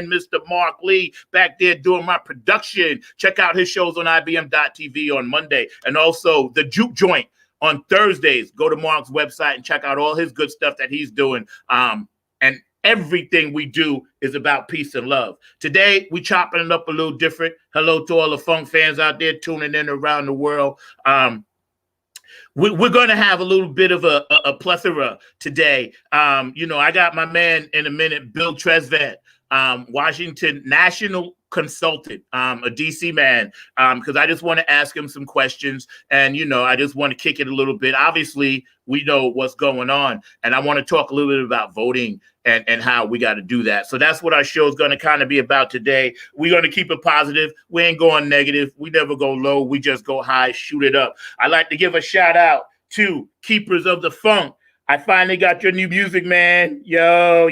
Mr. Mark Lee back there doing my production. Check out his shows on IBM.TV on Monday, and also the Juke Joint on Thursdays. Go to Mark's website and check out all his good stuff that he's doing. And everything we do is about peace and love. Today, we chopping it up a little different. Hello to all the funk fans out there tuning in around the world. We're going to have a little bit of a plethora today. I got my man in a minute, Bill Tresvant, Washington National Consultant, a DC man, because I just want to ask him some questions. And, I just want to kick it a little bit. Obviously, we know what's going on. And I want to talk a little bit about voting and how we got to do that. So that's what our show is going to kind of be about today. We're going to keep it positive. We ain't going negative. We never go low. We just go high, shoot it up. I'd like to give a shout out to Keepers of the Funk. I finally got your new music, man. Yo.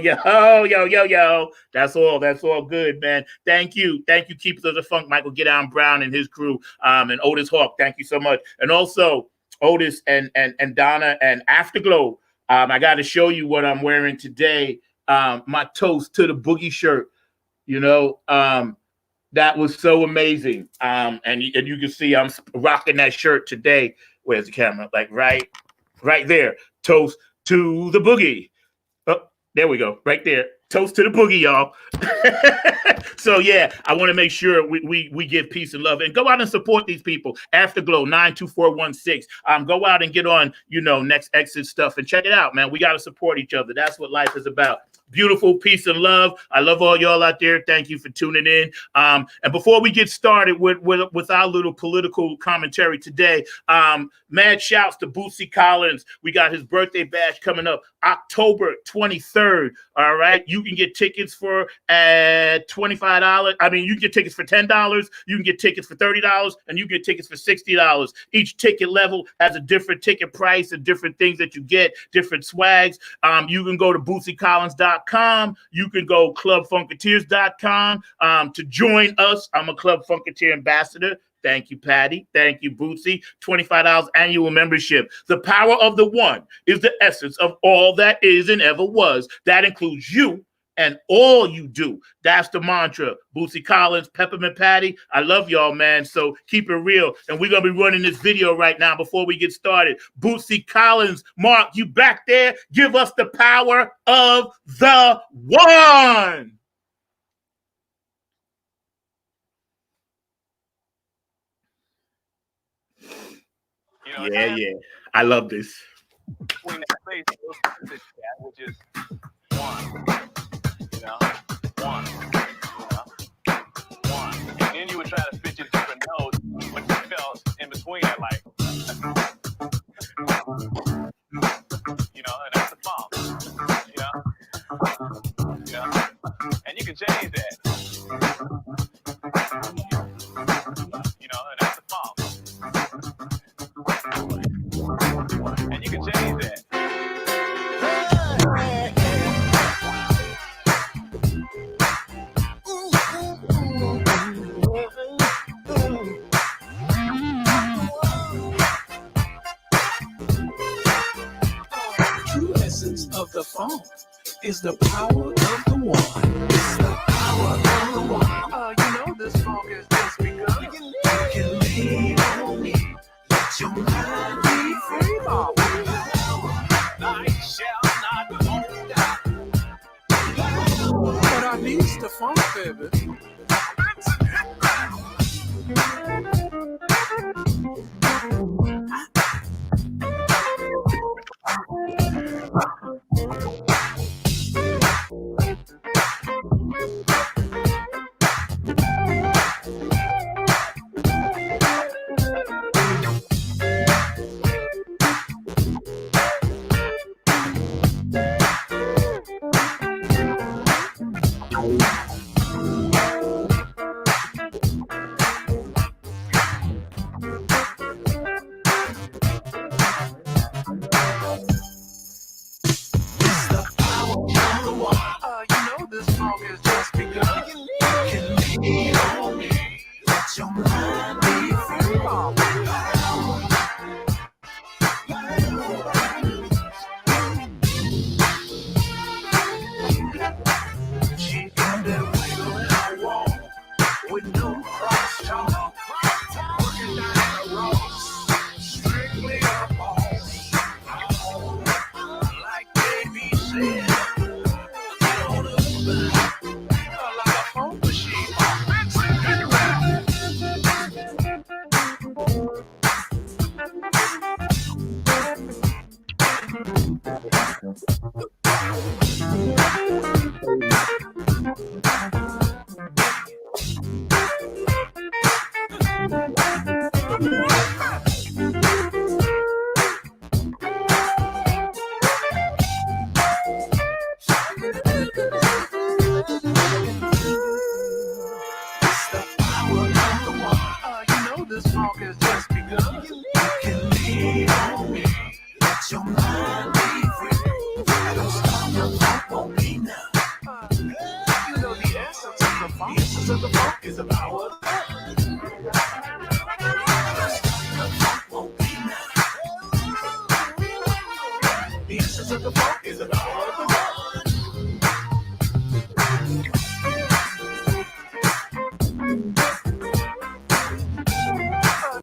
That's all good, man. Thank you, Keepers of the Funk, Michael Get Down Brown and his crew, and Otis Hawk. Thank you so much. And also Otis and Donna and Afterglow. I got to show you what I'm wearing today. My Toast to the Boogie shirt. That was so amazing. And you can see I'm rocking that shirt today. Where's the camera? Like right there. Toast to the boogie. Oh, there we go. Right there. Toast to the boogie, y'all. So, yeah, I want to make sure we give peace and love. And go out and support these people. Afterglow, 92416. Go out and get on, Next Exit stuff. And check it out, man. We got to support each other. That's what life is about. Beautiful peace and love. I love all y'all out there. Thank you for tuning in. And before we get started with our little political commentary today, mad shouts to Bootsy Collins. We got his birthday bash coming up October 23rd. All right. You can get tickets for $25. I mean, you can get tickets for $10. You can get tickets for $30, and you can get tickets for $60. Each ticket level has a different ticket price and different things that you get, different swags. You can go to BootsyCollins.com. You can go clubfunketeers.com to join us. I'm a Club Funketeer ambassador. Thank you, Patty. Thank you, Bootsy. $25 annual membership. The power of the one is the essence of all that is and ever was. That includes you and all you do. That's the mantra. Bootsy Collins, Peppermint Patty, I love y'all, man. So keep it real. And we're going to be running this video right now before we get started. Bootsy Collins, Mark, you back there? Give us the power of the one. Yeah. I love this. Between that space, which is one. One. And then you would try to spit your different notes, but you felt in between that, like, and that's the funk, and you can change that, and that's the funk, and you can change that. Of the funk is the power of the one. It's the power of the one. This funk is just begun. You can lean on me. Let your mind be free. I shall not want that. But I need the funk, baby. This song has just begun. This talk has just begun. You can lean on me. Let your mind be free. Don't stop your funk won't be none. You know the essence of the funk. The essence of the funk is the power of the funk. Don't stop your funk won't be none. The essence of the funk is the power of the funk.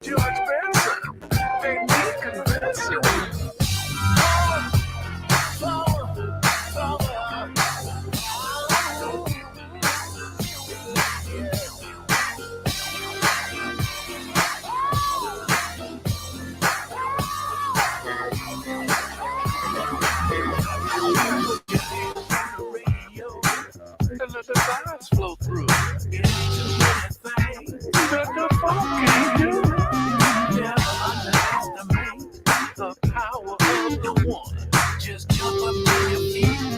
George Benson, they need convincing. And let the vibes flow through. It ain't just anything that the funk can do. Never underestimate the power of the one. Just jump up on your feet and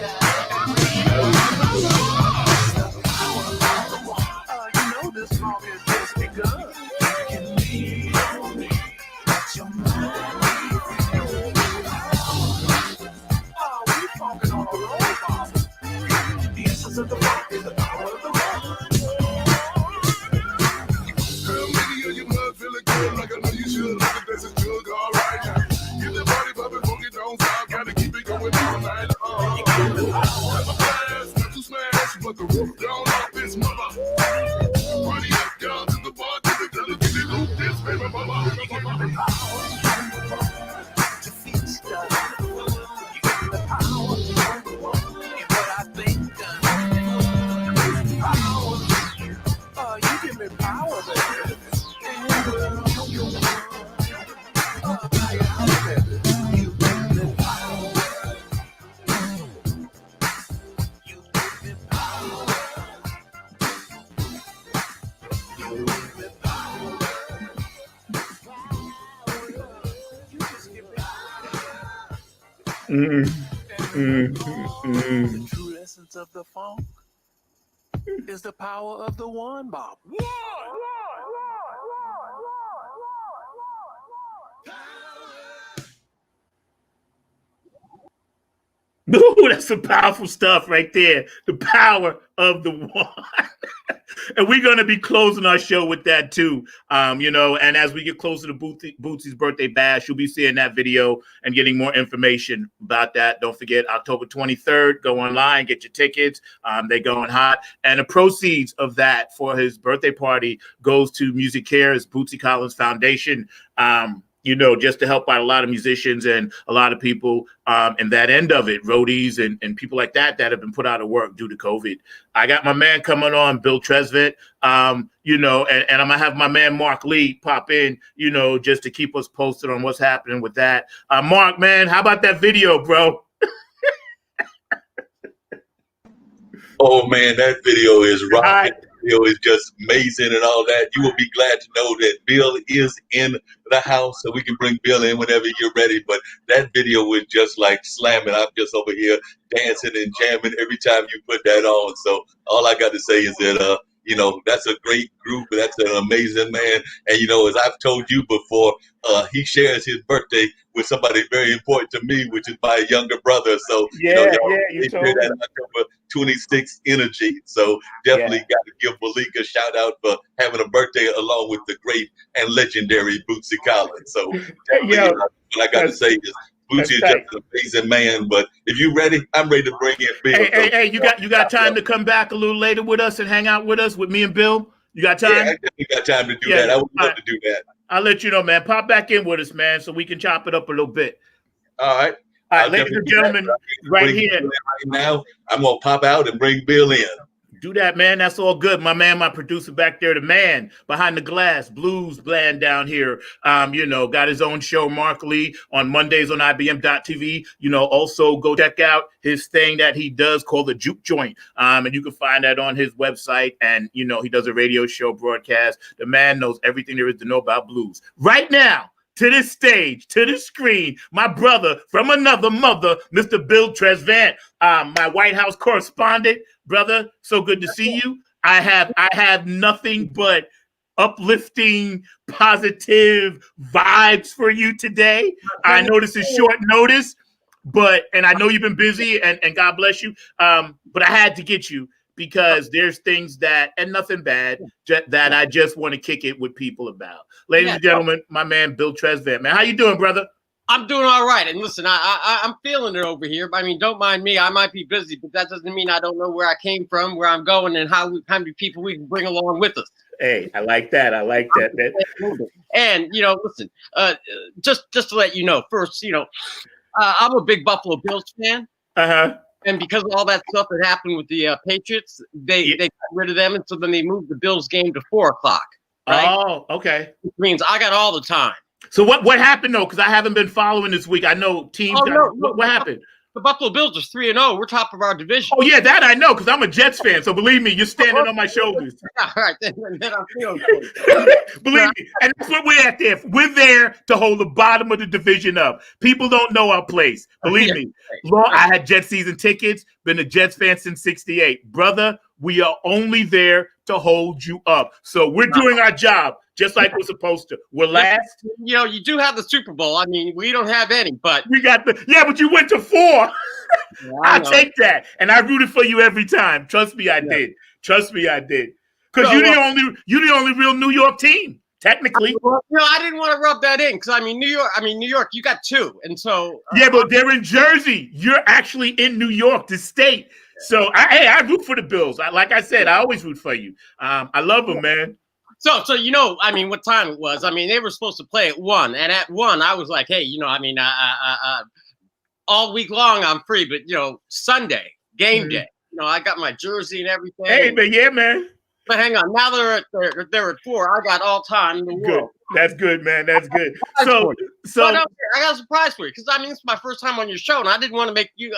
the power of the one. You know this song has just begun. You can lean on me. Let your mind be free. Oh, we funkin' all over. The essence of the funk is the power of the one. Girl, maybe you must feeling good like I know you should. Look at this, it's jug, all right now. Get the body poppin', funk it, don't stop. Gotta keep it going all night long. Have a blast, not to smash, but the roof down off this mother. Party up, down to the bar, to the gutter, get it loop, this baby, mama. To feed stuff. You got the power of the one. And what I think power. You give me power, baby. And you give me power. You give me power. You give me power. You just give me power. The true essence of the funk is the power of the one, Bob. Ooh, that's some powerful stuff right there. The power of the one. And we're going to be closing our show with that too. And as we get closer to Bootsy's birthday bash, you'll be seeing that video and getting more information about that. Don't forget, October 23rd, go online, get your tickets. They're going hot. And the proceeds of that for his birthday party goes to Music Cares, Bootsy Collins Foundation. Just to help out a lot of musicians and a lot of people and that end of it, roadies and people like that have been put out of work due to COVID. I got my man coming on, Bill Tresvant, and I'm going to have my man Mark Lee pop in, just to keep us posted on what's happening with that. Mark, man, how about that video, bro? Oh, man, that video is rocking. Right. Video is just amazing and all that. You will be glad to know that Bill is in the house, so we can bring Bill in whenever you're ready. But that video was just like slamming. I'm just over here dancing and jamming every time you put that on. So all I got to say is that, that's a great group. That's an amazing man. And, as I've told you before, he shares his birthday with somebody very important to me, which is my younger brother. So, you told me. That October 26th energy. So definitely got to give Malik a shout out for having a birthday along with the great and legendary Bootsy Collins. So definitely, what I got to say is Bootsy is just an amazing man. But if you're ready, I'm ready to bring in Bill. Hey, you got time to come back a little later with us and hang out with us, with me and Bill? You got time? Yeah, I definitely got time to do that. I would love to do that. I'll let you know, man. Pop back in with us, man, so we can chop it up a little bit. All right. All right, ladies and gentlemen, right here. Right now, I'm going to pop out and bring Bill in. Do that, man. That's all good. My man, my producer back there, the man behind the glass, Blues Bland down here. Got his own show, Mark Lee, on Mondays on IBM.TV. Also go check out his thing that he does called the Juke Joint. And you can find that on his website. And, he does a radio show broadcast. The man knows everything there is to know about blues. Right now, to this stage, to the screen, my brother from another mother, Mr. Bill Tresvant, my White House correspondent. Brother, so good to see you. I have nothing but uplifting, positive vibes for you today. I know this is short notice, and I know you've been busy, and God bless you. But I had to get you because there's things and nothing bad, that I just want to kick it with people about. Ladies and gentlemen, my man, Bill Tresvant. Man, how you doing, brother? I'm doing all right. And listen, I'm feeling it over here. I mean, don't mind me. I might be busy, but that doesn't mean I don't know where I came from, where I'm going, and how many people we can bring along with us. Hey, I like that. Man. And, listen, just to let you know, first, I'm a big Buffalo Bills fan. Uh-huh. And because of all that stuff that happened with the Patriots, they got rid of them. And so then they moved the Bills game to 4:00. Right? Oh, okay. Which means I got all the time. So what happened though? Because I haven't been following this week. I know teams. What happened? The Buffalo Bills are 3-0. We're top of our division. Oh yeah, that I know because I'm a Jets fan. So believe me, you're standing on my shoulders. All right, then I'm feeling good. Believe me, and that's what we're at there. We're there to hold the bottom of the division up. People don't know our place. Believe me. I had Jets season tickets. Been a Jets fan since '68, brother. We are only there to hold you up. So we're doing our job just like we're supposed to. We're last. You do have the Super Bowl. I mean, we don't have any, but we got but you went to 4. Yeah, I'll take that. And I rooted for you every time. Trust me, I did. Trust me, I did. Because you're the only real New York team, technically. I didn't want to rub that in because New York, you got 2. And so but they're in Jersey. You're actually in New York, the state. So I root for the Bills. Like I said, I always root for you. I love them, man. So what time it was. They were supposed to play at 1, and at 1, I was like, hey, all week long I'm free, but Sunday game day, I got my jersey and everything. Hey, but yeah, man. But hang on, now they're at 4. I got all time in the world. That's good, man. That's good. So I got a surprise for you because this is my first time on your show, and I didn't want to make you,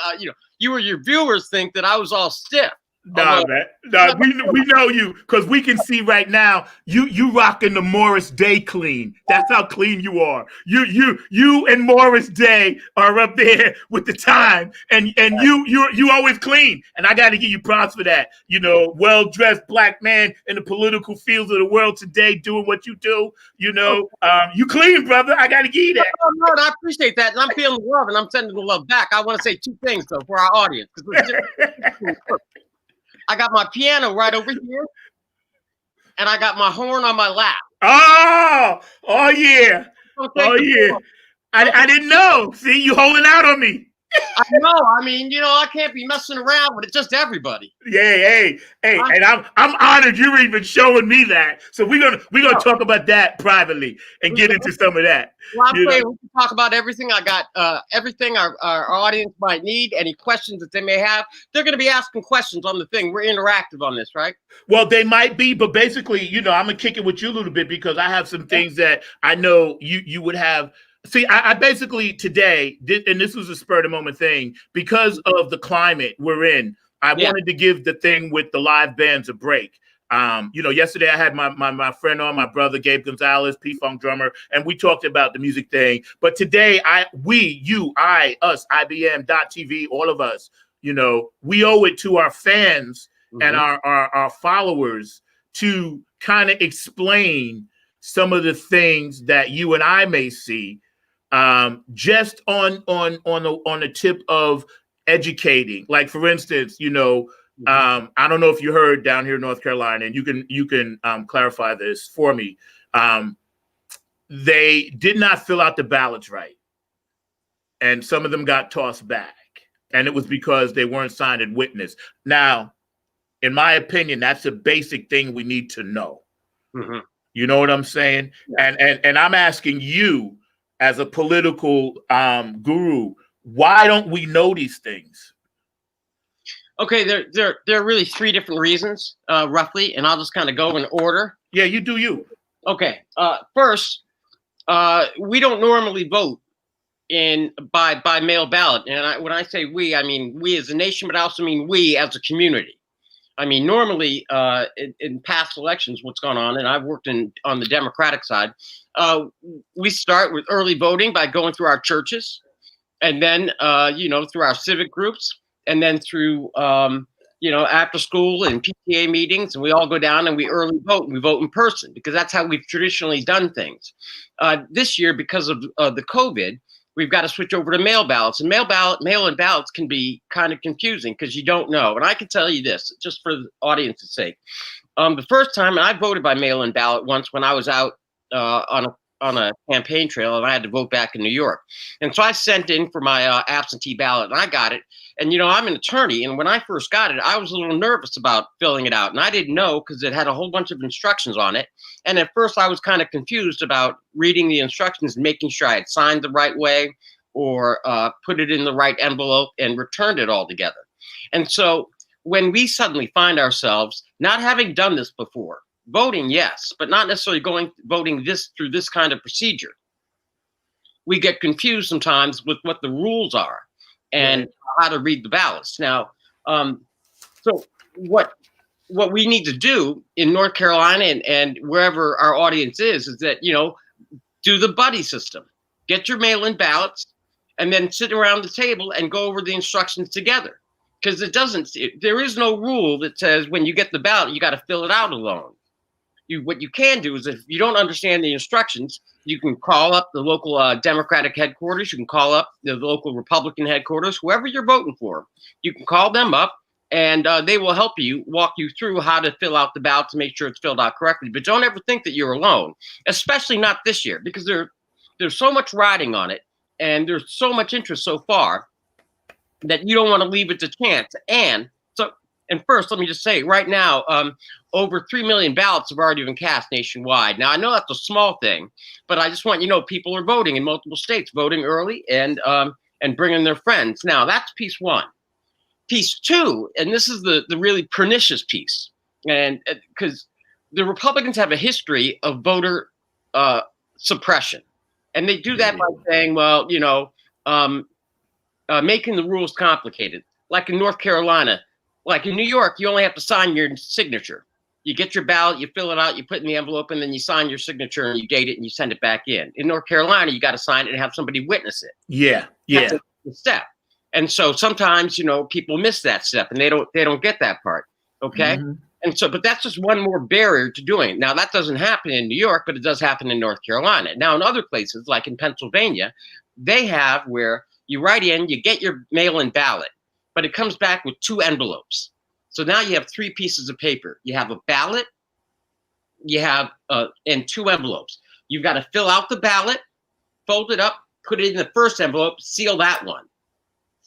you or your viewers think that I was all stiff. Nah, man. Nah, we know you because we can see right now you rocking the Morris Day clean. That's how clean you are. You and Morris Day are up there with the time, and you always clean. And I got to give you props for that. Well dressed black man in the political fields of the world today, doing what you do. You clean, brother. I got to give you that. No, I appreciate that, and I'm feeling the love, and I'm sending the love back. I want to say 2 things though for our audience. I got my piano right over here, and I got my horn on my lap. Oh yeah. Oh yeah. I didn't know. See, you holding out on me. I know. I can't be messing around with it. Just everybody. Yeah, hey, and I'm honored you're even showing me that. So we're gonna talk about that privately and get into some of that. Well, I'm saying we can talk about everything. I got everything our audience might need. Any questions that they may have, they're going to be asking questions on the thing. We're interactive on this, right? Well, they might be, but basically, I'm gonna kick it with you a little bit because I have some things that I know you would have. See, I basically today did, and this was a spur of the moment thing because of the climate we're in. I wanted to give the thing with the live bands a break. Yesterday I had my friend on, my brother Gabe Gonzalez, P-Funk drummer, and we talked about the music thing. But today, us, IBM.TV, all of us, we owe it to our fans and our followers to kind of explain some of the things that you and I may see. Just on the tip of educating, like for instance, I don't know if you heard down here in North Carolina, and you can clarify this for me. They did not fill out the ballots right, and some of them got tossed back, and it was because they weren't signed and witnessed. Now, in my opinion, that's a basic thing we need to know. Mm-hmm. You know what I'm saying? Yeah. And I'm asking you, as a political guru, why don't we know these things? Okay, there are really three different reasons, roughly, and I'll just kind of go in order. Yeah, you do you. Okay, first, we don't normally vote by mail ballot, and when I say we, I mean we as a nation, but I also mean we as a community. I mean, normally in past elections, what's gone on, and I've worked on the Democratic side, we start with early voting by going through our churches, and then through our civic groups, and then through after school and PTA meetings, and we all go down and we early vote, and we vote in person because that's how we've traditionally done things. This year, because of the COVID, we've got to switch over to mail ballots, and mail-in ballots can be kind of confusing because you don't know. And I can tell you this, just for the audience's sake. The first time, and I voted by mail-in ballot once when I was out on a campaign trail, and I had to vote back in New York. And so I sent in for my absentee ballot, and I got it. And, I'm an attorney, and when I first got it, I was a little nervous about filling it out. And I didn't know because it had a whole bunch of instructions on it. And at first, I was kind of confused about reading the instructions and making sure I had signed the right way or put it in the right envelope and returned it all together. And so when we suddenly find ourselves not having done this before, voting, yes, but not necessarily voting through this kind of procedure, we get confused sometimes with what the rules are and how to read the ballots. Now, so what we need to do in North Carolina and wherever our audience is that, do the buddy system. Get your mail-in ballots and then sit around the table and go over the instructions together. Because there is no rule that says when you get the ballot, you got to fill it out alone. What you can do is if you don't understand the instructions, you can call up the local Democratic headquarters. You can call up the local Republican headquarters, whoever you're voting for. You can call them up, and they will help you, walk you through how to fill out the ballot to make sure it's filled out correctly. But don't ever think that you're alone, especially not this year, because there's so much riding on it, and there's so much interest so far that you don't want to leave it to chance. And first, let me just say, right now, over 3 million ballots have already been cast nationwide. Now, I know that's a small thing, but I just want you to know people are voting in multiple states, voting early and bringing their friends. Now, that's piece one. Piece two, and this is the really pernicious piece, and because the Republicans have a history of voter suppression, and they do that by saying, well, making the rules complicated, like in North Carolina. Like in New York, you only have to sign your signature. You get your ballot, you fill it out, you put it in the envelope, and then you sign your signature and you date it and you send it back in. In North Carolina, you got to sign it and have somebody witness it. Yeah. That's a step. And so sometimes, people miss that step and they don't get that part. Okay. Mm-hmm. And so, but that's just one more barrier to doing it. Now, that doesn't happen in New York, but it does happen in North Carolina. Now, in other places, like in Pennsylvania, they have where you write in, you get your mail-in ballot, but it comes back with 2 envelopes. So now you have 3 pieces of paper. You have a ballot, you have and 2 envelopes. You've got to fill out the ballot, fold it up, put it in the first envelope, seal that one,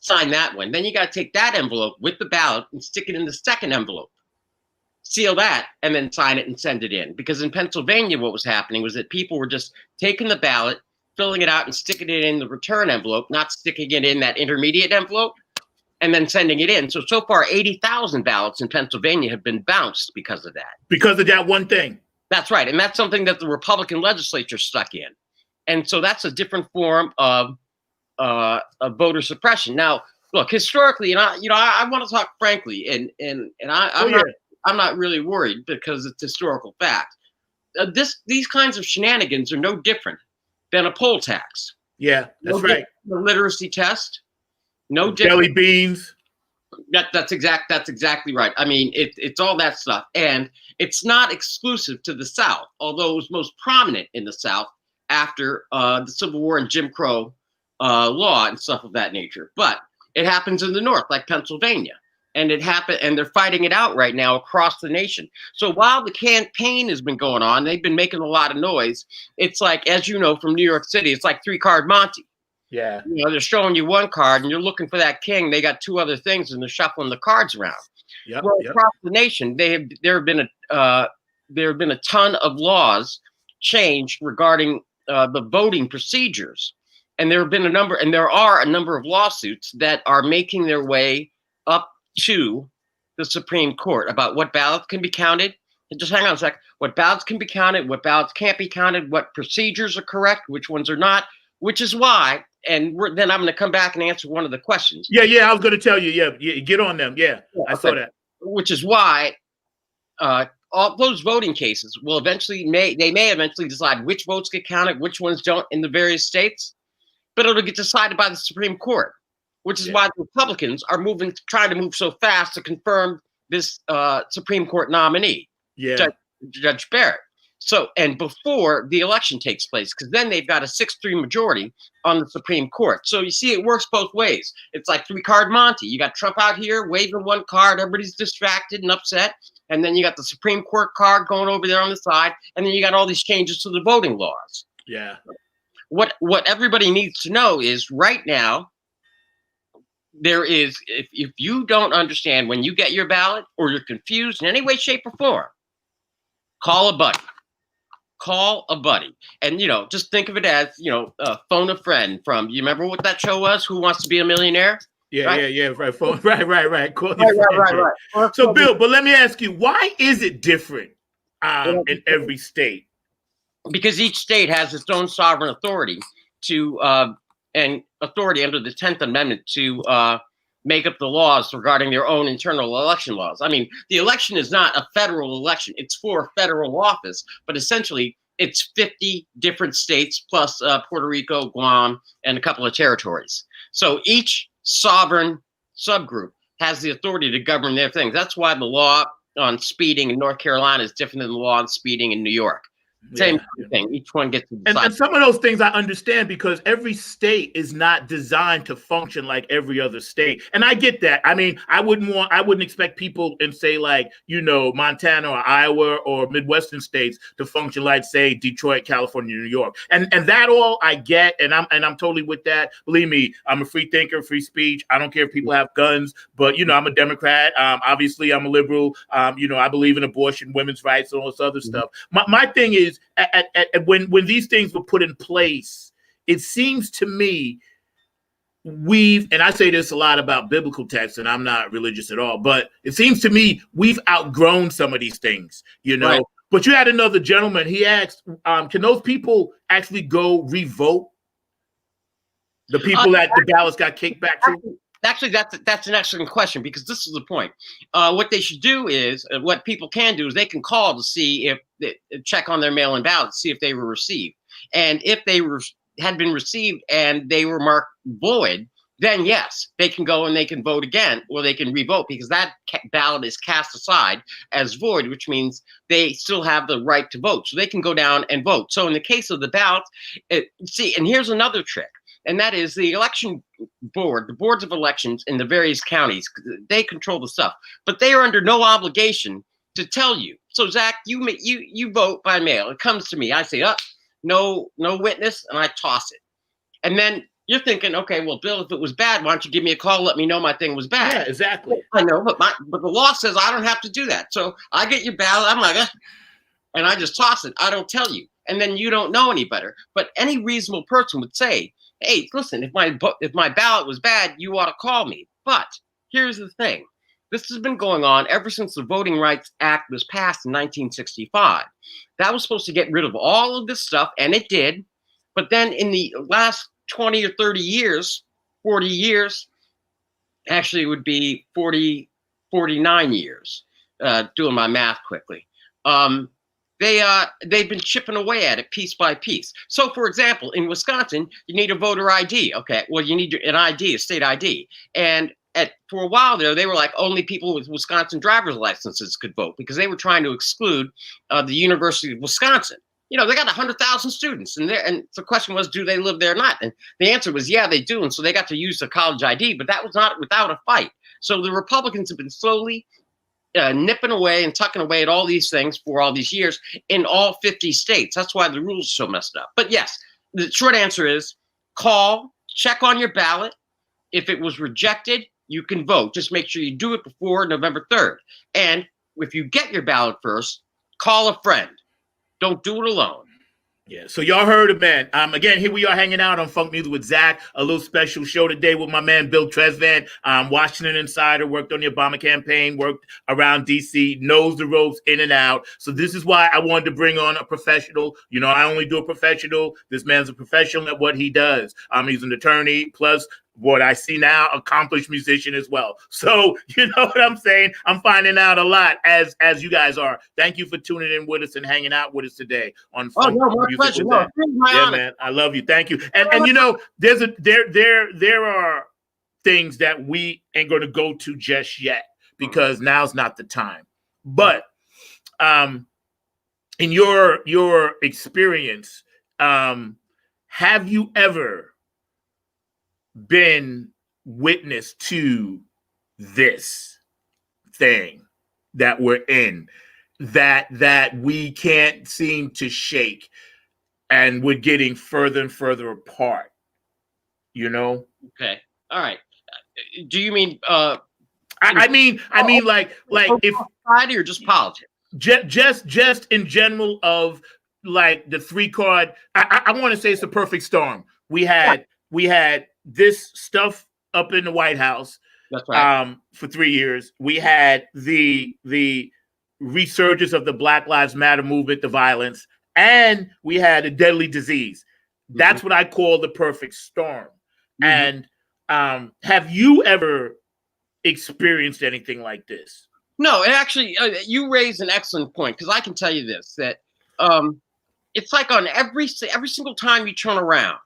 sign that one. Then you got to take that envelope with the ballot and stick it in the second envelope, seal that, and then sign it and send it in. Because in Pennsylvania, what was happening was that people were just taking the ballot, filling it out and sticking it in the return envelope, not sticking it in that intermediate envelope, and then sending it in. So far, 80,000 ballots in Pennsylvania have been bounced because of that. Because of that one thing. That's right. And that's something that the Republican legislature stuck in. And so that's a different form of voter suppression. Now, look, historically, and I want to talk frankly, and I'm not really worried because it's historical fact. These kinds of shenanigans are no different than a poll tax. Yeah, that's right. The literacy test. No jelly beans. That's exactly right. I mean, it's all that stuff, and it's not exclusive to the South, although it was most prominent in the South after the Civil War and Jim Crow law and stuff of that nature. But it happens in the North, like Pennsylvania, and they're fighting it out right now across the nation. So while the campaign has been going on, they've been making a lot of noise. It's like, as you know, from New York City, it's like 3-card Monte. Yeah. They're showing you one card and you're looking for that king. They got 2 other things and they're shuffling the cards around. Across the nation, there have been a ton of laws changed regarding the voting procedures. And there are a number of lawsuits that are making their way up to the Supreme Court about what ballots can be counted. And just hang on a sec. What ballots can be counted, what ballots can't be counted, what procedures are correct, which ones are not, which is why, and then I'm going to come back and answer one of the questions. Yeah, I was going to tell you. Yeah, get on them. Yeah, I saw that. Which is why all those voting cases will eventually may eventually decide which votes get counted, which ones don't in the various states, but it'll get decided by the Supreme Court, which is why the Republicans are trying to move so fast to confirm this Supreme Court nominee, Judge Barrett. So, and before the election takes place, because then they've got a 6-3 majority on the Supreme Court. So you see, it works both ways. It's like 3-card Monte. You got Trump out here waving one card, everybody's distracted and upset. And then you got the Supreme Court card going over there on the side. And then you got all these changes to the voting laws. Yeah. What everybody needs to know is right now, there is, if you don't understand when you get your ballot or you're confused in any way, shape, or form, call a buddy. Call a buddy. And, just think of it as, phone a friend from, you remember what that show was? Who Wants to Be a Millionaire? Yeah, right? Right. Phone, right. Call your friend. Right. So, Bill, but let me ask you, why is it different in every state? Because each state has its own sovereign authority and authority under the 10th Amendment to make up the laws regarding their own internal election laws. I mean, the election is not a federal election. It's for a federal office, but essentially it's 50 different states plus Puerto Rico, Guam, and a couple of territories. So each sovereign subgroup has the authority to govern their things. That's why the law on speeding in North Carolina is different than the law on speeding in New York. Same thing. Each one gets to decide. And some of those things I understand because every state is not designed to function like every other state. And I get that. I mean, I wouldn't expect people in, say, like, Montana or Iowa or Midwestern states to function like, say, Detroit, California, New York. And that all I get, and I'm totally with that. Believe me, I'm a free thinker, free speech. I don't care if people have guns, but I'm a Democrat. Obviously, I'm a liberal. I believe in abortion, women's rights, and all this other stuff. My thing is, when these things were put in place, it seems to me and I say this a lot about biblical texts, and I'm not religious at all, but it seems to me we've outgrown some of these things, Right. But you had another gentleman, he asked, can those people actually go revote? The people that the ballots got kicked back to? Actually, that's an excellent question, because this is the point. What they should do is, what people can do is they can call to see if check on their mail-in ballots, see if they were received. And if they had been received and they were marked void, then yes, they can go and they can vote again, or they can revote, because that ballot is cast aside as void, which means they still have the right to vote. So they can go down and vote. So in the case of the ballots, and here's another trick. And that is the election board, the boards of elections in the various counties, they control the stuff, but they are under no obligation to tell you. So Zach, you vote by mail. It comes to me. I say, no witness, and I toss it. And then you're thinking, okay, well, Bill, if it was bad, why don't you give me a call, let me know my thing was bad? Yeah, exactly. I know, but the law says I don't have to do that. So I get your ballot. I'm like, and I just toss it. I don't tell you. And then you don't know any better. But any reasonable person would say, hey, listen, if my ballot was bad, you ought to call me. But here's the thing. This has been going on ever since the Voting Rights Act was passed in 1965. That was supposed to get rid of all of this stuff, and it did. But then in the last 20 or 30 years, 40 years, actually it would be 49 years, doing my math quickly. They've been chipping away at it piece by piece. So, for example, in Wisconsin, you need a voter ID. Okay, well, you need an ID, a state ID. And for a while there, they were like only people with Wisconsin driver's licenses could vote, because they were trying to exclude the University of Wisconsin. They got 100,000 students, and the question was, do they live there or not? And the answer was, yeah, they do. And so they got to use the college ID, but that was not without a fight. So the Republicans have been slowly nipping away and tucking away at all these things for all these years in all 50 states. That's why the rules are so messed up. But yes, the short answer is call, check on your ballot. If it was rejected, you can vote. Just make sure you do it before November 3rd. And if you get your ballot first, call a friend. Don't do it alone. Yeah, so y'all heard it, man. Again, here we are hanging out on Funk Music with Zach. A little special show today with my man Bill Tresvant. Washington Insider, worked on the Obama campaign, worked around DC, knows the ropes in and out. So this is why I wanted to bring on a professional. You know, I only do a professional. This man's a professional at what he does. He's an attorney, plus what I see now, accomplished musician as well. So you know what I'm saying? I'm finding out a lot as you guys are. Thank you for tuning in with us and hanging out with us today on Funk Music pleasure. with No, Zach. it's my Yeah, honor. man, I love you. Thank you. And you know, there are things that we ain't going to go to just yet because now's not the time. But in your experience, have you ever been witness to this thing that we're in that we can't seem to shake, and we're getting further and further apart, you know? Okay. All right. Do you mean I mean like if society or just politics? just in general of like the three card, I want to say it's a perfect storm. We had this stuff up in the White House. That's right. For 3 years. We had the resurgence of the Black Lives Matter movement, the violence, and we had a deadly disease. That's what I call the perfect storm. And have you ever experienced anything like this? No, and actually, you raised an excellent point, because I can tell you this, that it's like on every single time you turn around,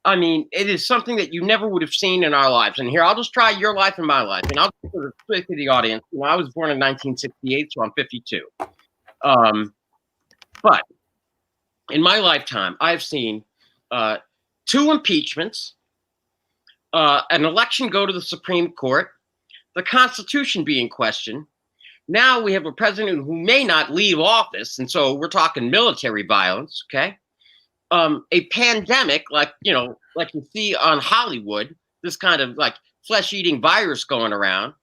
I mean, it is something that you never would have seen in our lives. And here, I'll just try your life and my life, and I'll explain to the audience. You know, I was born in 1968, so I'm 52. But in my lifetime, I've seen 2 impeachments, an election go to the Supreme Court, the Constitution be in question. Now we have a president who may not leave office, and so we're talking military violence, okay? A pandemic, like you see on Hollywood, this kind of like flesh-eating virus going around,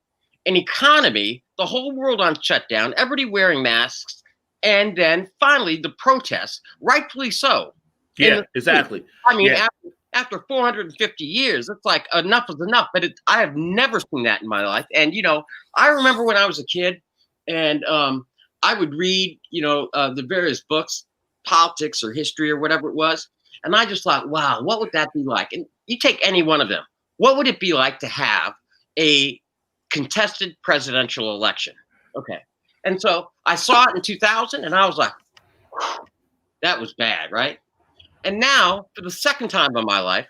an economy, the whole world on shutdown, everybody wearing masks, and then finally the protests, rightfully so. Yeah, exactly. I mean, Yeah. after 450 years, it's like enough is enough. But I have never seen that in my life. And you know, I remember when I was a kid, and I would read, the various books, politics or history or whatever it was, and I just thought, wow, what would that be like? And you take any one of them, what would it be like to have a contested presidential election? Okay, and so I saw it in 2000, and I was like, that was bad, right? And now, for the second time in my life,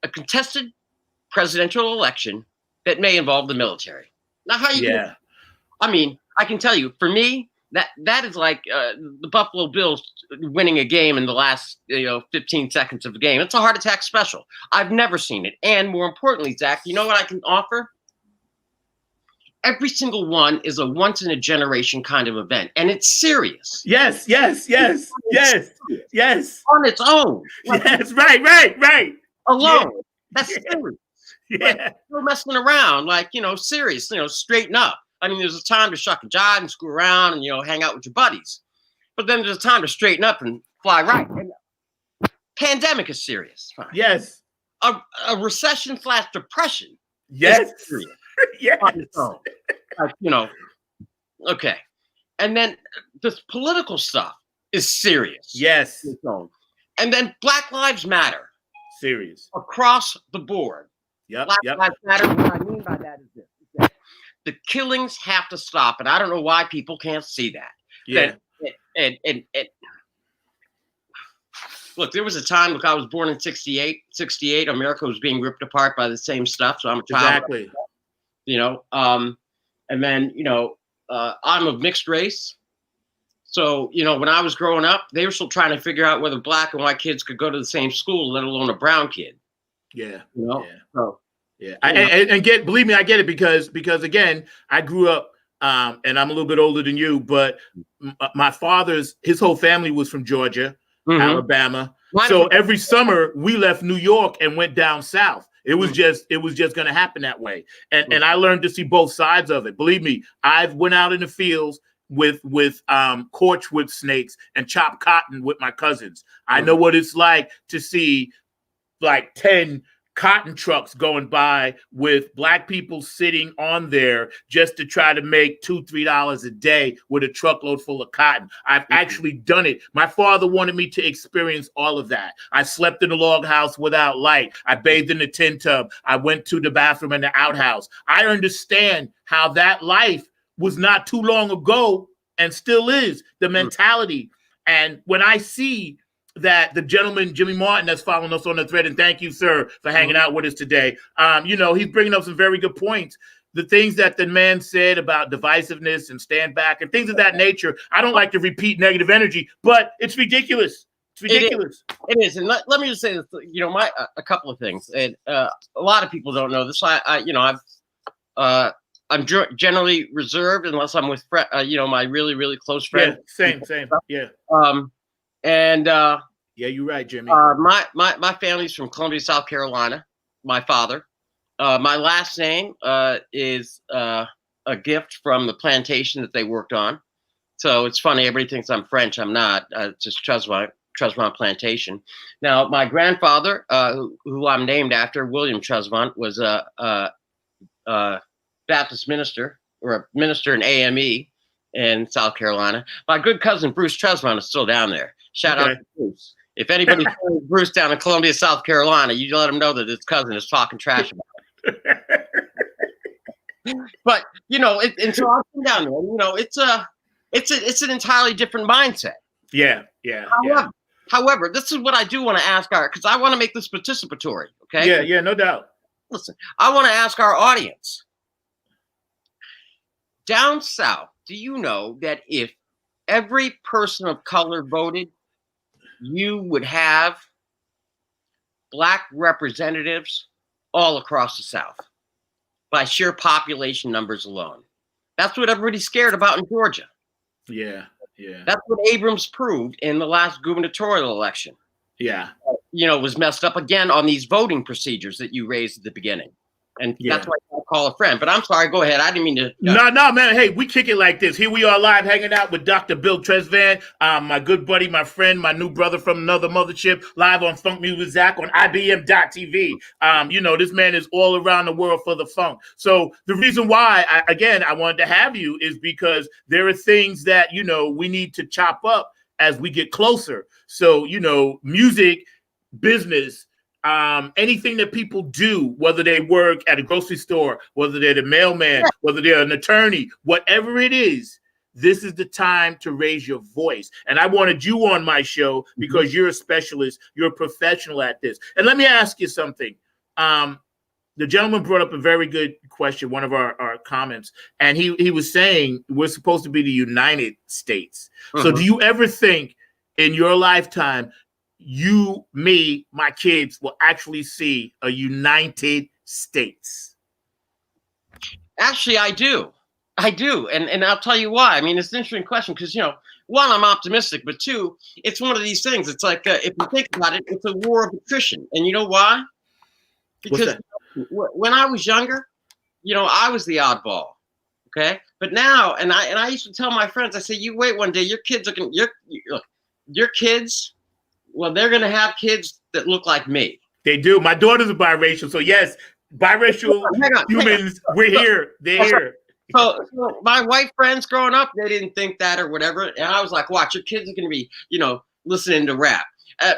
a contested presidential election that may involve the military. Now, how you? Yeah. I mean, I can tell you, for me, that is like the Buffalo Bills winning a game in the last 15 seconds of the game. It's a heart attack special. I've never seen it. And more importantly, Zach, you know what I can offer? Every single one is a once in a generation kind of event, and it's serious. Yes. On its own. Yes, right. Alone. Yeah. That's Yeah. serious. Yeah. Like, no messing around, serious, straighten up. I mean, there's a time to shuck and jive and screw around and, hang out with your buddies. But then there's a time to straighten up and fly right. And pandemic is serious. Fine. Yes. A recession / depression. Yes. Is serious. Yes. On its own. Like, okay. And then this political stuff is serious. Yes. On its own. And then Black Lives Matter. Serious. Across the board. Yep. Black Lives Matter. What I mean by that is this. The killings have to stop, and I don't know why people can't see that. Yeah. And look, there was a time, I was born in 68, America was being ripped apart by the same stuff, so I'm a child. Exactly. And then, I'm of mixed race. So, when I was growing up, they were still trying to figure out whether black and white kids could go to the same school, let alone a brown kid. Yeah. Yeah. So, yeah. Believe me, I get it because again, I grew up, and I'm a little bit older than you, but my his whole family was from Georgia, Alabama. So every summer we left New York and went down south. It was just going to happen that way. And I learned to see both sides of it. Believe me, I've went out in the fields with Corchwood snakes and chop cotton with my cousins. I know what it's like to see like 10 cotton trucks going by with black people sitting on there just to try to make $2-3 a day with a truckload full of cotton. I've actually done it. My father wanted me to experience all of that. I slept in a log house without light. I bathed in a tin tub. I went to the bathroom in the outhouse. I understand how that life was not too long ago and still is the mentality. And when I see that the gentleman, Jimmy Martin, that's following us on the thread, and thank you, sir, for hanging out with us today. He's bringing up some very good points. The things that the man said about divisiveness and stand back and things of that nature. I don't like to repeat negative energy, but it's ridiculous. It's ridiculous. It is. And let me just say this, a couple of things. And a lot of people don't know this. I'm generally reserved unless I'm with, my really, really close friends. Yeah, same. Yeah. Yeah, you're right, Jimmy. My family's from Columbia, South Carolina. My father. My last name is a gift from the plantation that they worked on. So it's funny. Everybody thinks I'm French. I'm not. Just Trezevant Plantation. Now, my grandfather, who I'm named after, William Trezevant, was a Baptist minister or a minister in AME in South Carolina. My good cousin Bruce Trezevant is still down there. Shout out to Bruce. If anybody's Bruce down in Columbia, South Carolina, you let him know that his cousin is talking trash about it. But and so I'm down there. It's an entirely different mindset. Yeah. However, this is what I do want to ask because I want to make this participatory. Okay. Yeah, no doubt. Listen, I want to ask our audience. Down south, do you know that if every person of color voted, you would have black representatives all across the South by sheer population numbers alone? That's what everybody's scared about in Georgia. Yeah. That's what Abrams proved in the last gubernatorial election. Yeah. Was messed up again on these voting procedures that you raised at the beginning. And that's why I call a friend. But I'm sorry, go ahead. I didn't mean to. No, man. Hey, we kick it like this. Here we are live hanging out with Dr. Bill Trezevant, my good buddy, my friend, my new brother from another mothership, live on Funk Music with Zack on IBM.TV. This man is all around the world for the funk. So the reason why, I wanted to have you is because there are things that, we need to chop up as we get closer. So, music, business, anything that people do, whether they work at a grocery store, whether they're the mailman, whether they're an attorney, whatever it is, this is the time to raise your voice. And I wanted you on my show because you're a specialist, you're a professional at this. And let me ask you something. The gentleman brought up a very good question, one of our comments, and he was saying we're supposed to be the United States. So do you ever think in your lifetime you, me, my kids will actually see a United States? Actually, I do. And I'll tell you why. I mean, it's an interesting question because, one, I'm optimistic, but two, it's one of these things. It's like, if you think about it, it's a war of attrition. And you know why? Because when I was younger, I was the oddball. Okay. But now, and I used to tell my friends, I say, you wait one day, your kids are going to, your kids, well, they're going to have kids that look like me. They do. My daughter's a biracial. So yes, biracial humans, we're here. They're here. So my white friends growing up, they didn't think that or whatever. And I was like, watch, your kids are going to be, listening to rap.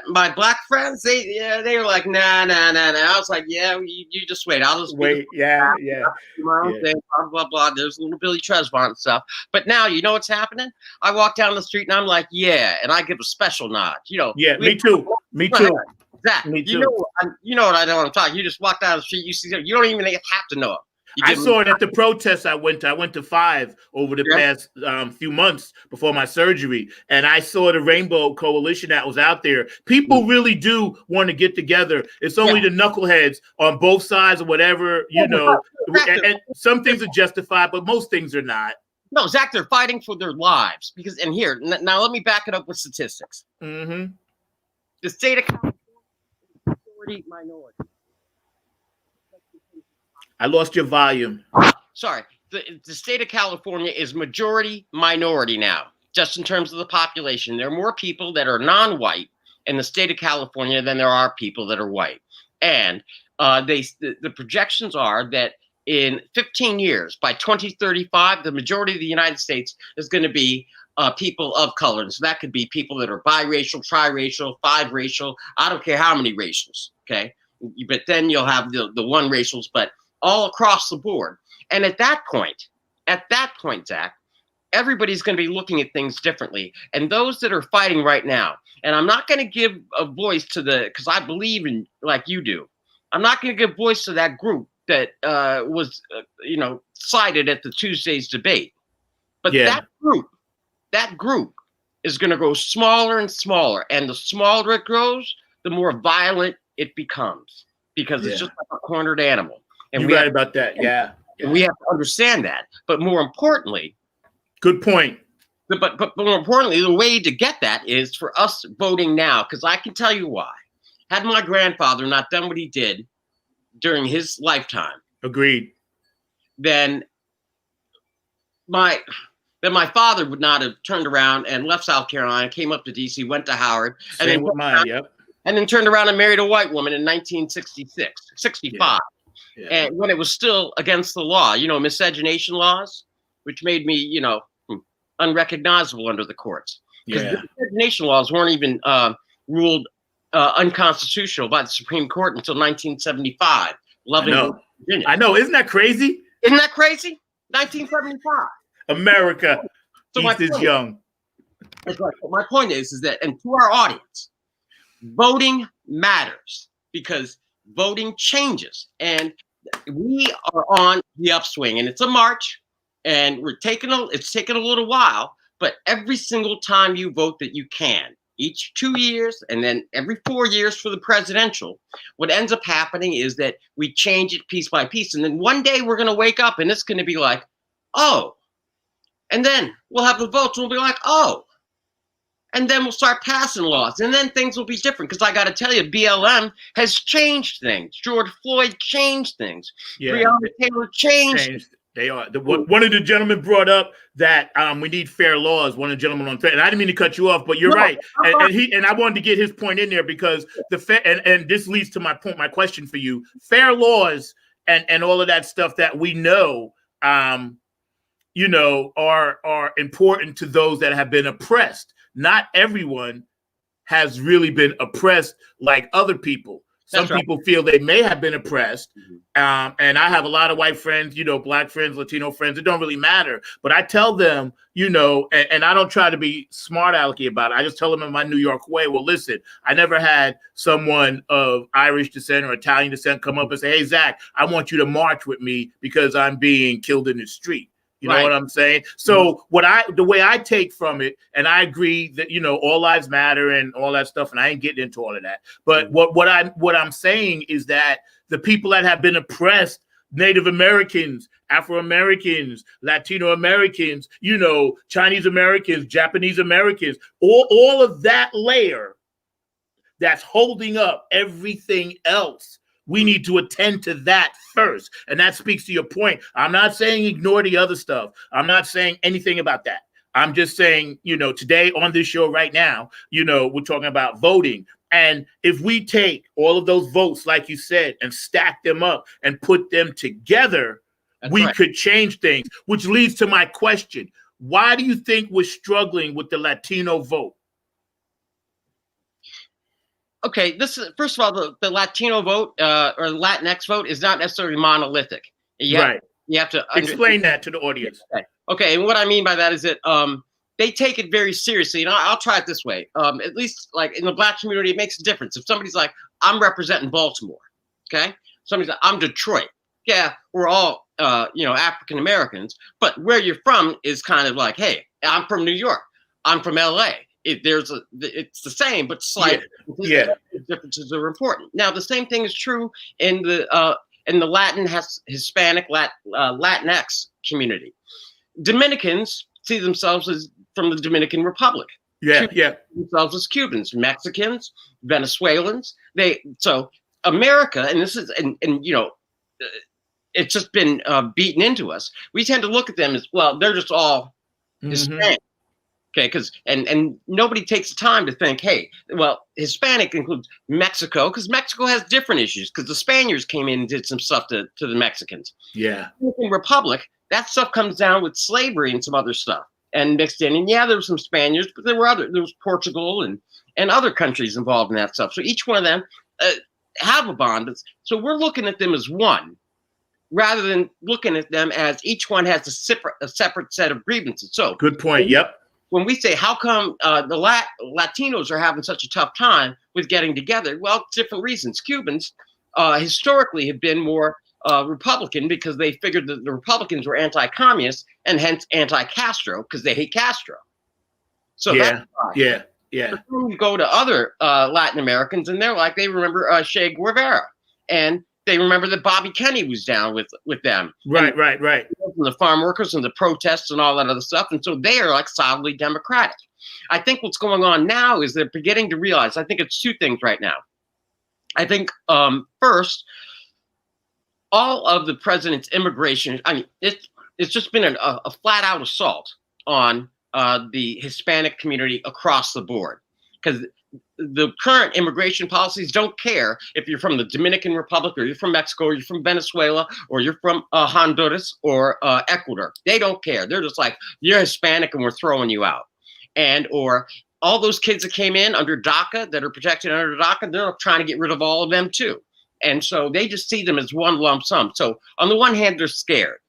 My black friends, they were like, nah. I was like, yeah, you just wait. I'll just wait. Yeah. My own thing, blah, blah. There's a little Billy Trezevant and stuff. But now, you know what's happening? I walk down the street and I'm like, yeah. And I give a special nod, Yeah, me too. Zach, me too. You know what I know what I'm talking. You just walk down the street, you see them. You don't even have to know them. I saw it at the protests I went to. I went to 5 over the past few months before my surgery. And I saw the Rainbow Coalition that was out there. People really do want to get together. It's only the knuckleheads on both sides or whatever, and some things are justified, but most things are not. No, Zach, they're fighting for their lives. Now let me back it up with statistics. Mm-hmm. The state of California is majority minority. I lost your volume. Sorry. the state of California is majority minority now, just in terms of the population. There are more people that are non-white in the state of California than there are people that are white. And the projections are that in 15 years, by 2035, the majority of the United States is going to be people of color. And so that could be people that are biracial, triracial, five-racial. I don't care how many racials, okay? But then you'll have the one racials, but all across the board. And at that point, Zach, everybody's going to be looking at things differently. And those that are fighting right now, and I'm not going to give a voice to because I believe in, like you do, I'm not going to give voice to that group that was, cited at the Tuesday's debate. But that group is going to grow smaller and smaller. And the smaller it grows, the more violent it becomes, because it's just like a cornered animal. And you're right about that. Yeah. And we have to understand that. But more importantly, good point. But more importantly, the way to get that is for us voting now, because I can tell you why. Had my grandfather not done what he did during his lifetime, agreed, then my father would not have turned around and left South Carolina, came up to DC, went to Howard, and then turned around and married a white woman in 65. Yeah. And when it was still against the law, miscegenation laws, which made me, unrecognizable under the courts. Because the miscegenation laws weren't even ruled unconstitutional by the Supreme Court until 1975. I know. Isn't that crazy? 1975. America. So East is young. My point is that, and to our audience, voting matters because voting changes, and we are on the upswing, and it's a march, and it's taken a little while, but every single time you vote that you can, each 2 years and then every 4 years for the presidential, what ends up happening is that we change it piece by piece, and then one day we're going to wake up and it's going to be like, oh, and then we'll have the votes and we'll be like, oh, and then we'll start passing laws, and then things will be different. Because I got to tell you, BLM has changed things. George Floyd changed things. Breonna Taylor changed. They are. One of the gentlemen brought up that we need fair laws. One of the gentlemen on fair, and I didn't mean to cut you off, but you're right. And I wanted to get his point in there because and this leads to my point, my question for you. Fair laws and all of that stuff that we know, are important to those that have been oppressed. Not everyone has really been oppressed like other people. Some people feel they may have been oppressed. And I have a lot of white friends, black friends, Latino friends. It don't really matter. But I tell them, and I don't try to be smart alecky about it. I just tell them in my New York way, well, listen, I never had someone of Irish descent or Italian descent come up and say, hey, Zach, I want you to march with me because I'm being killed in the street. You know what I'm saying? So the way I take from it, and I agree that, all lives matter and all that stuff, and I ain't getting into all of that. But what I'm saying is that the people that have been oppressed, Native Americans, Afro-Americans, Latino Americans, Chinese Americans, Japanese Americans, all of that layer that's holding up everything else. We need to attend to that first. And that speaks to your point. I'm not saying ignore the other stuff. I'm not saying anything about that. I'm just saying, today on this show right now, we're talking about voting. And if we take all of those votes, like you said, and stack them up and put them together, we could change things, which leads to my question. Why do you think we're struggling with the Latino vote? Okay, this is, first of all, the Latino vote or the Latinx vote is not necessarily monolithic. You have to explain that to the audience. Okay, and what I mean by that is that they take it very seriously. And I'll try it this way. At least like in the black community, it makes a difference. If somebody's like, I'm representing Baltimore, okay? Somebody's like, I'm Detroit. Yeah, we're all, African Americans. But where you're from is kind of like, hey, I'm from New York. I'm from LA. It's the same, but slight differences are important. Now, the same thing is true in the Hispanic Latinx community. Dominicans see themselves as from the Dominican Republic. Cubans see themselves as Cubans, Mexicans, Venezuelans. So America, and this is it's just been beaten into us. We tend to look at them as, well, they're just all Hispanic. Okay, because and nobody takes the time to think, hey, well, Hispanic includes Mexico, because Mexico has different issues, because the Spaniards came in and did some stuff to the Mexicans. Yeah. In Republic, that stuff comes down with slavery and some other stuff and mixed in. And yeah, there were some Spaniards, but there was Portugal and other countries involved in that stuff. So each one of them have a bond. So we're looking at them as one, rather than looking at them as each one has a separate set of grievances. So good point. Yep. When we say, how come the Latinos are having such a tough time with getting together? Well, different reasons. Cubans historically have been more Republican because they figured that the Republicans were anti-communist and hence anti-Castro because they hate Castro. So yeah, that's yeah. But then you go to other Latin Americans and they're like, they remember Che Guevara and they remember that Bobby Kennedy was down with them. Right. And the farm workers and the protests and all that other stuff. And so they are like solidly Democratic. I think what's going on now is they're beginning to realize, I think it's two things right now. I think first, all of the president's immigration, I mean, it's just been a flat out assault on the Hispanic community across the board. Because the current immigration policies don't care if you're from the Dominican Republic or you're from Mexico or you're from Venezuela or you're from Honduras or Ecuador. They don't care. They're just like, you're Hispanic and we're throwing you out. And or all those kids that came in under DACA that are protected under DACA, they're trying to get rid of all of them too. And so they just see them as one lump sum. So on the one hand, they're scared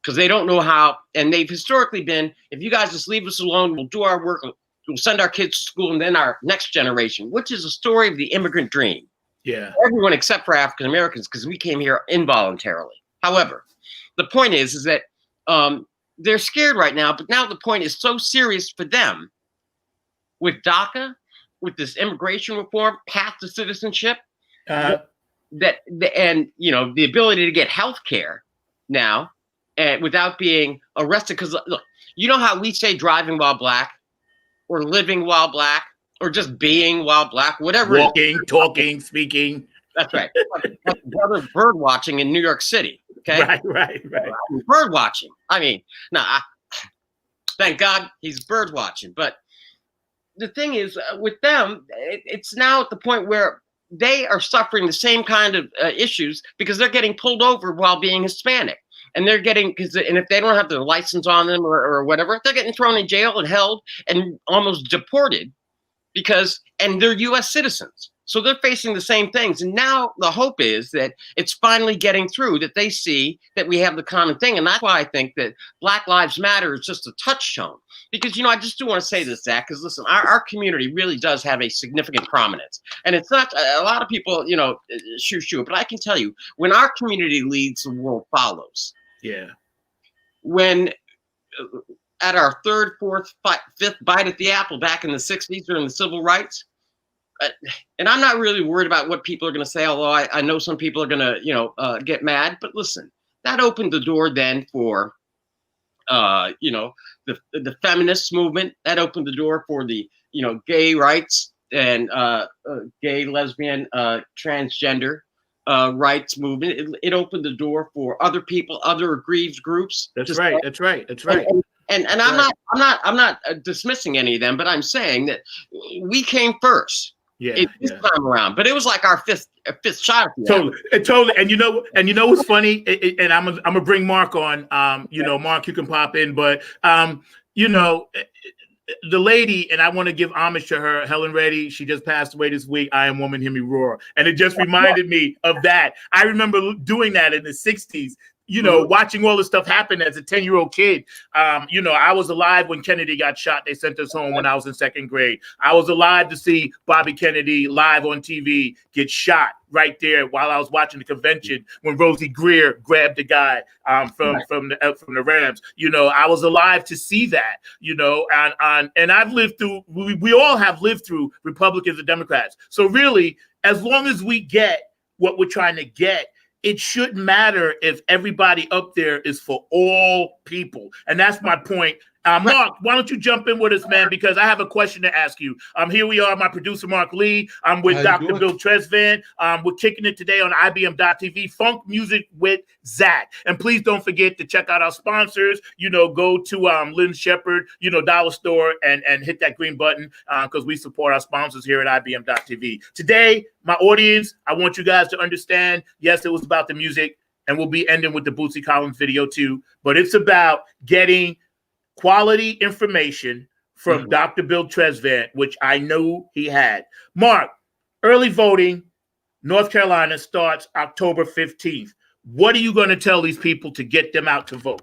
because they don't know how, and they've historically been, if you guys just leave us alone, we'll do our work, we'll send our kids to school, and then our next generation, which is a story of the immigrant dream. Yeah. Everyone except for African Americans, because we came here involuntarily. However, the point is that they're scared right now, but now the point is so serious for them with DACA, with this immigration reform, path to citizenship, that and you know the ability to get health care now without being arrested. Because look, you know how we say driving while black, or living while black, or just being while black, whatever. Walking, talking, speaking. That's right. That's brother bird watching in New York City. Okay. Right. Bird watching. I mean, thank God he's bird watching. But the thing is, with them, it's now at the point where they are suffering the same kind of issues because they're getting pulled over while being Hispanic. And they're getting, and if they don't have their license on them or whatever, they're getting thrown in jail and held and almost deported and they're U.S. citizens. So they're facing the same things. And now the hope is that it's finally getting through, that they see that we have the common thing. And that's why I think that Black Lives Matter is just a touchstone. Because, I just do want to say this, Zach, because listen, our community really does have a significant prominence. And it's not, a lot of people, shoo, but I can tell you, when our community leads, the world follows. Yeah. When at our third, fourth, fifth bite at the apple back in the 60s during the civil rights, and I'm not really worried about what people are going to say, although I know some people are going to, get mad. But listen, that opened the door then for, the feminist movement. That opened the door for the, gay rights and gay, lesbian, transgender rights movement. It opened the door for other people, other aggrieved groups. That's right. And I'm not dismissing any of them, but I'm saying that we came first. This time around, but it was like our fifth shot. Totally. And you know what's funny? And I'm gonna bring Mark on. Mark, you can pop in, but the lady, and I want to give homage to her, Helen Reddy. She just passed away this week. I Am Woman, Hear Me Roar, and it just reminded me of that. I remember doing that in the '60s. Watching all this stuff happen as a 10-year-old kid. I was alive when Kennedy got shot. They sent us home when I was in second grade. I was alive to see Bobby Kennedy live on TV get shot right there while I was watching the convention when Rosie Greer grabbed the guy from the Rams. I was alive to see that. And I've lived through. We all have lived through Republicans and Democrats. So really, as long as we get what we're trying to get, it shouldn't matter if everybody up there is for all people. And that's my point. Mark, why don't you jump in with us, man? Because I have a question to ask you. Here we are, my producer, Mark Lee. I'm with How you Dr. Bill Tresvant. We're kicking it today on IBM.TV, Funk Music with Zack. And please don't forget to check out our sponsors. Go to Lynn Shepherd, Dollar Store and hit that green button because we support our sponsors here at IBM.TV. Today, my audience, I want you guys to understand, yes, it was about the music, and we'll be ending with the Bootsy Collins video too, but it's about getting quality information from Dr. Bill Tresvant, which I knew he had. Mark, early voting, North Carolina starts October 15th. What are you going to tell these people to get them out to vote?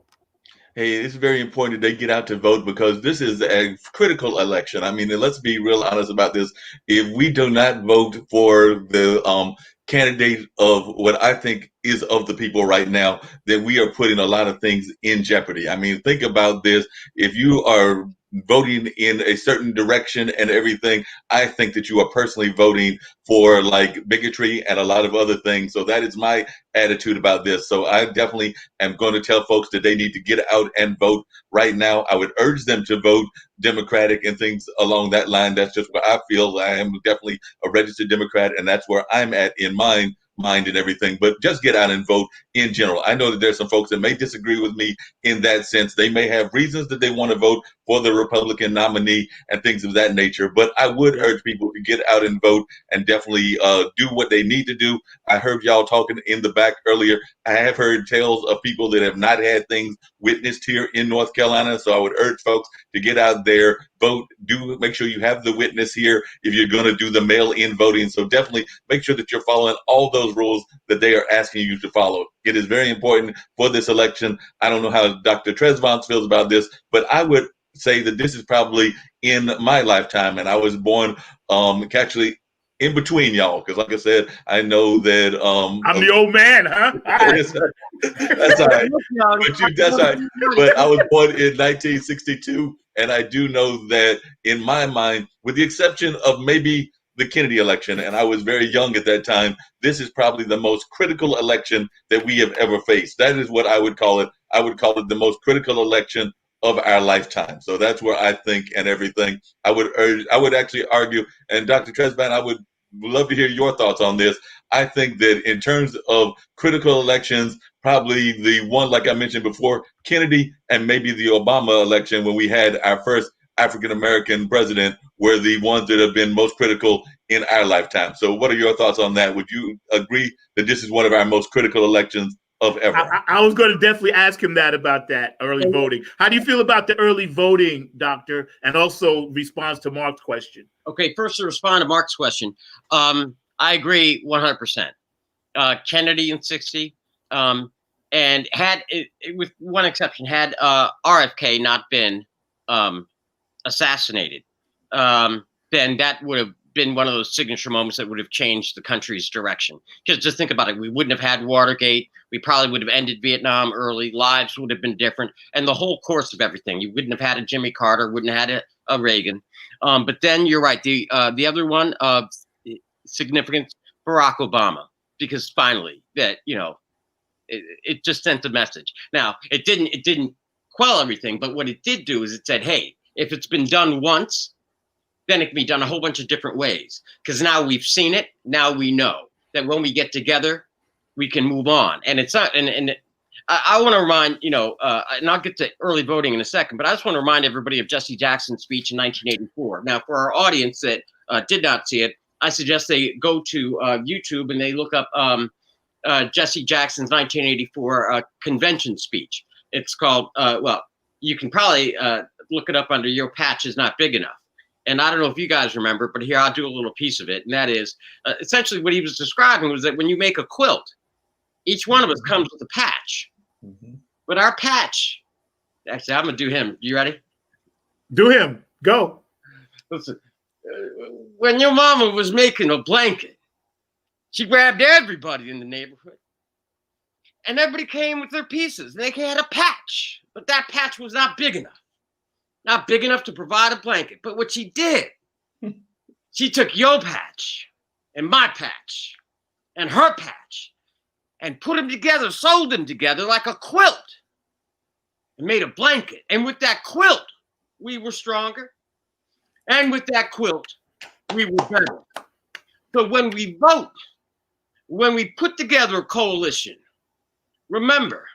Hey, it's very important that they get out to vote because this is a critical election. I mean, and let's be real honest about this. If we do not vote for the candidate of what I think is of the people right now, then we are putting a lot of things in jeopardy. I mean, think about this. If you are voting in a certain direction and everything, I think that you are personally voting for like bigotry and a lot of other things. So that is my attitude about this. So I definitely am going to tell folks that they need to get out and vote right now. I would urge them to vote Democratic and things along that line. That's just where I feel. I am definitely a registered Democrat, and that's where I'm at in mind and everything. But just get out and vote in general. I know that there's some folks that may disagree with me in that sense. They may have reasons that they want to vote for the Republican nominee and things of that nature. But I would urge people to get out and vote and definitely do what they need to do. I heard y'all talking in the back earlier. I have heard tales of people that have not had things witnessed here in North Carolina. So I would urge folks to get out there, vote, do make sure you have the witness here if you're going to do the mail-in voting. So definitely make sure that you're following all those rules that they are asking you to follow. It is very important for this election. I don't know how Dr. Tresvant feels about this, but I would say that this is probably in my lifetime, and I was born actually in between y'all, because like I said, I know that I'm the old man, huh? That's all right. That's all right. But I was born in 1962, and I do know that in my mind, with the exception of maybe the Kennedy election, and I was very young at that time, this is probably the most critical election that we have ever faced. That is what I would call it. I would call it the most critical election of our lifetime. So that's where I think and everything. I would actually argue, and Dr. Tresvant, I would love to hear your thoughts on this. I think that in terms of critical elections, probably the one, like I mentioned before, Kennedy and maybe the Obama election when we had our first African-American president were the ones that have been most critical in our lifetime. So what are your thoughts on that? Would you agree that this is one of our most critical elections of ever? I was going to definitely ask him that about that early voting. How do you feel about the early voting, Doctor? And also response to Mark's question. Okay, first to respond to Mark's question, I agree 100%. Kennedy in 60, and had with one exception, had RFK not been assassinated, then that would have been one of those signature moments that would have changed the country's direction. Because just think about it, we wouldn't have had Watergate. We probably would have ended Vietnam early. Lives would have been different, and the whole course of everything. You wouldn't have had a Jimmy Carter, wouldn't have had a Reagan. But then you're right. The other one of significance, Barack Obama, because finally that it just sent a message. Now it didn't quell everything, but what it did do is it said, hey, if it's been done once, then it can be done a whole bunch of different ways. Because now we've seen it. Now we know that when we get together, we can move on. And it's not. And I want to remind and I'll get to early voting in a second, but I just want to remind everybody of Jesse Jackson's speech in 1984. Now, for our audience that did not see it, I suggest they go to YouTube and they look up Jesse Jackson's 1984 convention speech. It's called, you can probably look it up under Your Patch Is Not Big Enough. And I don't know if you guys remember, but here I'll do a little piece of it. And that is essentially what he was describing was that when you make a quilt, each one of us comes with a patch. Mm-hmm. But our patch, actually, I'm going to do him. You ready? Do him. Go. Listen, when your mama was making a blanket, she grabbed everybody in the neighborhood. And everybody came with their pieces. They had a patch, but that patch was not big enough. Not big enough to provide a blanket. But what she did, she took your patch and my patch and her patch and put them together, sewed them together like a quilt and made a blanket. And with that quilt, we were stronger. And with that quilt, we were better. So when we vote, when we put together a coalition, remember,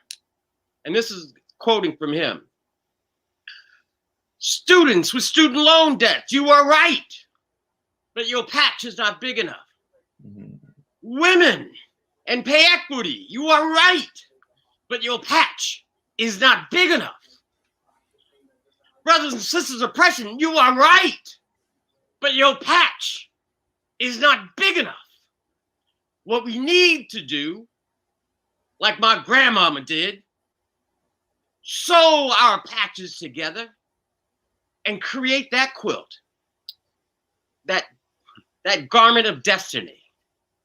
and this is quoting from him, students with student loan debt, you are right, but your patch is not big enough. Women and pay equity, you are right, but your patch is not big enough. Brothers and sisters of oppression, you are right, but your patch is not big enough. What we need to do, like my grandmama did, sew our patches together and create that quilt, that garment of destiny.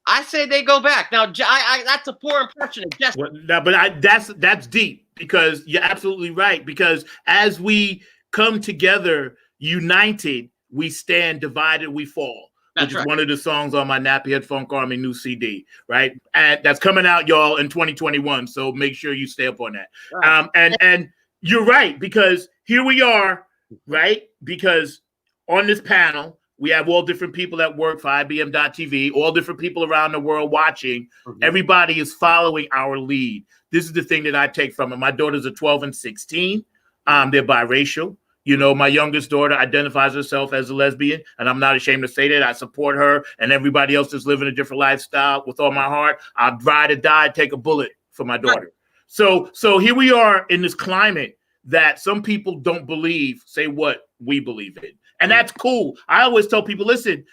I say they go back. Now, that's a poor impression of destiny. Well, no, but that's deep, because you're absolutely right. Because as we come together, united, we stand, divided, we fall. That's which right. is one of the songs on my Nappyhead Funk Army new CD, right? And that's coming out, y'all, in 2021. So make sure you stay up on that. Right. And you're right, because here we are, right? Because on this panel, we have all different people that work for IBM.TV, all different people around the world watching. Mm-hmm. Everybody is following our lead. This is the thing that I take from it. My daughters are 12 and 16. They're biracial. You know, my youngest daughter identifies herself as a lesbian, and I'm not ashamed to say that. I support her and everybody else that's living a different lifestyle with all my heart. I'd ride or die, take a bullet for my daughter. So here we are in this climate that some people don't believe, say what we believe in. And that's cool. I always tell people, listen,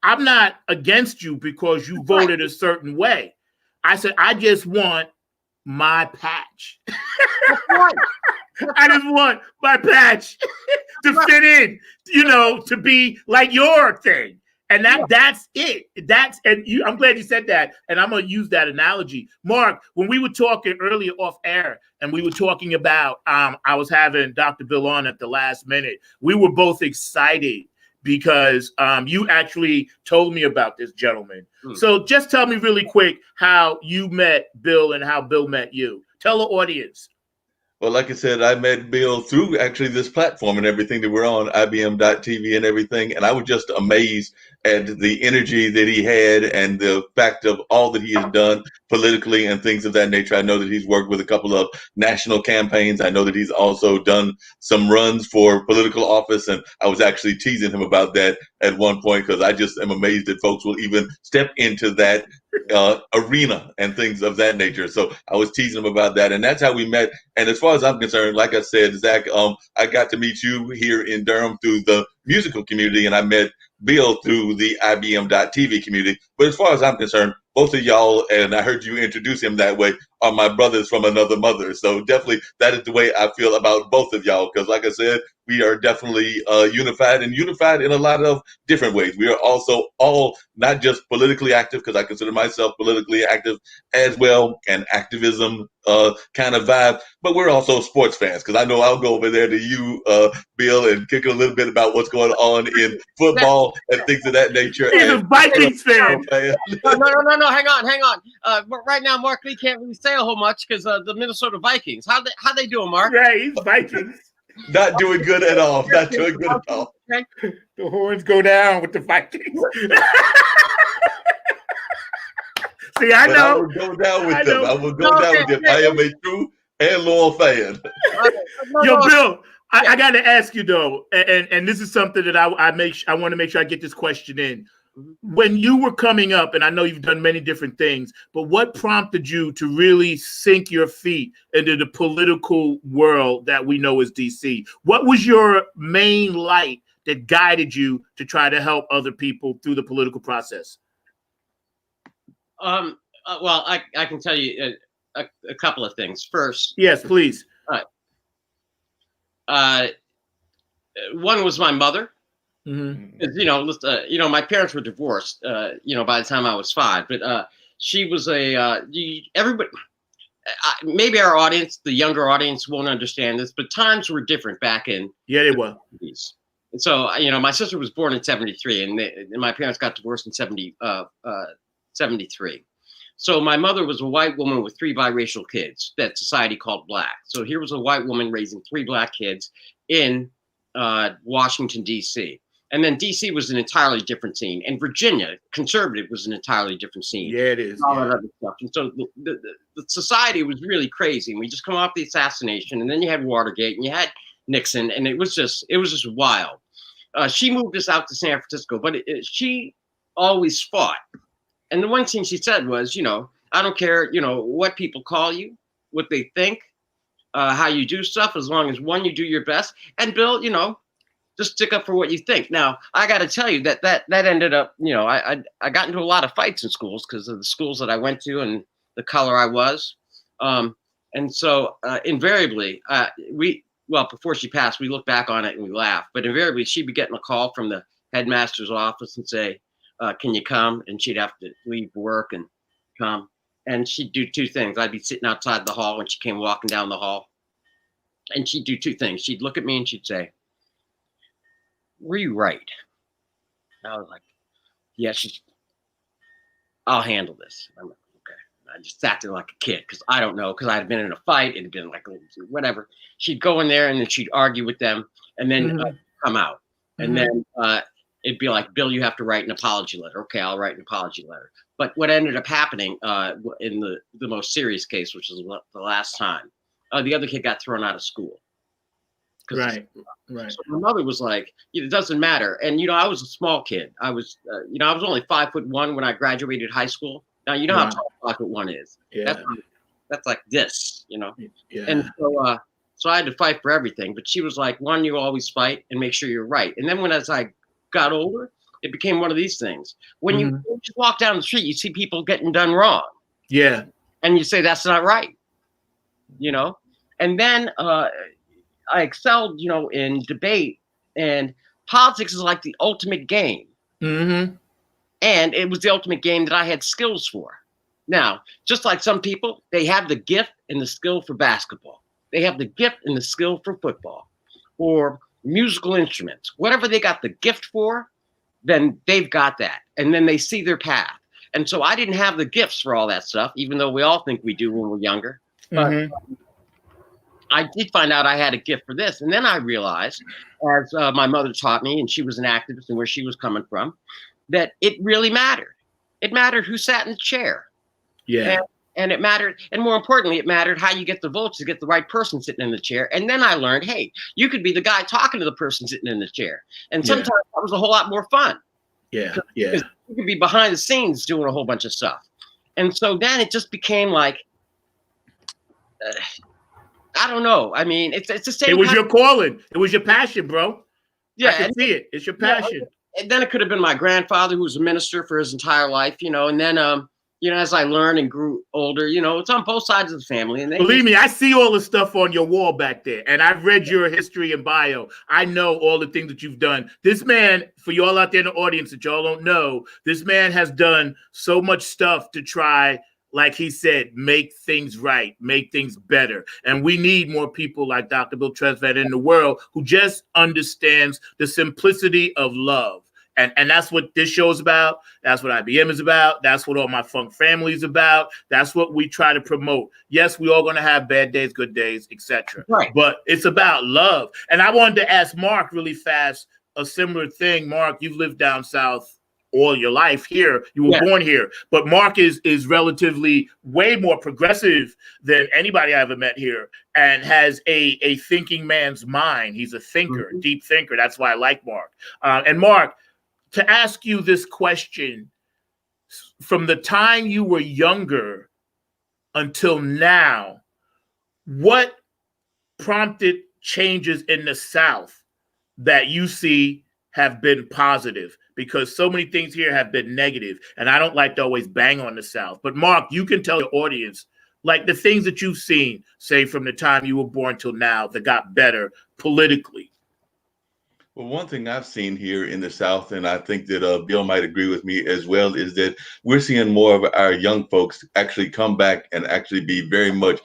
I'm not against you because you voted a certain way. I said, I just want my patch. I just want my patch to fit in, you know, to be like your thing. And that's it. I'm glad you said that. And I'm going to use that analogy. Mark, when we were talking earlier off air and we were talking about, I was having Dr. Bill on at the last minute. We were both excited because you actually told me about this gentleman. So just tell me really quick how you met Bill and how Bill met you. Tell the audience. Well, like I said, I met Bill through actually this platform and everything that we're on, IBM.TV and everything. And I was just amazed at the energy that he had and the fact of all that he has done politically and things of that nature. I know that he's worked with a couple of national campaigns. I know that he's also done some runs for political office. And I was actually teasing him about that at one point, because I just am amazed that folks will even step into that arena and things of that nature. So I was teasing him about that, and that's how we met. And as far as I'm concerned, like I said, Zach, I got to meet you here in Durham through the musical community, and I met Bill through the IBM.TV community. But as far as I'm concerned, both of y'all, and I heard you introduce him that way, are my brothers from another mother. So definitely that is the way I feel about both of y'all, because like I said, we are definitely unified in a lot of different ways. We are also all not just politically active, because I consider myself politically active as well, and activism kind of vibe, but we're also sports fans, because I know I'll go over there to you, Bill, and kick a little bit about what's going on in football and things of that nature. He's a Vikings fan. No, hang on. But right now, Mark Lee can't really say a whole much because the Minnesota Vikings. How they doing, Mark? Yeah, he's Vikings. Not doing good at all. Not doing good at all. Okay. The horns go down with the Vikings. See, I know. I will go down with them. I will go down with them. I am a true and loyal fan. Yo, Bill, I got to ask you though, and this is something that I want to make sure I get this question in. When you were coming up, and I know you've done many different things, but what prompted you to really sink your feet into the political world that we know as DC? What was your main light that guided you to try to help other people through the political process? Well, I can tell you a couple of things. First, yes, please. One was my mother. Mm-hmm. My parents were divorced. By the time I was 5, but she was everybody. Maybe our audience, the younger audience, won't understand this, but times were different back in. Yeah, they were. And so, my sister was born in 73, and my parents got divorced in 73. So my mother was a white woman with 3 biracial kids that society called black. So here was a white woman raising 3 black kids in Washington, D.C. And then D.C. was an entirely different scene. And Virginia, conservative, was an entirely different scene. Yeah, it is. All Yeah. that other stuff. And so the society was really crazy. And we just come off the assassination, and then you had Watergate, and you had Nixon, and it was just wild. She moved us out to San Francisco, but she always fought. And the one thing she said was, you know, I don't care, you know, what people call you, what they think, how you do stuff, as long as, one, you do your best. And Bill, you know, just stick up for what you think. Now, I got to tell you that ended up, you know, I got into a lot of fights in schools because of the schools that I went to and the color I was. And so invariably, before she passed, we looked back on it and we laughed. But invariably, she'd be getting a call from the headmaster's office and say, can you come? And she'd have to leave work and come. And she'd do two things. I'd be sitting outside the hall when she came walking down the hall. And she'd do two things. She'd look at me and she'd say, were you right? And I was like, yeah, I'll handle this. I'm like, okay. I just sat there like a kid because I don't know, because I had been in a fight. It had been like whatever. She'd go in there and then she'd argue with them and then come out. And then it'd be like, Bill, you have to write an apology letter. Okay, I'll write an apology letter. But what ended up happening in the most serious case, which is the last time, the other kid got thrown out of school. Right. So my mother was like, it doesn't matter. And, you know, I was a small kid. I was, I was only 5'1" when I graduated high school. Now, you know how tall 5'1" is. Yeah. That's like this, you know. Yeah. And so I had to fight for everything. But she was like, one, you always fight and make sure you're right. And then as I got older, it became one of these things. When you just walk down the street, you see people getting done wrong. Yeah. And you say, that's not right, you know. And then I excelled, you know, in debate, and politics is like the ultimate game. And it was the ultimate game that I had skills for. Now, just like some people, they have the gift and the skill for basketball. They have the gift and the skill for football or musical instruments. Whatever they got the gift for, then they've got that. And then they see their path. And so I didn't have the gifts for all that stuff, even though we all think we do when we're younger. But I did find out I had a gift for this. And then I realized, as my mother taught me, and she was an activist and where she was coming from, that it really mattered. It mattered who sat in the chair. Yeah. And it mattered. And more importantly, it mattered how you get the votes to get the right person sitting in the chair. And then I learned, hey, you could be the guy talking to the person sitting in the chair. And sometimes that was a whole lot more fun. Yeah. You could be behind the scenes doing a whole bunch of stuff. And so then it just became like, I don't know. I mean, it's the same. It was your calling. It was your passion, bro. Yeah, I can see it. It's your passion. And then it could have been my grandfather, who was a minister for his entire life, you know. And then, you know, as I learned and grew older, you know, it's on both sides of the family. And believe me, I see all the stuff on your wall back there, and I've read your history and bio. I know all the things that you've done. This man, for y'all out there in the audience that y'all don't know, this man has done so much stuff to try, like he said, make things right, make things better. And we need more people like Dr. Bill Tresvant in the world who just understands the simplicity of love. And that's what this show is about. That's what IBM is about. That's what all my funk family is about. That's what we try to promote. Yes, we all going to have bad days, good days, etc. Right. But it's about love. And I wanted to ask Mark really fast a similar thing. Mark, you've lived down south all your life here. You were born here. But Mark is relatively way more progressive than anybody I ever met here and has a thinking man's mind. He's a thinker, deep thinker. That's why I like Mark. And Mark, to ask you this question, from the time you were younger until now, what prompted changes in the South that you see have been positive? Because so many things here have been negative, and I don't like to always bang on the South. But Mark, you can tell your audience, like the things that you've seen, say from the time you were born till now, that got better politically. Well, one thing I've seen here in the South, and I think that Bill might agree with me as well, is that we're seeing more of our young folks actually come back and actually be very much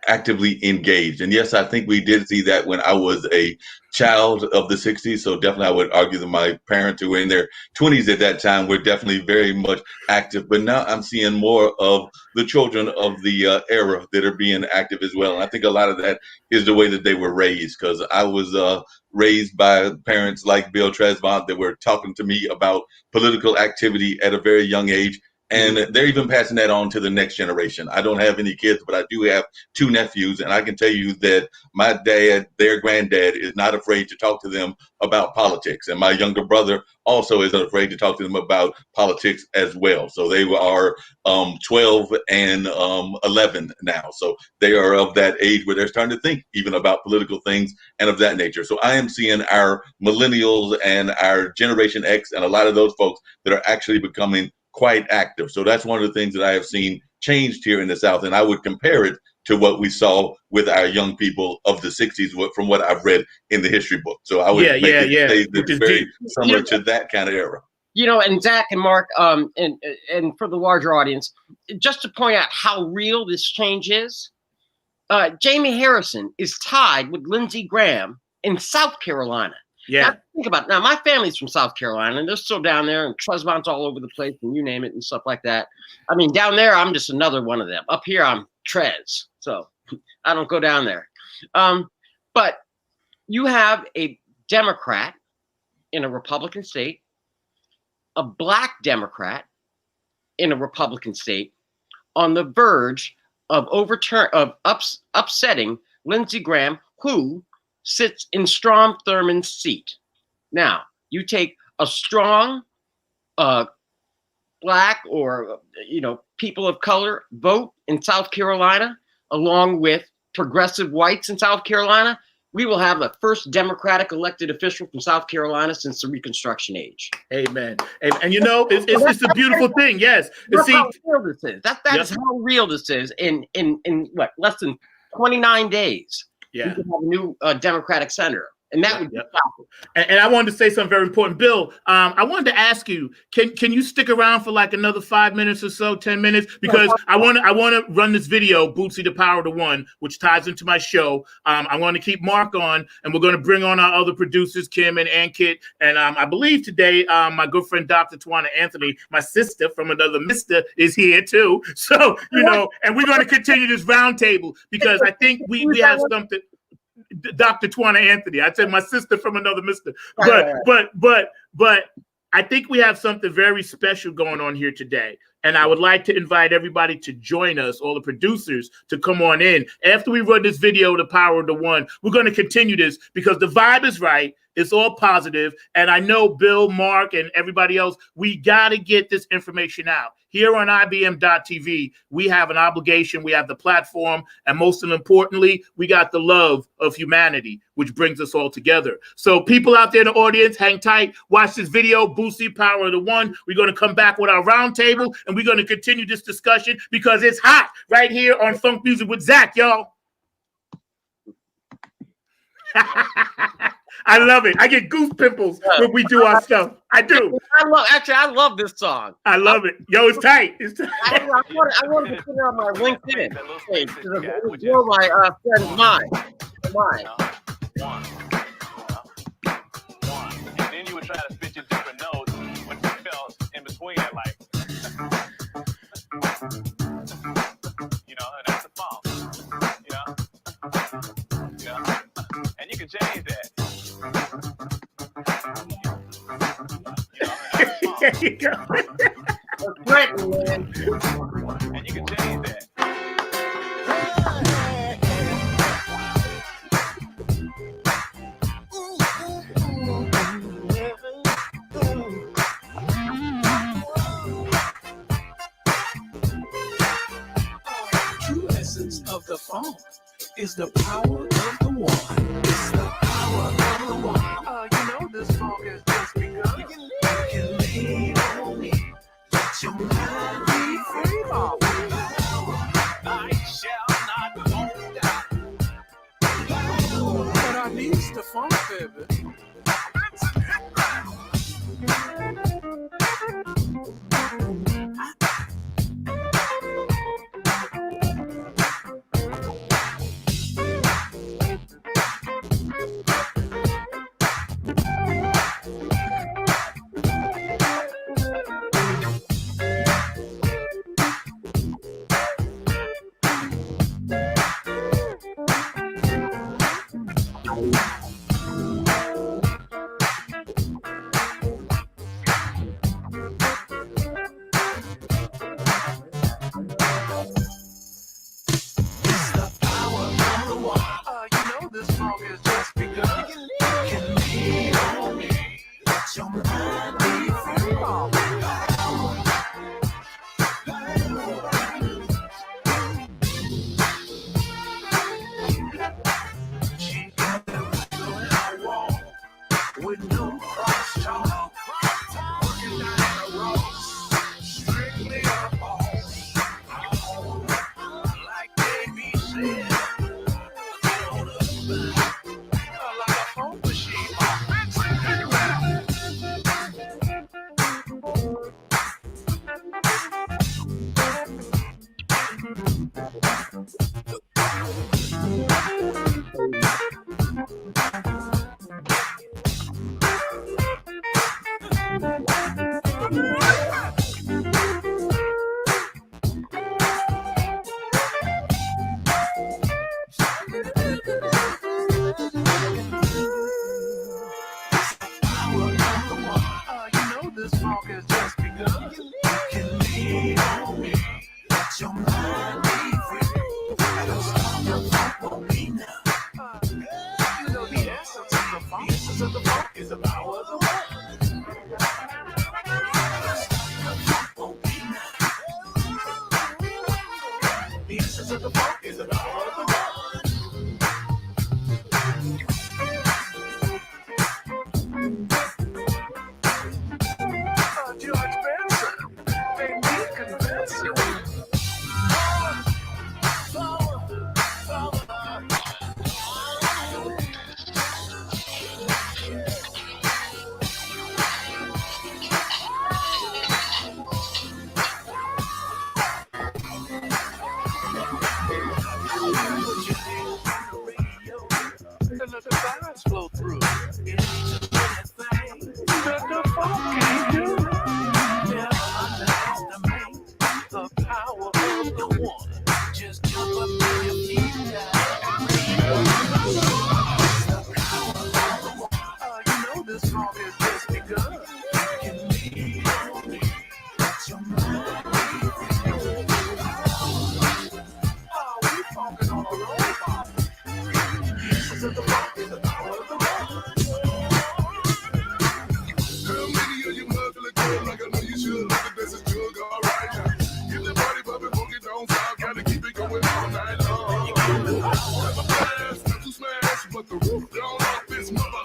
actively engaged. And yes, I think we did see that when I was a child of the 60s. So definitely I would argue that my parents who were in their 20s at that time were definitely very much active. But now I'm seeing more of the children of the era that are being active as well. And I think a lot of that is the way that they were raised, because I was raised by parents like Bill Tresvant that were talking to me about political activity at a very young age. And they're even passing that on to the next generation. I don't have any kids, but I do have 2 nephews. And I can tell you that my dad, their granddad, is not afraid to talk to them about politics. And my younger brother also isn't afraid to talk to them about politics as well. So they are 12 and 11 now. So they are of that age where they're starting to think even about political things and of that nature. So I am seeing our millennials and our Generation X and a lot of those folks that are actually becoming quite active. So that's one of the things that I have seen changed here in the South. And I would compare it to what we saw with our young people of the 60s from what I've read in the history book. So I would say that it's very similar to that kind of era. You know, and Zach and Mark, and for the larger audience, just to point out how real this change is, Jamie Harrison is tied with Lindsey Graham in South Carolina. Yeah. Now, think about it. Now, my family's from South Carolina, and they're still down there, and Tresvant's all over the place, and you name it, and stuff like that. I mean, down there, I'm just another one of them. Up here, I'm Trez, so I don't go down there. But you have a Democrat in a Republican state, a Black Democrat in a Republican state, on the verge of upsetting Lindsey Graham, who sits in Strom Thurmond's seat. Now, you take a strong Black or, people of color vote in South Carolina, along with progressive whites in South Carolina, we will have the first Democratic elected official from South Carolina since the Reconstruction age. Amen. And it's a beautiful thing. Yes. That's how real this is. That is how real this is in what, less than 29 days. Yeah. We could have a new Democratic senator. And that would be powerful. And I wanted to say something very important. Bill, I wanted to ask you, can you stick around for like another 5 minutes or so, 10 minutes? Because I want to run this video, Bootsy the Power to One, which ties into my show. I want to keep Mark on, and we're going to bring on our other producers, Kim and Ankit. And I believe today, my good friend, Dr. Tawana Anthony, my sister from another Mr. is here too. So, and we're going to continue this roundtable because I think we have something. Dr. Tawana Anthony. I said my sister from another Mr. But I think we have something very special going on here today. And I would like to invite everybody to join us, all the producers, to come on in. After we run this video, The Power of the One, we're going to continue this because the vibe is right. It's all positive. And I know Bill, Mark, and everybody else, we got to get this information out. Here on IBM.TV, we have an obligation. We have the platform. And most importantly, we got the love of humanity, which brings us all together. So people out there in the audience, hang tight. Watch this video, Bootsy, Power of the One. We're going to come back with our roundtable, and we're going to continue this discussion because it's hot right here on Funk Music with Zach, y'all. I love it. I get goose pimples when we do our stuff. I do. I love this song. I love it. Yo, it's tight. It's tight. I want to put it on my LinkedIn page because you're my friend of mine. One. And then you would try to spit your different notes, but you felt in between it like, and that's the funk. And you can change that. There you go. Threaten, man. And you can change that. True essence of the funk is the power of the one. It's the power of the one. This funk is just begun. You can lean on me. Let your mind be free. I shall not go down. But I need the funk, baby. This walk has just begun. You can lean on me. Let your mind be free. Don't stop the funk won't be now. You know the essence of the funk. The essence of the funk is the power of the one. Don't stop the funk won't be now. The essence of the funk is the power of the one. Let the vibes flow through. It ain't just anything that the funk can't do. Never underestimate the power of the one. Just jump up to your feet now. The power of the one. You know this funk has just begun. You can lean on me. Let your mind be free. Oh, we funkin' on the road. The funk is the power of the one. Girl, lady, you must feel good like I know you should. Look at this is jug, all right now. Get the body poppin', funky, don't stop. Gotta keep it going all night long. Never fast, not to smash, but the roof down off this mother.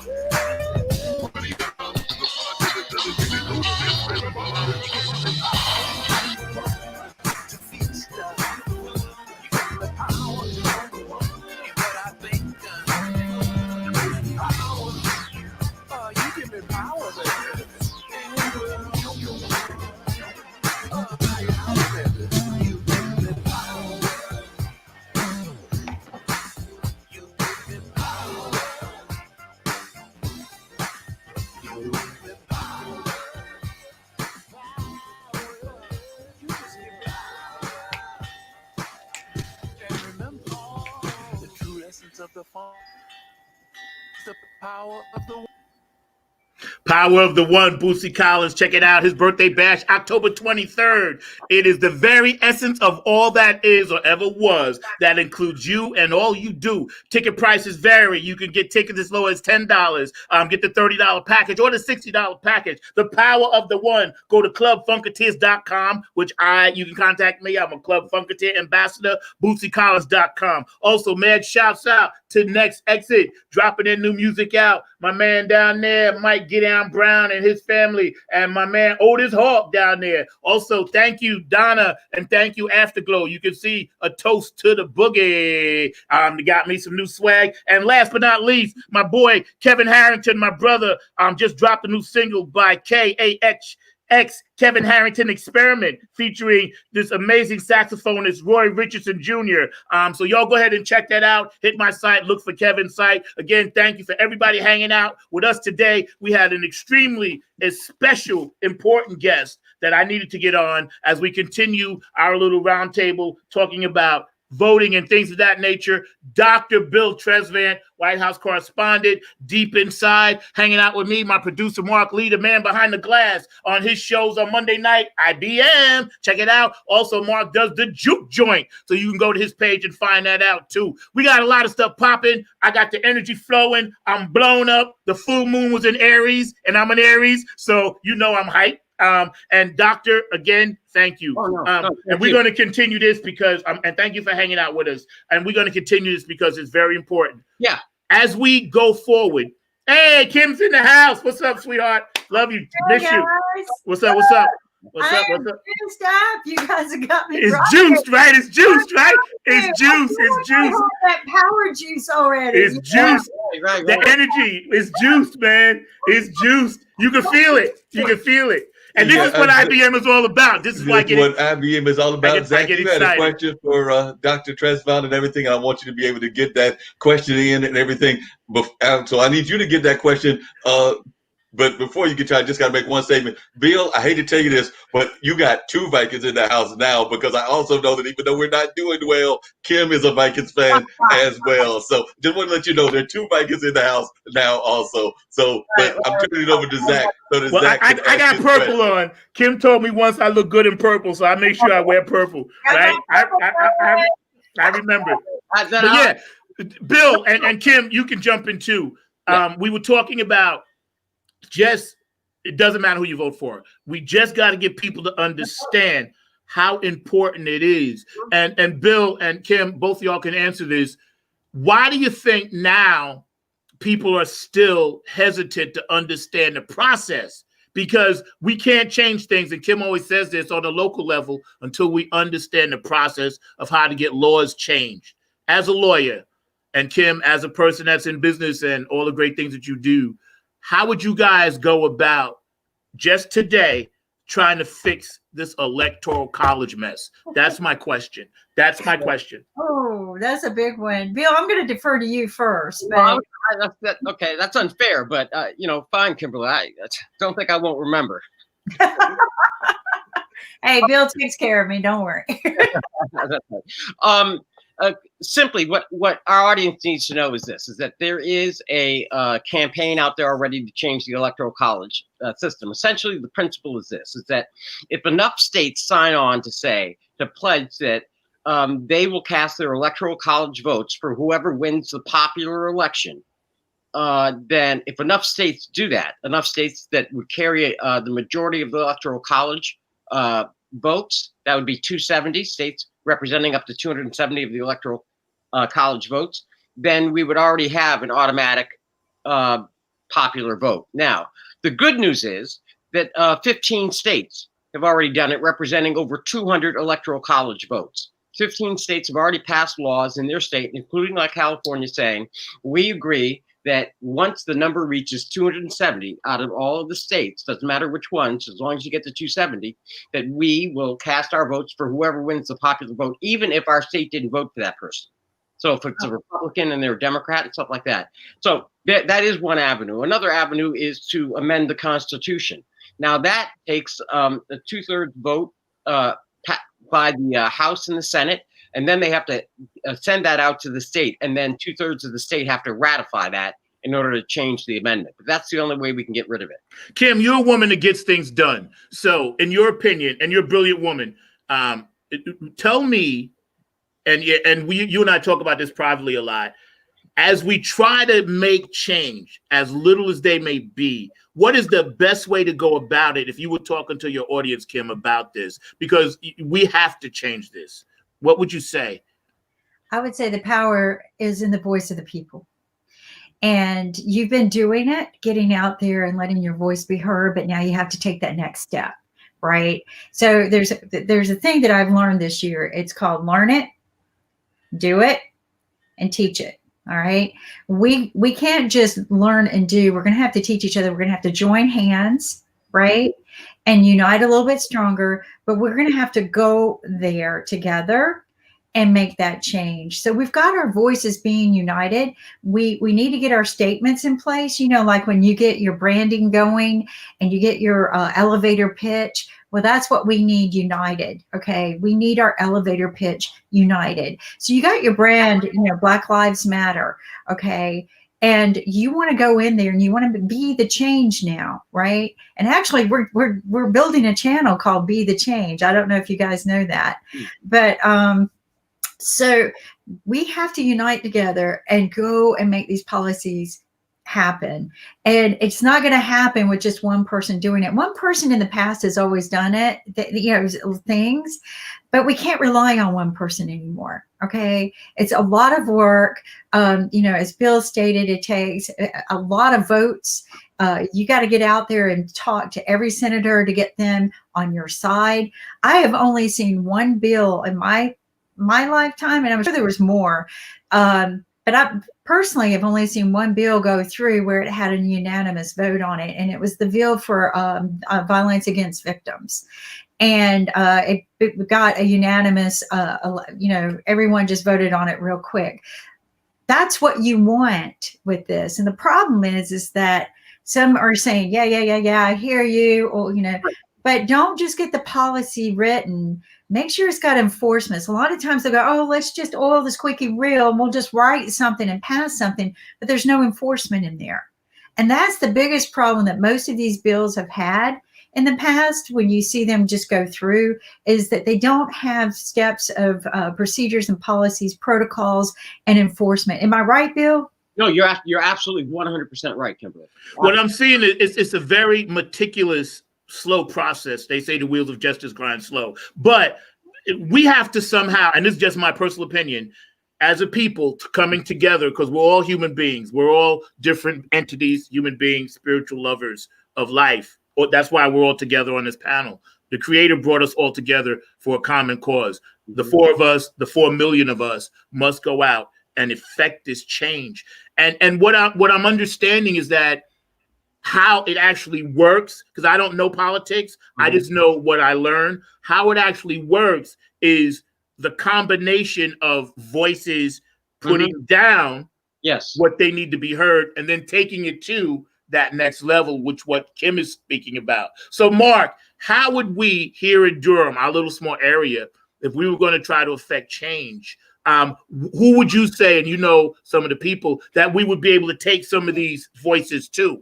Ready to go. The fun to the give it over this baby mama. To feel stuff. You got the power of the one. And what I think power. Oh, you give me power, baby. Of the funk, the power of the Power of the One, Boosie Collins. Check it out. His birthday bash, October 23rd. It is the very essence of all that is or ever was. That includes you and all you do. Ticket prices vary. You can get tickets as low as $10. Get the $30 package or the $60 package. The Power of the One. Go to clubfunketeers.com, which you can contact me. I'm a Club Funketeer ambassador. BoosieCollins.com. Also, mad shouts out to Next Exit, dropping their new music out. My man down there, Mike Gideon Brown and his family, and my man Otis Hawk down there. Also, thank you, Donna, and thank you, Afterglow. You can see a toast to the boogie. They got me some new swag. And last but not least, my boy Kevin Harrington, my brother, just dropped a new single by KAX. Kevin Harrington Experiment, featuring this amazing saxophonist Roy Richardson Jr. So y'all go ahead and check that out. Hit my site, look for Kevin's site. Again, thank you for everybody hanging out with us today. We had an extremely special, important guest that I needed to get on as we continue our little roundtable talking about voting and things of that nature. Dr. Bill Tresvant, White House correspondent, deep inside, hanging out with me, my producer, Mark Lee, the man behind the glass, on his shows on Monday night, IBM. Check it out. Also, Mark does the Juke Joint, so you can go to his page and find that out, too. We got a lot of stuff popping. I got the energy flowing. I'm blown up. The full moon was in Aries, and I'm an Aries, so you know I'm hyped. And Doctor, again, thank you. And we're going to continue this because, and thank you for hanging out with us. And we're going to continue this because it's very important. Yeah. As we go forward. Hey, Kim's in the house. What's up, sweetheart? Love you. Miss you. What's up? What's up? What's up? What's up? Juiced up. You guys have got me. It's juiced, right? It's juiced, right? It's juice. It's juice. That power juice already. It's juiced. Right. The energy is juiced, man. It's juiced. You can feel it. You can feel it. And this Yeah, is what IBM is all about. This is why I That's get what IBM is all about. I Zach, get you had a excited. question for Dr. Tresvant and everything. I want you to be able to get that question in and everything. So I need you to get that question. But before you get to, I just got to make one statement. Bill, I hate to tell you this, but you got 2 Vikings in the house now, because I also know that even though we're not doing well, Kim is a Vikings fan as well. So just want to let you know there are 2 Vikings in the house now also. So, but I'm turning it over to Zach so that Well, Zach can I ask got his purple question. on. Kim told me once I look good in purple, so I make sure I wear purple. Right? I remember. But yeah, Bill and Kim, you can jump in too. We were talking about it doesn't matter who you vote for. We just got to get people to understand how important it is. And Bill and Kim, both of y'all can answer this. Why do you think now people are still hesitant to understand the process? Because we can't change things, and Kim always says this, on the local level until we understand the process of how to get laws changed. As a lawyer, and Kim, as a person that's in business and all the great things that you do, how would you guys go about just today trying to fix this electoral college mess? That's my question. That's my question. Oh, that's a big one. Bill, I'm going to defer to you first. But Okay, that's unfair, but fine, Kimberly. I don't think I won't remember. hey, Bill takes care of me. Don't worry. Simply, what our audience needs to know is this: is that there is a campaign out there already to change the electoral college system. Essentially, the principle is this: is that if enough states sign on to pledge that they will cast their electoral college votes for whoever wins the popular election, then if enough states do that, enough states that would carry the majority of the electoral college votes, that would be 270 states representing up to 270 of the electoral college votes, then we would already have an automatic popular vote. Now, the good news is that 15 states have already done it, representing over 200 electoral college votes. 15 states have already passed laws in their state, including like California, saying we agree that once the number reaches 270 out of all of the states, doesn't matter which ones, as long as you get to 270, that we will cast our votes for whoever wins the popular vote, even if our state didn't vote for that person. So if it's a Republican and they're a Democrat and stuff like that. So that is one avenue. Another avenue is to amend the Constitution. Now that takes a 2/3 vote by the House and the Senate, and then they have to send that out to the state, and then 2/3 of the state have to ratify that in order to change the amendment. But that's the only way we can get rid of it. Kim, you're a woman that gets things done. So in your opinion, and you're a brilliant woman, tell me, and you and I talk about this privately a lot, as we try to make change, as little as they may be, what is the best way to go about it if you were talking to your audience, Kim, about this? Because we have to change this. What would you say? I would say the power is in the voice of the people. And you've been doing it, getting out there and letting your voice be heard, but now you have to take that next step, right? So there's a thing that I've learned this year. It's called learn it, do it, and teach it. All right. We can't just learn and do. We're going to have to teach each other. We're going to have to join hands, right? And unite a little bit stronger, but we're going to have to go there together and make that change. So we've got our voices being united. We need to get our statements in place, like when you get your branding going and you get your elevator pitch. Well, that's what we need united. Okay. We need our elevator pitch united. So you got your brand, Black Lives Matter. Okay. And you want to go in there and you want to be the change now, right? And actually we're building a channel called Be the Change. I don't know if you guys know that, but so we have to unite together and go and make these policies happen. And it's not going to happen with just one person doing it. One person in the past has always done it, things, but we can't rely on one person anymore. Okay. It's a lot of work. As Bill stated, it takes a lot of votes. You got to get out there and talk to every senator to get them on your side. I have only seen one bill in my lifetime, and I'm sure there was more, But I personally have only seen one bill go through where it had a unanimous vote on it, and it was the bill for violence against victims. And it got a unanimous, everyone just voted on it real quick. That's what you want with this. And the problem is that some are saying, yeah, I hear you, or, but don't just get the policy written. Make sure it's got enforcement. So a lot of times they go, oh, let's just oil the squeaky wheel and we'll just write something and pass something, but there's no enforcement in there. And that's the biggest problem that most of these bills have had in the past when you see them just go through, is that they don't have steps of procedures and policies, protocols, and enforcement. Am I right, Bill? No, you're absolutely 100% right, Kimberly. What I'm seeing is it's a very meticulous, slow process. They say the wheels of justice grind slow, but we have to somehow, and this is just my personal opinion, as a people coming together, because we're all human beings. We're all different entities, human beings, spiritual lovers of life. That's why we're all together on this panel. The Creator brought us all together for a common cause. The four of us, the 4 million of us, must go out and effect this change. And what I'm understanding is that how it actually works, because I don't know politics, I just know what I learned. How it actually works is the combination of voices putting down what they need to be heard, and then taking it to that next level, which what Kim is speaking about. So, Mark, how would we here in Durham, our little small area, if we were going to try to affect change, who would you say, and some of the people that we would be able to take some of these voices to?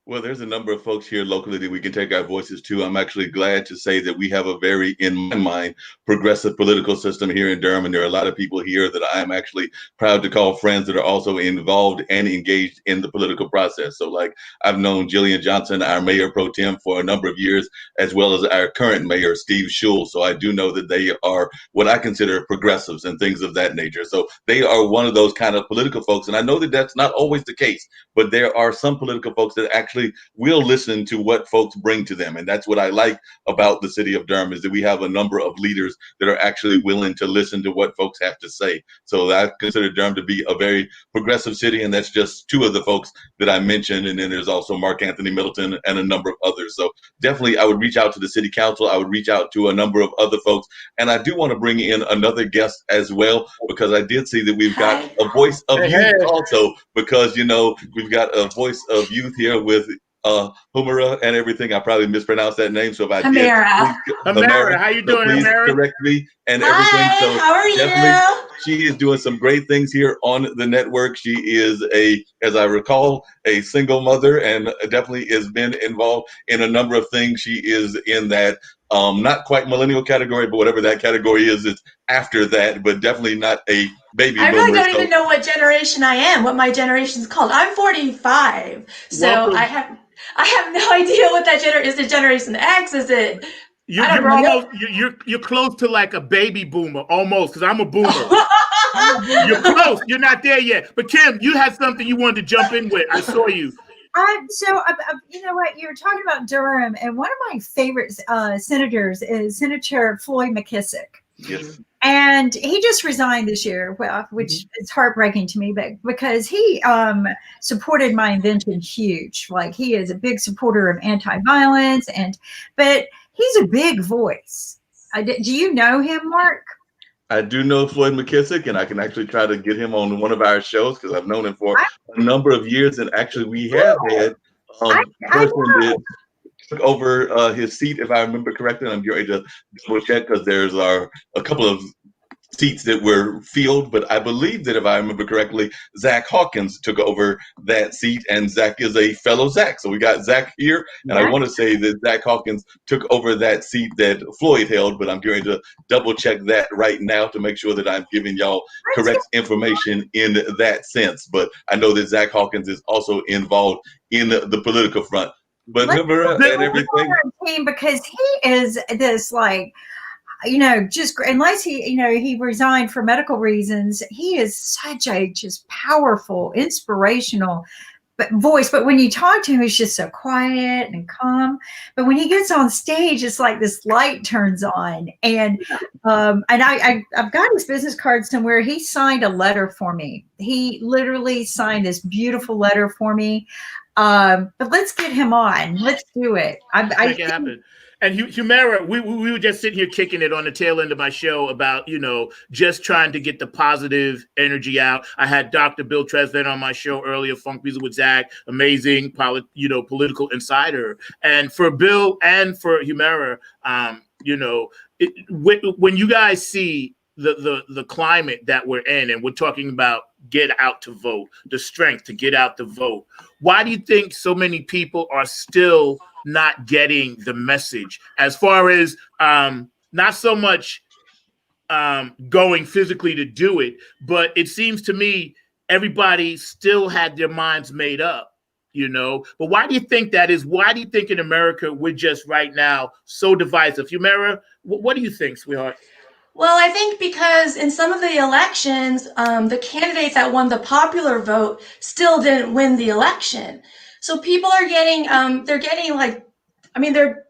Well, there's a number of folks here locally that we can take our voices to. I'm actually glad to say that we have a very, in my mind, progressive political system here in Durham. And there are a lot of people here that I'm actually proud to call friends that are also involved and engaged in the political process. So like I've known Jillian Johnson, our mayor pro tem, for a number of years, as well as our current mayor, Steve Schul. So I do know that they are what I consider progressives and things of that nature. So they are one of those kind of political folks. And I know that that's not always the case, but there are some political folks that actually will listen to what folks bring to them. And that's what I like about the city of Durham, is that we have a number of leaders that are actually willing to listen to what folks have to say. So I consider Durham to be a very progressive city. And that's just two of the folks that I mentioned. And then there's also Mark Anthony Middleton and a number of others. So definitely I would reach out to the city council. I would reach out to a number of other folks. And I do want to bring in another guest as well, because I did see that we've got a voice of youth also, because, we've got a voice of youth here with Humara and everything. I probably mispronounced that name, so if I did, Humara, how you doing, please Humara? correct me and everything. So how are you? She is doing some great things here on the network. She is as I recall, a single mother, and definitely has been involved in a number of things. She is in that not quite millennial category, but whatever that category is, it's after that, but definitely not a baby boomer. I really don't even know what generation I am, what my generation's called. I'm 45, so Welcome. I have no idea what that is. It Generation X? Is it? You're close to like a baby boomer, almost, because I'm a boomer. You're close. You're not there yet. But Kim, you had something you wanted to jump in with. I saw you. You know what? You were talking about Durham, and one of my favorite senators is Senator Floyd McKissick. Yes. And he just resigned this year, which is heartbreaking to me, but because he supported my invention huge. Like, he is a big supporter of anti-violence, but he's a big voice. Do you know him, Mark? I do know Floyd McKissick, and I can actually try to get him on one of our shows, because I've known him for a number of years. And actually, we have had a person that took over his seat, if I remember correctly. And I'm going to double check, because there's a couple of seats that were filled, but I believe that if I remember correctly, Zack Hawkins took over that seat, and Zack is a fellow Zack. So we got Zack here, and I want to say that Zack Hawkins took over that seat that Floyd held, but I'm going to double check that right now to make sure that I'm giving y'all correct information in that sense. But I know that Zack Hawkins is also involved in the political front. But remember, and everything, because he is this just unless he resigned for medical reasons, he is such a just powerful, inspirational voice, but when you talk to him, he's just so quiet and calm. But when he gets on stage, it's like this light turns on. And I've got his business card somewhere. He signed a letter for me. He literally signed this beautiful letter for me. But let's get him on. Let's do it. Make it happen. And Humera, we were just sitting here kicking it on the tail end of my show about, just trying to get the positive energy out. I had Dr. Bill Tresvant on my show earlier, Funk Music with Zack, amazing, political insider. And for Bill and for Humera, when you guys see the climate that we're in, and we're talking about get out to vote, the strength to get out to vote, why do you think so many people are still not getting the message as far as not so much going physically to do it, but it seems to me everybody still had their minds made up, but why do you think that is? Why do you think in America we're just right now so divisive? Humera, what do you think, sweetheart? Well, I think because in some of the elections, the candidates that won the popular vote still didn't win the election. So people are getting, they're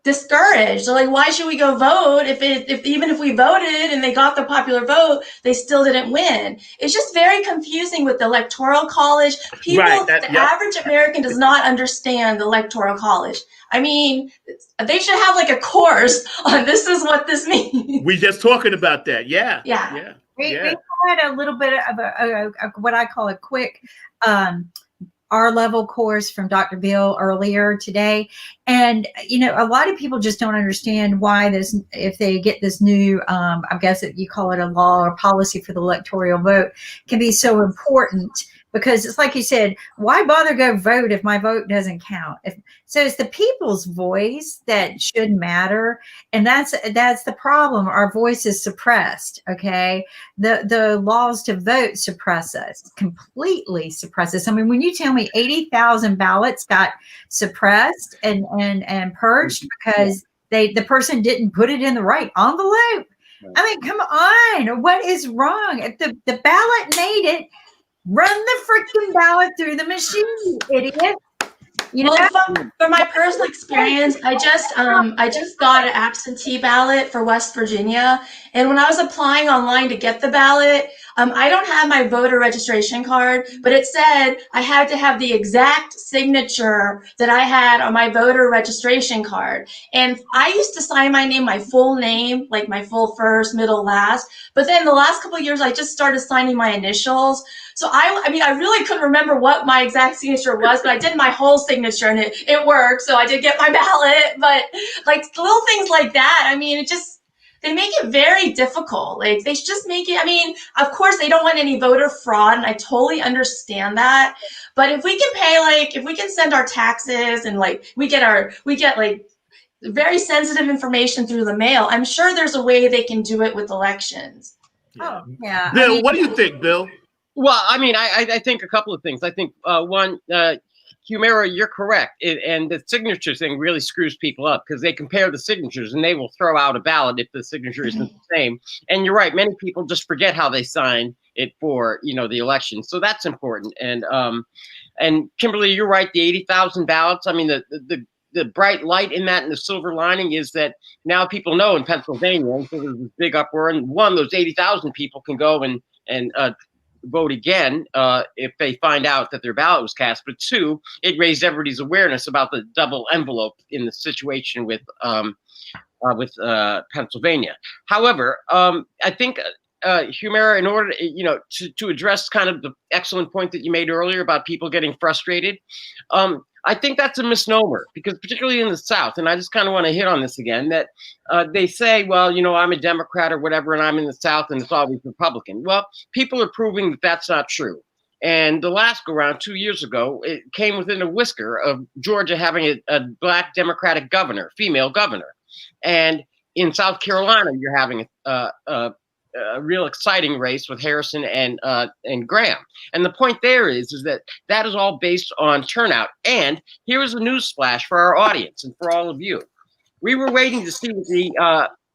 discouraged. They're like, why should we go vote if even if we voted and they got the popular vote, they still didn't win? It's just very confusing with the Electoral College. Average American does not understand the Electoral College. I mean, they should have like a course on this is what this means. We just talking about that. Yeah. We had a little bit of a what I call a quick R-level course from Dr. Bill earlier today. And, a lot of people just don't understand why if they get this new, I guess you call it a law or policy for the electoral vote, can be so important. Because it's like you said, why bother go vote if my vote doesn't count? So it's the people's voice that should matter. And that's the problem. Our voice is suppressed, okay? The laws to vote suppress us, completely suppress us. I mean, when you tell me 80,000 ballots got suppressed and purged because the person didn't put it in the right envelope. I mean, come on, what is wrong? If the ballot made it, run the freaking ballot through the machine, you idiot. For my personal experience, I just got an absentee ballot for West Virginia, and when I was applying online to get the ballot, I don't have my voter registration card, but it said I had to have the exact signature that I had on my voter registration card. And I used to sign my name, my full name, like my full first, middle, last. But then the last couple of years, I just started signing my initials. So I really couldn't remember what my exact signature was, but I did my whole signature and it worked. So I did get my ballot, but like little things like that, they make it very difficult. Like they just make it, of course they don't want any voter fraud, and I totally understand that. But if we can pay, if we can send our taxes and we get very sensitive information through the mail, I'm sure there's a way they can do it with elections. Oh, yeah. Bill, what do you think, Bill? Well, I think a couple of things. I think one, Humera, you're correct. And the signature thing really screws people up because they compare the signatures and they will throw out a ballot if the signature isn't the same. And you're right. Many people just forget how they sign it for, the election. So that's important. And Kimberly, you're right. The 80,000 ballots. The bright light in that and the silver lining is that now people know in Pennsylvania, and so there's this big uproar. And one, those 80,000 people can go and vote again if they find out that their ballot was cast. But two, it raised everybody's awareness about the double envelope in the situation with Pennsylvania. However, I think Humera, in order to address kind of the excellent point that you made earlier about people getting frustrated, I think that's a misnomer because particularly in the South, and I just kind of want to hit on this again, that they say, well, I'm a Democrat or whatever, and I'm in the South and it's always Republican. Well, people are proving that that's not true. And the last go round 2 years ago, it came within a whisker of Georgia having a black Democratic governor, female governor. And in South Carolina, you're having a real exciting race with Harrison and Graham. And the point there is that is all based on turnout. And here is a news flash for our audience and for all of you. We were waiting to see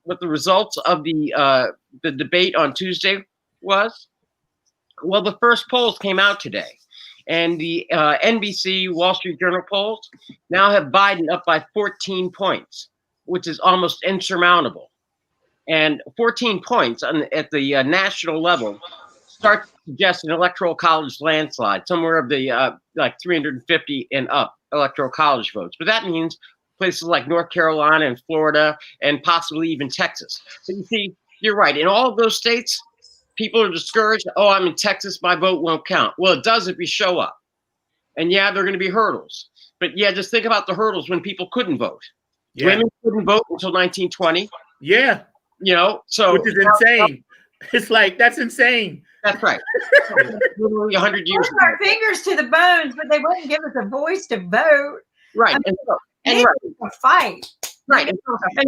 what the results of the debate on Tuesday was. Well, the first polls came out today. And the NBC Wall Street Journal polls now have Biden up by 14 points, which is almost insurmountable. And 14 points at the national level start to suggest an electoral college landslide, somewhere of the like 350 and up electoral college votes. But that means places like North Carolina and Florida and possibly even Texas. But you see, you're right. In all of those states, people are discouraged. Oh, I'm in Texas, my vote won't count. Well, it does if you show up. And yeah, there are going to be hurdles. But yeah, just think about the hurdles when people couldn't vote. Yeah. Women couldn't vote until 1920. Yeah. You know, so which is insane. It's like, that's insane. That's right. Literally 100 years. Put our fingers to the bones, but they wouldn't give us a voice to vote. Right. I mean, and a fight. Right. And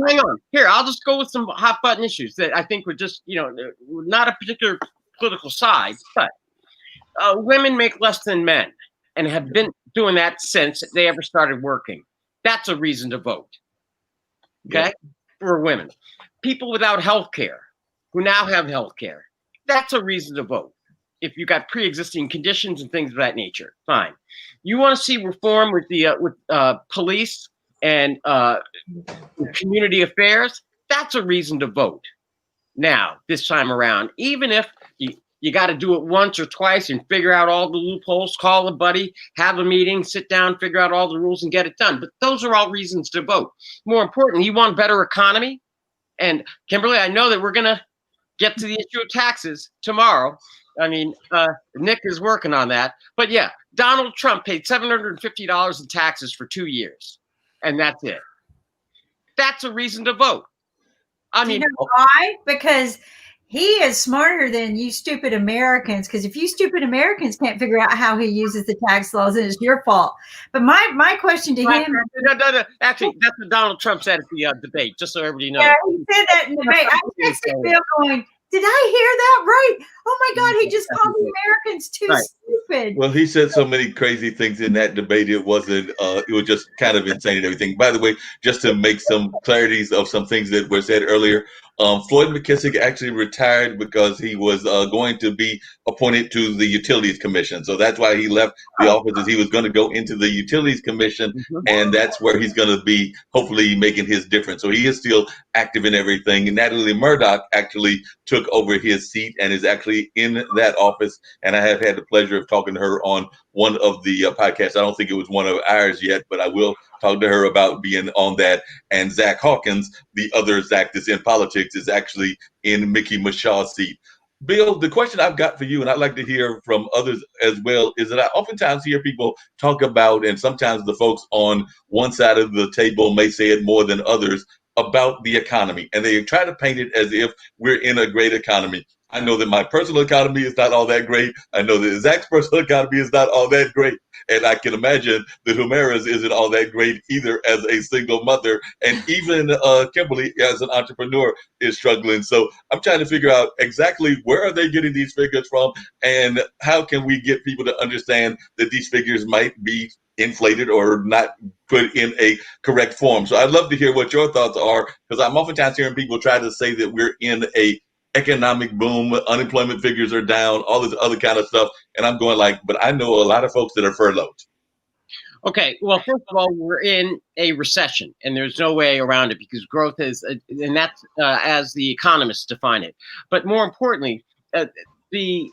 hang on. Here, I'll just go with some hot button issues that I think would just, you know, not a particular political side, but women make less than men and have been doing that since they ever started working. That's a reason to vote. Okay? Yeah. For women. People without health care who now have health care. That's a reason to vote. If you got pre-existing conditions and things of that nature, fine. You want to see reform with the police and community affairs? That's a reason to vote. Now, this time around, even if you got to do it once or twice and figure out all the loopholes, call a buddy, have a meeting, sit down, figure out all the rules and get it done. But those are all reasons to vote. More important, you want better economy? And Kimberly, I know that we're going to get to the issue of taxes tomorrow. I mean, Nick is working on that. But yeah, Donald Trump paid $750 in taxes for 2 years. And that's it. That's a reason to vote. I mean, you know why? Because he is smarter than you stupid Americans. Because if you stupid Americans can't figure out how he uses the tax laws, then it's your fault. But my question to him. No. Actually, that's what Donald Trump said at the debate, just so everybody knows. Yeah, he said that in the debate. I texted Bill going, did I hear that right? Oh my God, he just called the Americans too stupid. Well, he said so many crazy things in that debate. It wasn't, it was just kind of insane and everything. By the way, just to make some clarities of some things that were said earlier, Floyd McKissick actually retired because he was going to be appointed to the Utilities Commission. So that's why he left the office, as he was going to go into the Utilities Commission, and that's where he's going to be hopefully making his difference. So he is still active in everything. And Natalie Murdoch actually took over his seat and is actually in that office. And I have had the pleasure of talking to her on one of the podcasts. I don't think it was one of ours yet, but I will talk to her about being on that. And Zach Hawkins, the other Zach that's in politics, is actually in Mickey Mashaw's seat. Bill, the question I've got for you, and I'd like to hear from others as well, is that I oftentimes hear people talk about, and sometimes the folks on one side of the table may say it more than others, about the economy. And they try to paint it as if we're in a great economy. I know that my personal economy is not all that great. I know that Zach's personal economy is not all that great. And I can imagine that Humera's isn't all that great either as a single mother. And even Kimberly, as an entrepreneur, is struggling. So I'm trying to figure out exactly where are they getting these figures from, and how can we get people to understand that these figures might be inflated or not put in a correct form. So I'd love to hear what your thoughts are, because I'm oftentimes hearing people try to say that we're in a economic boom, unemployment figures are down, all this other kind of stuff. And I'm going like, but I know a lot of folks that are furloughed. Okay, well, first of all, we're in a recession, and there's no way around it because growth is, and that's as the economists define it. But more importantly, the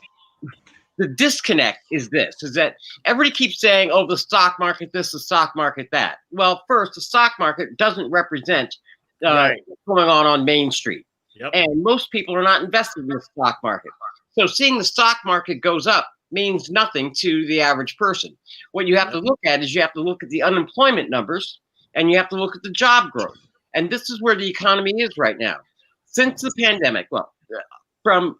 disconnect is this, is that everybody keeps saying, oh, the stock market this, the stock market that. Well, first, the stock market doesn't represent what's going on Main Street. Yep. And most people are not invested in the stock market. So seeing the stock market goes up means nothing to the average person. What you have to look at is you have to look at the unemployment numbers, and you have to look at the job growth. And this is where the economy is right now. Since the pandemic, well, from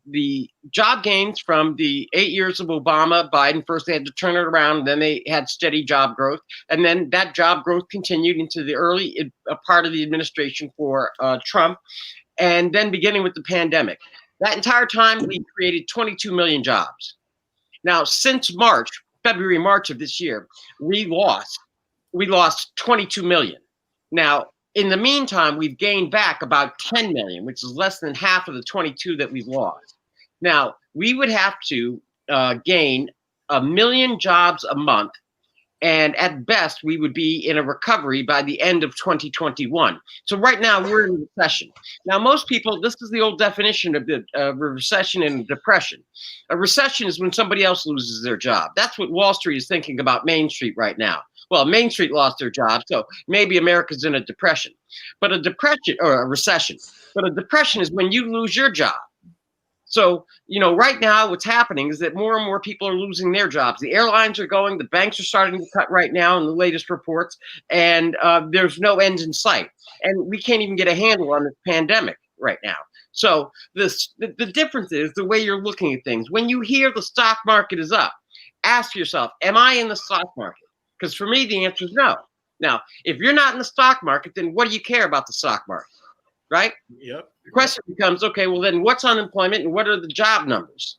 the job gains from the 8 years of Obama, Biden, first they had to turn it around, and then they had steady job growth. And then that job growth continued into the early part of the administration for Trump. And then beginning with the pandemic, that entire time we created 22 million jobs. Now, since February, March of this year, we lost 22 million. Now, in the meantime, we've gained back about 10 million, which is less than half of the 22 that we've lost. Now, we would have to gain 1 million jobs a month. And at best, we would be in a recovery by the end of 2021. So right now, we're in a recession. Now, most people, this is the old definition of a recession and depression. A recession is when somebody else loses their job. That's what Wall Street is thinking about Main Street right now. Well, Main Street lost their job, so maybe America's in a depression. But a depression, or a recession, but a depression is when you lose your job. So, right now what's happening is that more and more people are losing their jobs. The airlines are going, the banks are starting to cut right now in the latest reports, and there's no end in sight. And we can't even get a handle on this pandemic right now. So the difference is the way you're looking at things. When you hear the stock market is up, ask yourself, am I in the stock market? Because for me, the answer is no. Now, if you're not in the stock market, then what do you care about the stock market, right? Yep. The question becomes, okay, well then what's unemployment and what are the job numbers?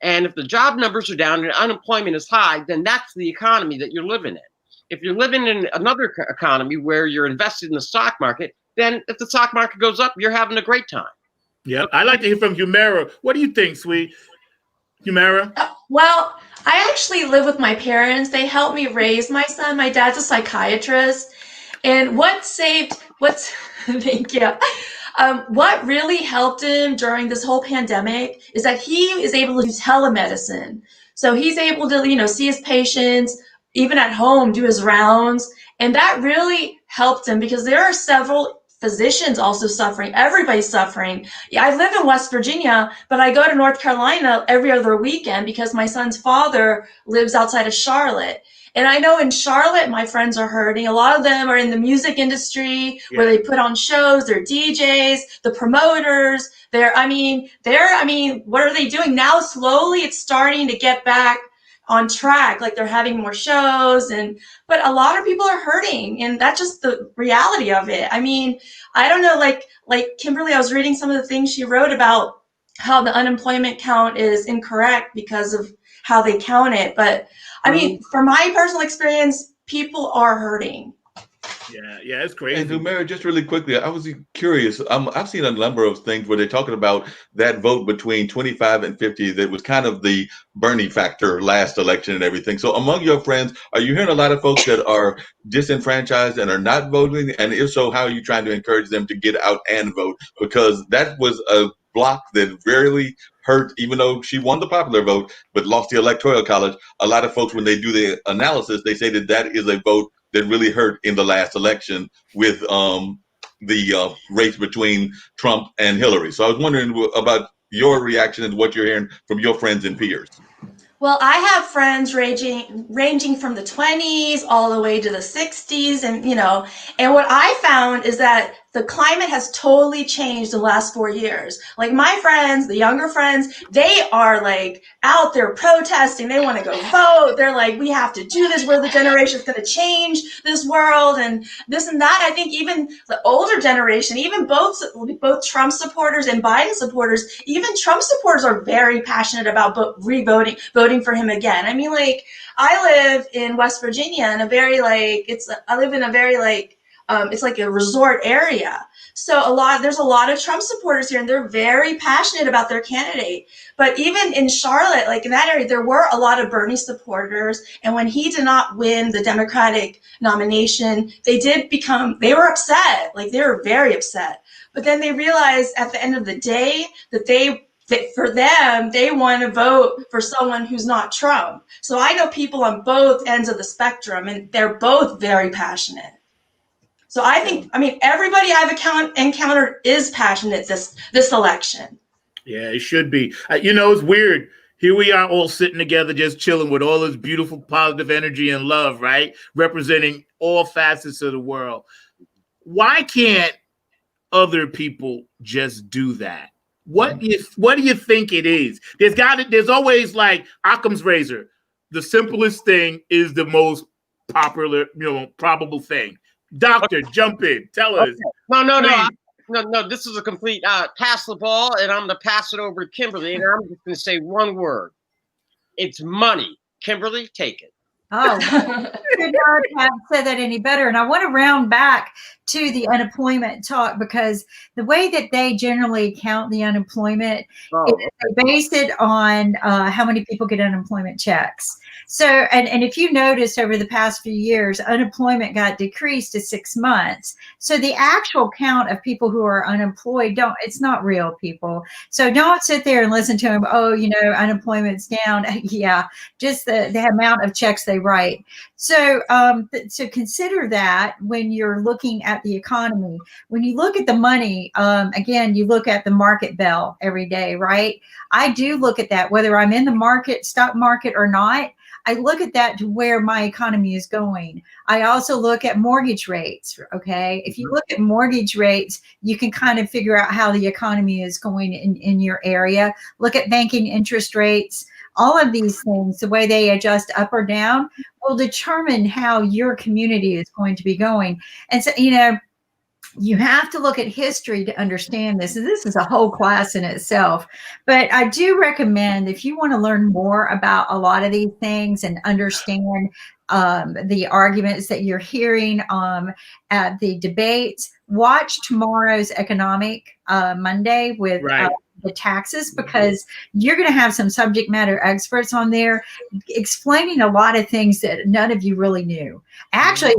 And if the job numbers are down and unemployment is high, then that's the economy that you're living in. If you're living in another economy where you're invested in the stock market, then if the stock market goes up, you're having a great time. Yeah, I'd like to hear from Humera. What do you think, sweet Humera? Well, I actually live with my parents. They helped me raise my son. My dad's a psychiatrist. And thank you. What really helped him during this whole pandemic is that he is able to do telemedicine. So he's able to, see his patients, even at home, do his rounds. And that really helped him because there are several physicians also suffering. Everybody's suffering. Yeah, I live in West Virginia, but I go to North Carolina every other weekend because my son's father lives outside of Charlotte. And I know in Charlotte, my friends are hurting. A lot of them are in the music industry where they put on shows. They're DJs, the promoters. What are they doing now? Slowly, it's starting to get back on track. Like they're having more shows, but a lot of people are hurting, and that's just the reality of it. I mean, I don't know, like Kimberly, I was reading some of the things she wrote about how the unemployment count is incorrect because of how they count it. But I mean, from my personal experience, people are hurting. Yeah, it's crazy. And Humera, just really quickly, I was curious. I've seen a number of things where they're talking about that vote between 25 and 50 that was kind of the Bernie factor last election and everything. So among your friends, are you hearing a lot of folks that are disenfranchised and are not voting? And if so, how are you trying to encourage them to get out and vote? Because that was a block that rarely hurt, even though she won the popular vote, but lost the electoral college. A lot of folks, when they do the analysis, they say that is a vote that really hurt in the last election with the race between Trump and Hillary. So I was wondering about your reaction and what you're hearing from your friends and peers. Well, I have friends ranging from the 20s all the way to the 60s, and what I found is that the climate has totally changed in the last 4 years. Like my friends, the younger friends, they are like out there protesting. They want to go vote. They're like, we have to do this. We're the generation that's going to change this world and this and that. I think even the older generation, even both Trump supporters and Biden supporters, even Trump supporters are very passionate about voting for him again. I mean, like I live in West Virginia in it's like a resort area. So there's a lot of Trump supporters here, and they're very passionate about their candidate. But even in Charlotte, like in that area, there were a lot of Bernie supporters. And when he did not win the Democratic nomination, they were upset. Like they were very upset. But then they realized at the end of the day that for them, they want to vote for someone who's not Trump. So I know people on both ends of the spectrum, and they're both very passionate. So I think, everybody I've encountered is passionate this election. Yeah, it should be. It's weird. Here we are all sitting together, just chilling with all this beautiful, positive energy and love, right? Representing all facets of the world. Why can't other people just do that? What do you think it is? There's always like Occam's razor. The simplest thing is the most popular, probable thing. Doctor, jump in. Tell us. No. This is a complete pass the ball, and I'm going to pass it over to Kimberly, and I'm just going to say one word. It's money. Kimberly, take it. Oh, could not have said that any better. And I want to round back to the unemployment talk, because the way that they generally count the unemployment, they base it on how many people get unemployment checks. So, and if you notice over the past few years, unemployment got decreased to 6 months. So the actual count of people who are unemployed, it's not real, people. So don't sit there and listen to them. Oh, unemployment's down. Yeah, just the amount of checks they write. So, so consider that when you're looking at the economy. When you look at the money, again, you look at the market bell every day, right? I do look at that, whether I'm in the stock market or not. I look at that to where my economy is going. I also look at mortgage rates. Okay. If you look at mortgage rates, you can kind of figure out how the economy is going in your area. Look at banking interest rates. All of these things, the way they adjust up or down, will determine how your community is going to be going. And so, you have to look at history to understand this. And this is a whole class in itself. But I do recommend, if you want to learn more about a lot of these things and understand the arguments that you're hearing at the debates, watch tomorrow's Economic Monday with the taxes, because you're going to have some subject matter experts on there explaining a lot of things that none of you really knew. Actually,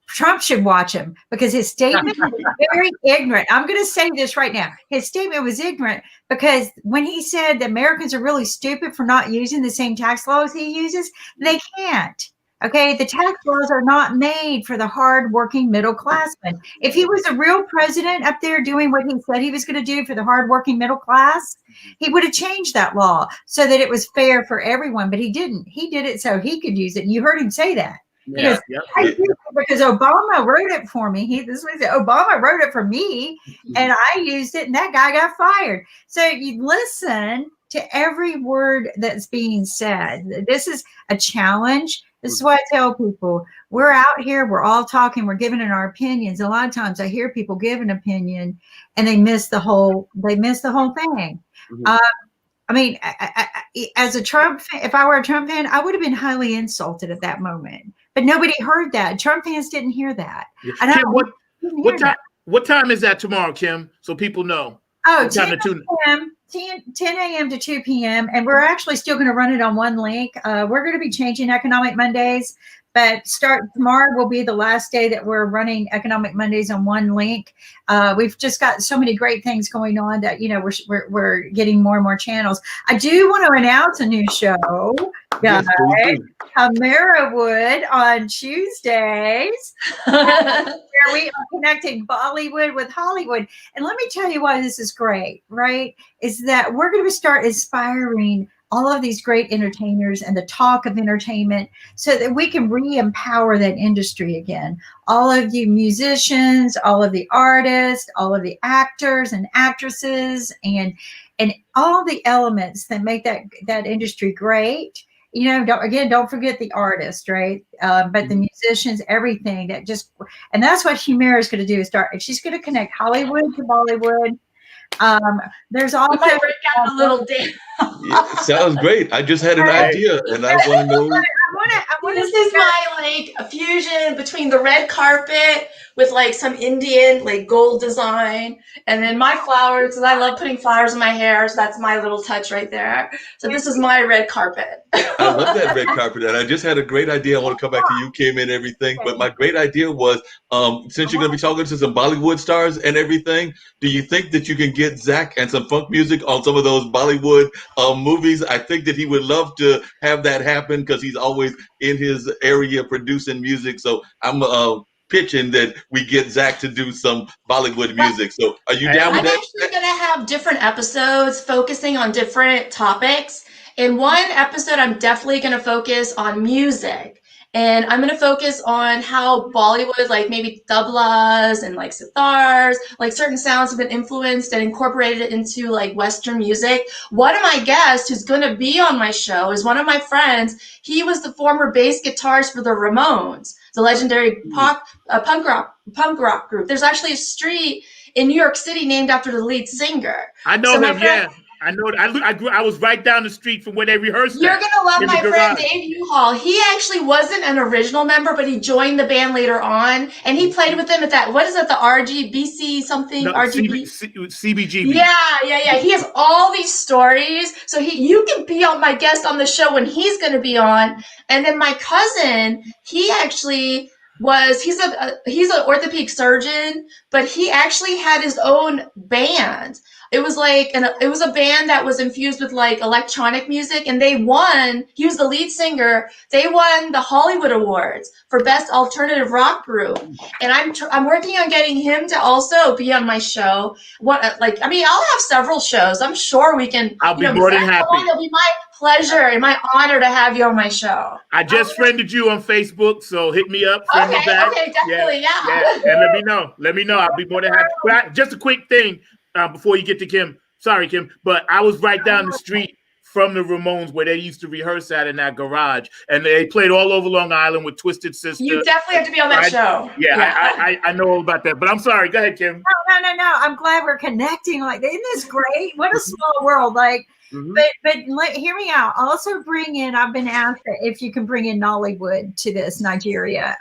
Trump should watch him, because his statement was very ignorant. I'm going to say this right now. His statement was ignorant because when he said the Americans are really stupid for not using the same tax laws he uses, they can't. Okay, the tax laws are not made for the hard-working middle classman. If he was a real president up there doing what he said he was going to do for the hard-working middle class, he would have changed that law so that it was fair for everyone. But he didn't. He did it so he could use it. And you heard him say that. Because Obama wrote it for me. Obama wrote it for me, and I used it, and that guy got fired. So you listen to every word that's being said. This is a challenge. This is why I tell people, we're out here, we're all talking, we're giving in our opinions. A lot of times I hear people give an opinion and they miss the whole thing. I mean, as a Trump fan, if I were a Trump fan, I would have been highly insulted at that moment. But nobody heard that. Trump fans didn't hear that. Kim, what time is that tomorrow, Kim? So people know. Oh, 10 a.m. to 2 p.m. And we're actually still going to run it on one link. We're going to be changing Economic Mondays, but tomorrow will be the last day that we're running Economic Mondays on one link. We've just got so many great things going on that, we're getting more and more channels. I do want to announce a new show, guys. Ameriwood on Tuesdays, where we are connecting Bollywood with Hollywood. And let me tell you why this is great, right? Is that we're going to start inspiring all of these great entertainers and the talk of entertainment so that we can re-empower that industry again. All of you musicians, all of the artists, all of the actors and actresses, and all the elements that make that industry great. Don't forget the artist, right? But the musicians, everything and that's what Humira is going to do. She's going to connect Hollywood to Bollywood. There's also break out a little dance. Sounds great. I just had an idea, and I want to know. This is my a fusion between the red carpet with some Indian gold design, and then my flowers, because I love putting flowers in my hair, so that's my little touch right there. So this is my red carpet. I love that red carpet, and I just had a great idea. I want to come back to you, Kim, and everything. But my great idea was, since you're going to be talking to some Bollywood stars and everything, do you think that you can get Zack and some funk music on some of those Bollywood movies? I think that he would love to have that happen because he's always in his area producing music. So I'm pitching that we get Zack to do some Bollywood music. So are you down with that? I'm actually going to have different episodes focusing on different topics. In one episode, I'm definitely going to focus on music. And I'm going to focus on how Bollywood, maybe tablas and sitars, certain sounds have been influenced and incorporated into Western music. One of my guests who's going to be on my show is one of my friends. He was the former bass guitarist for the Ramones, the legendary punk rock group. There's actually a street in New York City named after the lead singer. I know him, yeah. I know. I was right down the street from where they rehearsed. You're that, gonna love in the my friend garage. Dave U-Haul. He actually wasn't an original member, but he joined the band later on, and he played with them at that. What is it? The RGBC something? No, RGB. CBGB. Yeah. He has all these stories. So you can be on my guest on the show when he's going to be on. And then my cousin, he actually he's an orthopedic surgeon, but he actually had his own band. It was a band that was infused with like electronic music, and they won. He was the lead singer. They won the Hollywood Awards for Best Alternative Rock Group. And I'm working on getting him to also be on my show. I'll have several shows. I'm sure we can. I'll be more than happy. It'll be my pleasure and my honor to have you on my show. I just friended you on Facebook, so hit me up. Friend me back. Okay, definitely, yeah. And let me know. I'll be more than happy. But just a quick thing before you get to Kim. Sorry, Kim, but I was right down the street from the Ramones where they used to rehearse at in that garage, and they played all over Long Island with Twisted Sister. You definitely have to be on that show. Yeah. I know all about that. But I'm sorry. Go ahead, Kim. No. I'm glad we're connecting. Like, isn't this great? What a small world. Like, but hear me out. Also bring in. I've been asked if you can bring in Nollywood to this Nigeria.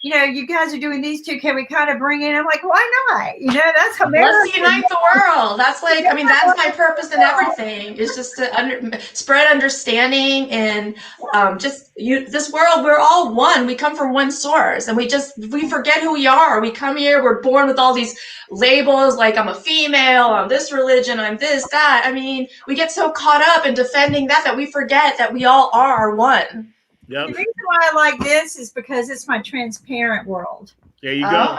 You guys are doing these two. Can we kind of bring in? I'm like, why not? That's America. Let's unite the world. That's that's my purpose in everything. Is just to spread understanding and this world. We're all one. We come from one source, and we forget who we are. We come here. We're born with all these labels, like I'm a female, I'm this religion, I'm this, that. I mean, we get so caught up in defending that we forget that we all are one. Yep. The reason why I like this is because it's my transparent world. There you go.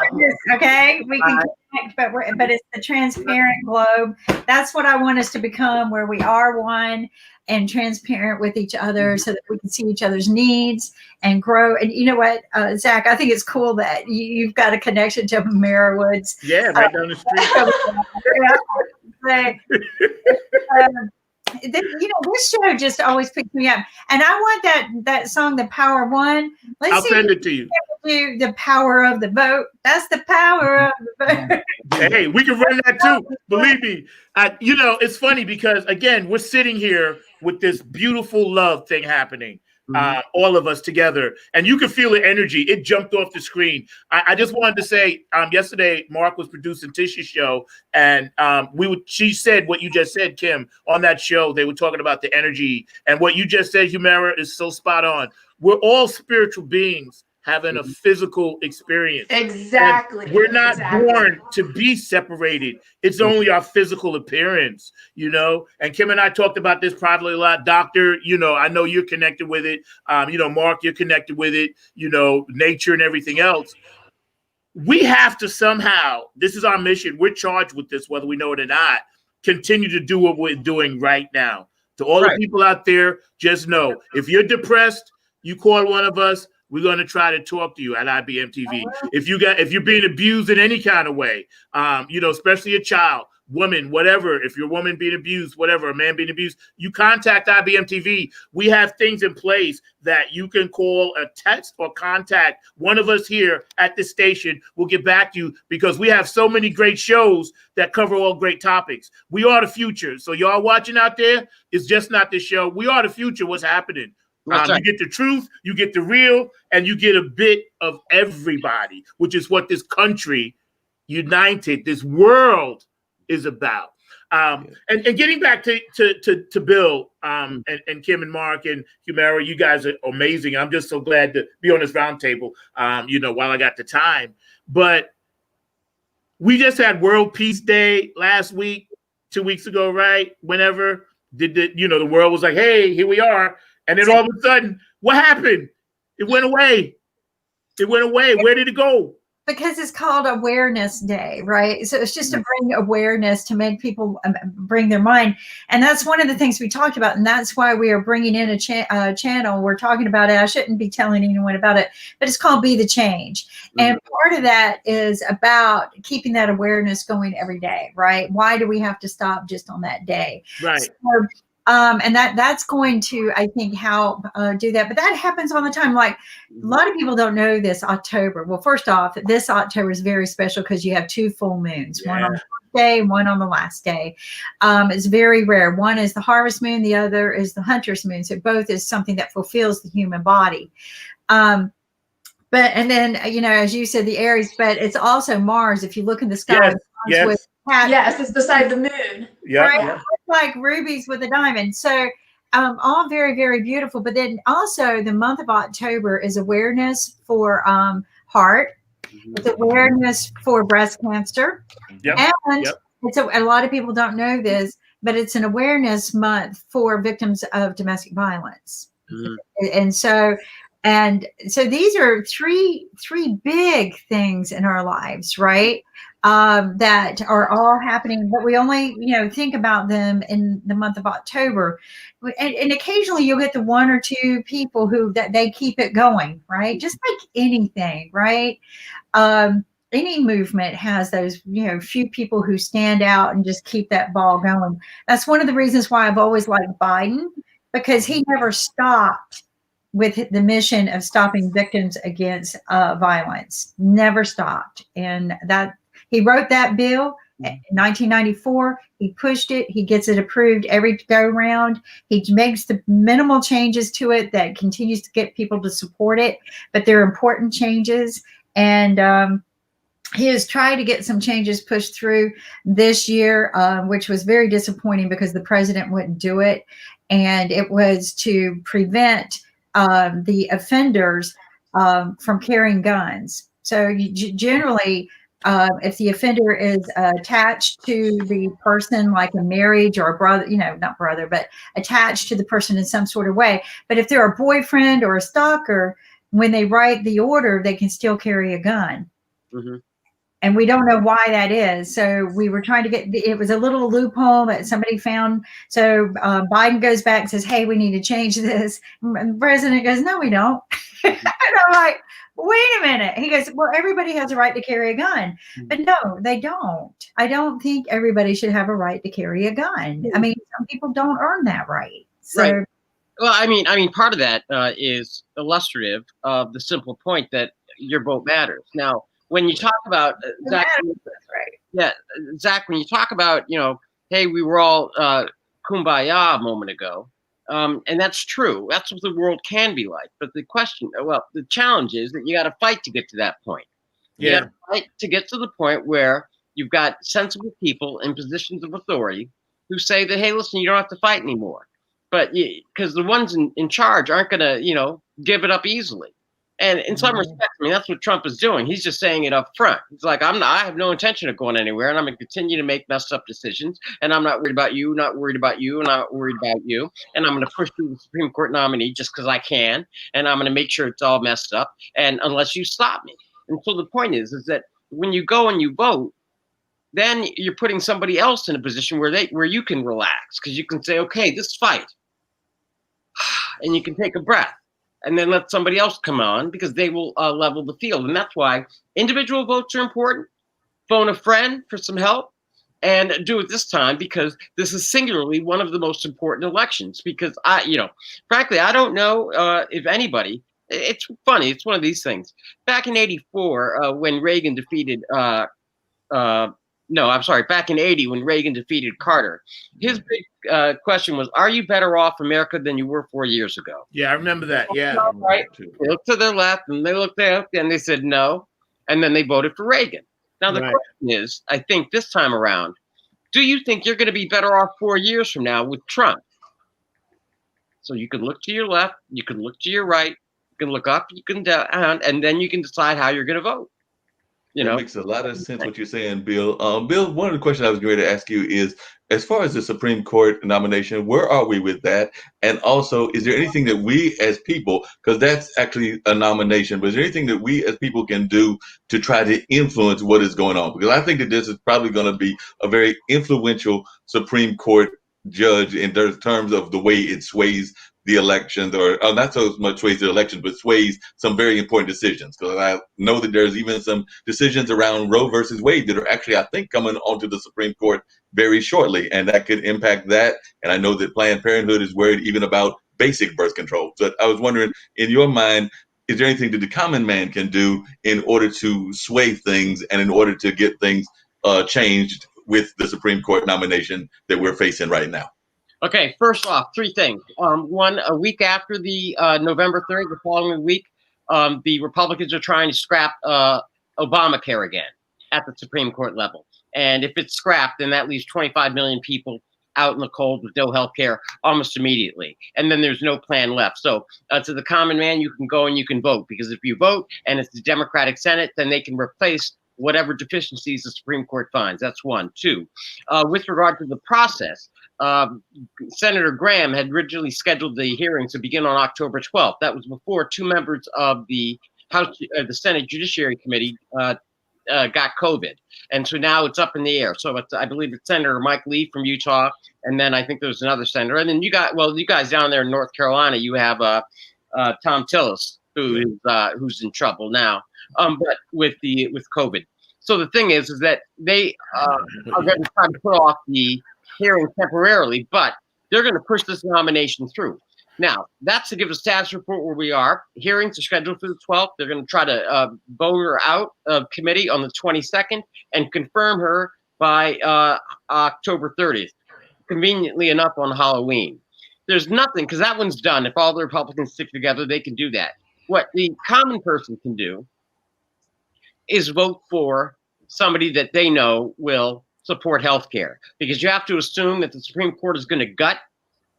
Okay, we can connect, but it's the transparent globe. That's what I want us to become, where we are one and transparent with each other, so that we can see each other's needs and grow. And you know what, Zach, I think it's cool that you've got a connection to Mara Woods. Yeah, right down the street. This show just always picks me up, and I want that song, "The Power of One." I'll send it to you. Do the power of the vote. That's the power of the vote. Hey, we can run that too. Believe me. It's funny because again, we're sitting here with this beautiful love thing happening. All of us together, and you can feel the energy. It jumped off the screen. I just wanted to say, yesterday Mark was producing Tisha's show, and she said what you just said, Kim, on that show. They were talking about the energy, and what you just said, Humera, is so spot on. We're all spiritual beings having a physical experience. Exactly. And we're not born to be separated. It's only our physical appearance, And Kim and I talked about this privately a lot. Doctor, I know you're connected with it. Mark, you're connected with it, nature and everything else. We have to somehow, this is our mission. We're charged with this, whether we know it or not, continue to do what we're doing right now. To all the people out there, just know, if you're depressed, you call one of us. We're going to try to talk to you at IBM TV. If you're being abused in any kind of way, especially a child, woman, whatever, if you're a woman being abused, whatever, a man being abused, you contact IBM TV. We have things in place that you can call, a text, or contact one of us here at the station. We'll get back to you because we have so many great shows that cover all great topics. We are the future. So y'all watching out there, it's just not this show. We are the future. What's happening? You get the truth, you get the real, and you get a bit of everybody, which is what this country united, this world is about. And getting back to Bill and Kim and Mark and Humera, you guys are amazing. I'm just so glad to be on this roundtable, while I got the time. But we just had World Peace Day last week, 2 weeks ago, right? Whenever the world was like, hey, here we are. And then all of a sudden, what happened? It went away. Where did it go? Because it's called Awareness Day, right? So it's just to bring awareness, to make people bring their mind. And that's one of the things we talked about. And that's why we are bringing in a channel. We're talking about it. I shouldn't be telling anyone about it, but it's called Be the Change. And part of that is about keeping that awareness going every day, right? Why do we have to stop just on that day? Right. So, and that's going to, I think, help do that. But that happens all the time. Like, a lot of people don't know this October. Well, first off, this October is very special because you have two full moons, one on day and one on the last day. It's very rare. One is the harvest moon, the other is the hunter's moon. So both is something that fulfills the human body. And then, as you said, the Aries, but it's also Mars. If you look in the sky, Yes. Yes, it's beside the moon. Yeah. right? It's like rubies with a diamond. So all very, very beautiful. But then also the month of October is awareness for heart. It's awareness for breast cancer. Yep. And it's a lot of people don't know this, but it's an awareness month for victims of domestic violence. And so these are three big things in our lives, right? That are all happening, but we only, think about them in the month of October. And occasionally you'll get the one or two people that they keep it going, right? Just like anything, right? Any movement has those, few people who stand out and just keep that ball going. That's one of the reasons why I've always liked Biden, because he never stopped with the mission of stopping victims against violence. Never stopped. And that he wrote that bill in 1994. He pushed it. He gets it approved every go round. He makes the minimal changes to it that continues to get people to support it. But they're important changes. And he has tried to get some changes pushed through this year, which was very disappointing because the president wouldn't do it. And it was to prevent the offenders from carrying guns. So generally, if the offender is attached to the person, like a marriage or a brother, not brother, but attached to the person in some sort of way. But if they're a boyfriend or a stalker, when they write the order, they can still carry a gun. Mm-hmm. And we don't know why that is. So we were trying to it was a little loophole that somebody found. So Biden goes back and says, hey, we need to change this. And the president goes, no, we don't. And I'm like, wait a minute. He goes, well, everybody has a right to carry a gun. But no, they don't. I don't think everybody should have a right to carry a gun. I mean, some people don't earn that right. So, right. Well, I mean, part of that is illustrative of the simple point that your vote matters. Now, when you talk about Zack, Zack, when you talk about, hey, we were all kumbaya a moment ago, and that's true. That's what the world can be like. But the challenge is that you got to fight to get to that point. You got to fight to get to the point where you've got sensible people in positions of authority who say that, hey, listen, you don't have to fight anymore. But because the ones in charge aren't going to, give it up easily. And in some respects, that's what Trump is doing. He's just saying it up front. He's like, I have no intention of going anywhere, and I'm going to continue to make messed up decisions. And I'm not worried about you, not worried about you, and not worried about you. And I'm going to push through the Supreme Court nominee just because I can. And I'm going to make sure it's all messed up. And unless you stop me. And so the point is that when you go and you vote, then you're putting somebody else in a position where you can relax, because you can say, okay, this fight, and you can take a breath. And then let somebody else come on, because they will level the field. And that's why individual votes are important. Phone a friend for some help, and do it this time, because this is singularly one of the most important elections. Because frankly, I don't know if anybody, it's funny, it's one of these things. Back in '84, when Reagan defeated, back in '80, when Reagan defeated Carter, his big question was, are you better off, America, than you were 4 years ago? Yeah, I remember that. Yeah. Right. They looked to their left and they looked there and they said no. And then they voted for Reagan. Now, the question is, I think this time around, do you think you're going to be better off 4 years from now with Trump? So you can look to your left, you can look to your right, you can look up, you can down, and then you can decide how you're going to vote. It makes a lot of sense what you're saying, Bill. Bill, one of the questions I was going to ask you is, as far as the Supreme Court nomination, where are we with that? And also, is there anything that we as people, because that's actually a nomination, but is there anything that we as people can do to try to influence what is going on? Because I think that this is probably going to be a very influential Supreme Court judge in terms of the way it sways the elections, or not so much sways the elections, but sways some very important decisions. Because I know that there's even some decisions around Roe versus Wade that are actually, I think, coming onto the Supreme Court very shortly, and that could impact that. And I know that Planned Parenthood is worried even about basic birth control. So I was wondering, in your mind, is there anything that the common man can do in order to sway things and in order to get things changed with the Supreme Court nomination that we're facing right now? Okay, first off, three things. One, a week after the November 3rd, the following week, the Republicans are trying to scrap Obamacare again at the Supreme Court level. And if it's scrapped, then that leaves 25 million people out in the cold with no health care almost immediately. And then there's no plan left. So to the common man, you can go and you can vote, because if you vote and it's the Democratic Senate, then they can replace whatever deficiencies the Supreme Court finds. That's one. Two, with regard to the process, Senator Graham had originally scheduled the hearing to begin on October 12th. That was before two members of the House, the Senate Judiciary Committee got COVID. And so now it's up in the air. So it's, I believe it's Senator Mike Lee from Utah. And then I think there's another senator. And then you guys down there in North Carolina, you have Tom Tillis, who's in trouble now, but with COVID. So the thing is that they are going to try to put off the hearing temporarily, but they're going to push this nomination through. Now, that's to give a status report where we are. Hearings are scheduled for the 12th. They're going to try to vote her out of committee on the 22nd and confirm her by October 30th, conveniently enough on Halloween. There's nothing, because that one's done. If all the Republicans stick together, they can do that. What the common person can do is vote for somebody that they know will support health care, because you have to assume that the Supreme Court is going to gut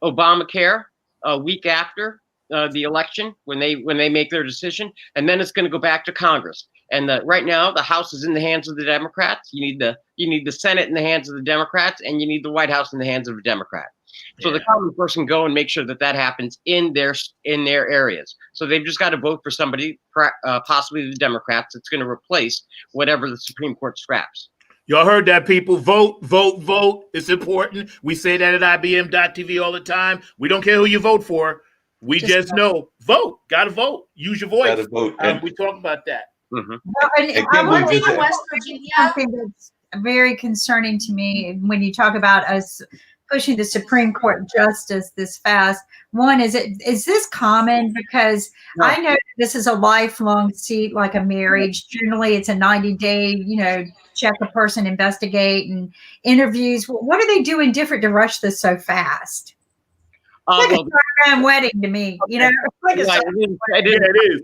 Obamacare a week after the election when they make their decision, and then it's going to go back to Congress. And right now, the House is in the hands of the Democrats. You need the Senate in the hands of the Democrats, and you need the White House in the hands of a Democrat. So the common person can go and make sure that happens in their areas. So they've just got to vote for somebody, possibly the Democrats, that's going to replace whatever the Supreme Court scraps. Y'all heard that, people. Vote, vote, vote. It's important. We say that at IBM.TV all the time. We don't care who you vote for. We just know. Vote. Got to vote. Use your voice. Got to vote. We talk about that. Well, and I want to say West Virginia, something that's very concerning to me when you talk about us pushing the Supreme Court justice this fast. One, is this common? Because I know this is a lifelong seat, like a marriage. Generally, it's a 90-day, check a person, investigate, and interviews. What are they doing different to rush this so fast? Like a shotgun wedding to me, Like it is.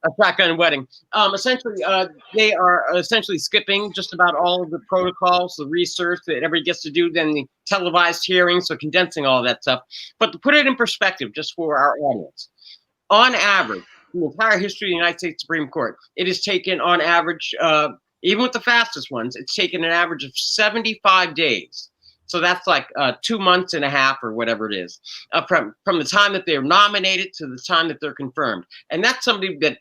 A shotgun wedding. Essentially, they are essentially skipping just about all of the protocols, the research that everybody gets to do, then the televised hearings, so condensing all of that stuff. But to put it in perspective, just for our audience, on average, in the entire history of the United States Supreme Court, it has taken, on average, even with the fastest ones, it's taken an average of 75 days. So that's like 2 months and a half or whatever it is, from the time that they're nominated to the time that they're confirmed. And that's somebody that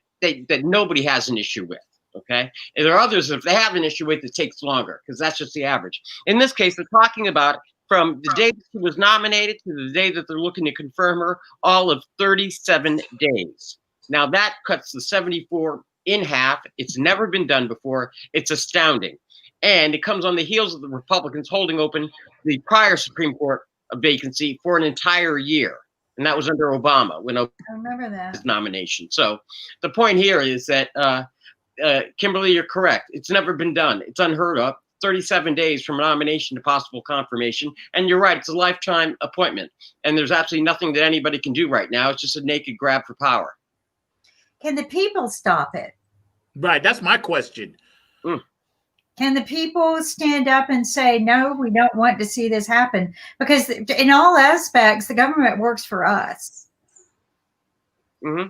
nobody has an issue with, okay? And there are others, if they have an issue with, it takes longer, because that's just the average. In this case, they're talking about from the day that she was nominated to the day that they're looking to confirm her, all of 37 days. Now that cuts the 74 in half. It's never been done before. It's astounding. And it comes on the heels of the Republicans holding open the prior Supreme Court vacancy for an entire year. And that was under Obama, when Obama I remember that his nomination. So the point here is that, Kimberly, you're correct. It's never been done. It's unheard of. 37 days from nomination to possible confirmation. And you're right, it's a lifetime appointment. And there's absolutely nothing that anybody can do right now. It's just a naked grab for power. Can the people stop it? Right. That's my question. Can the people stand up and say, no, we don't want to see this happen? Because in all aspects, the government works for us. Mm-hmm.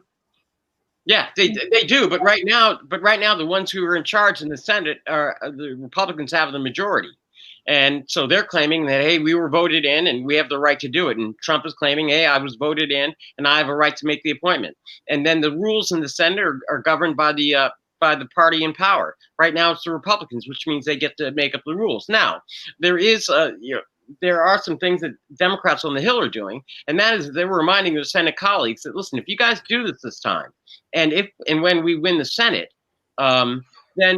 Yeah, they do. But right now, the ones who are in charge in the Senate are the Republicans have the majority. And so they're claiming that, hey, we were voted in and we have the right to do it. And Trump is claiming, hey, I was voted in and I have a right to make the appointment. And then the rules in the Senate are governed by the party in power. Right now, it's the Republicans, which means they get to make up the rules. Now, there are some things that Democrats on the Hill are doing, and that is they were reminding their Senate colleagues that, listen, if you guys do this time, and when we win the Senate, then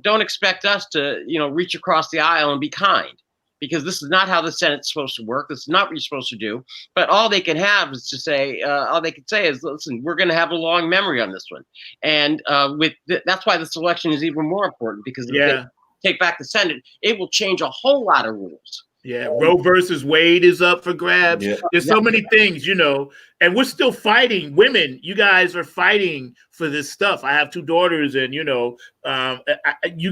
don't expect us to reach across the aisle and be kind, because this is not how the Senate's supposed to work. This is not what you're supposed to do. But all they can have is to say, all they can say is, listen, we're going to have a long memory on this one. And that's why this election is even more important, because take back the Senate, it will change a whole lot of rules. Yeah, Roe versus Wade is up for grabs. Yeah. There's so many things, and we're still fighting. Women, you guys are fighting for this stuff. I have 2 daughters, and you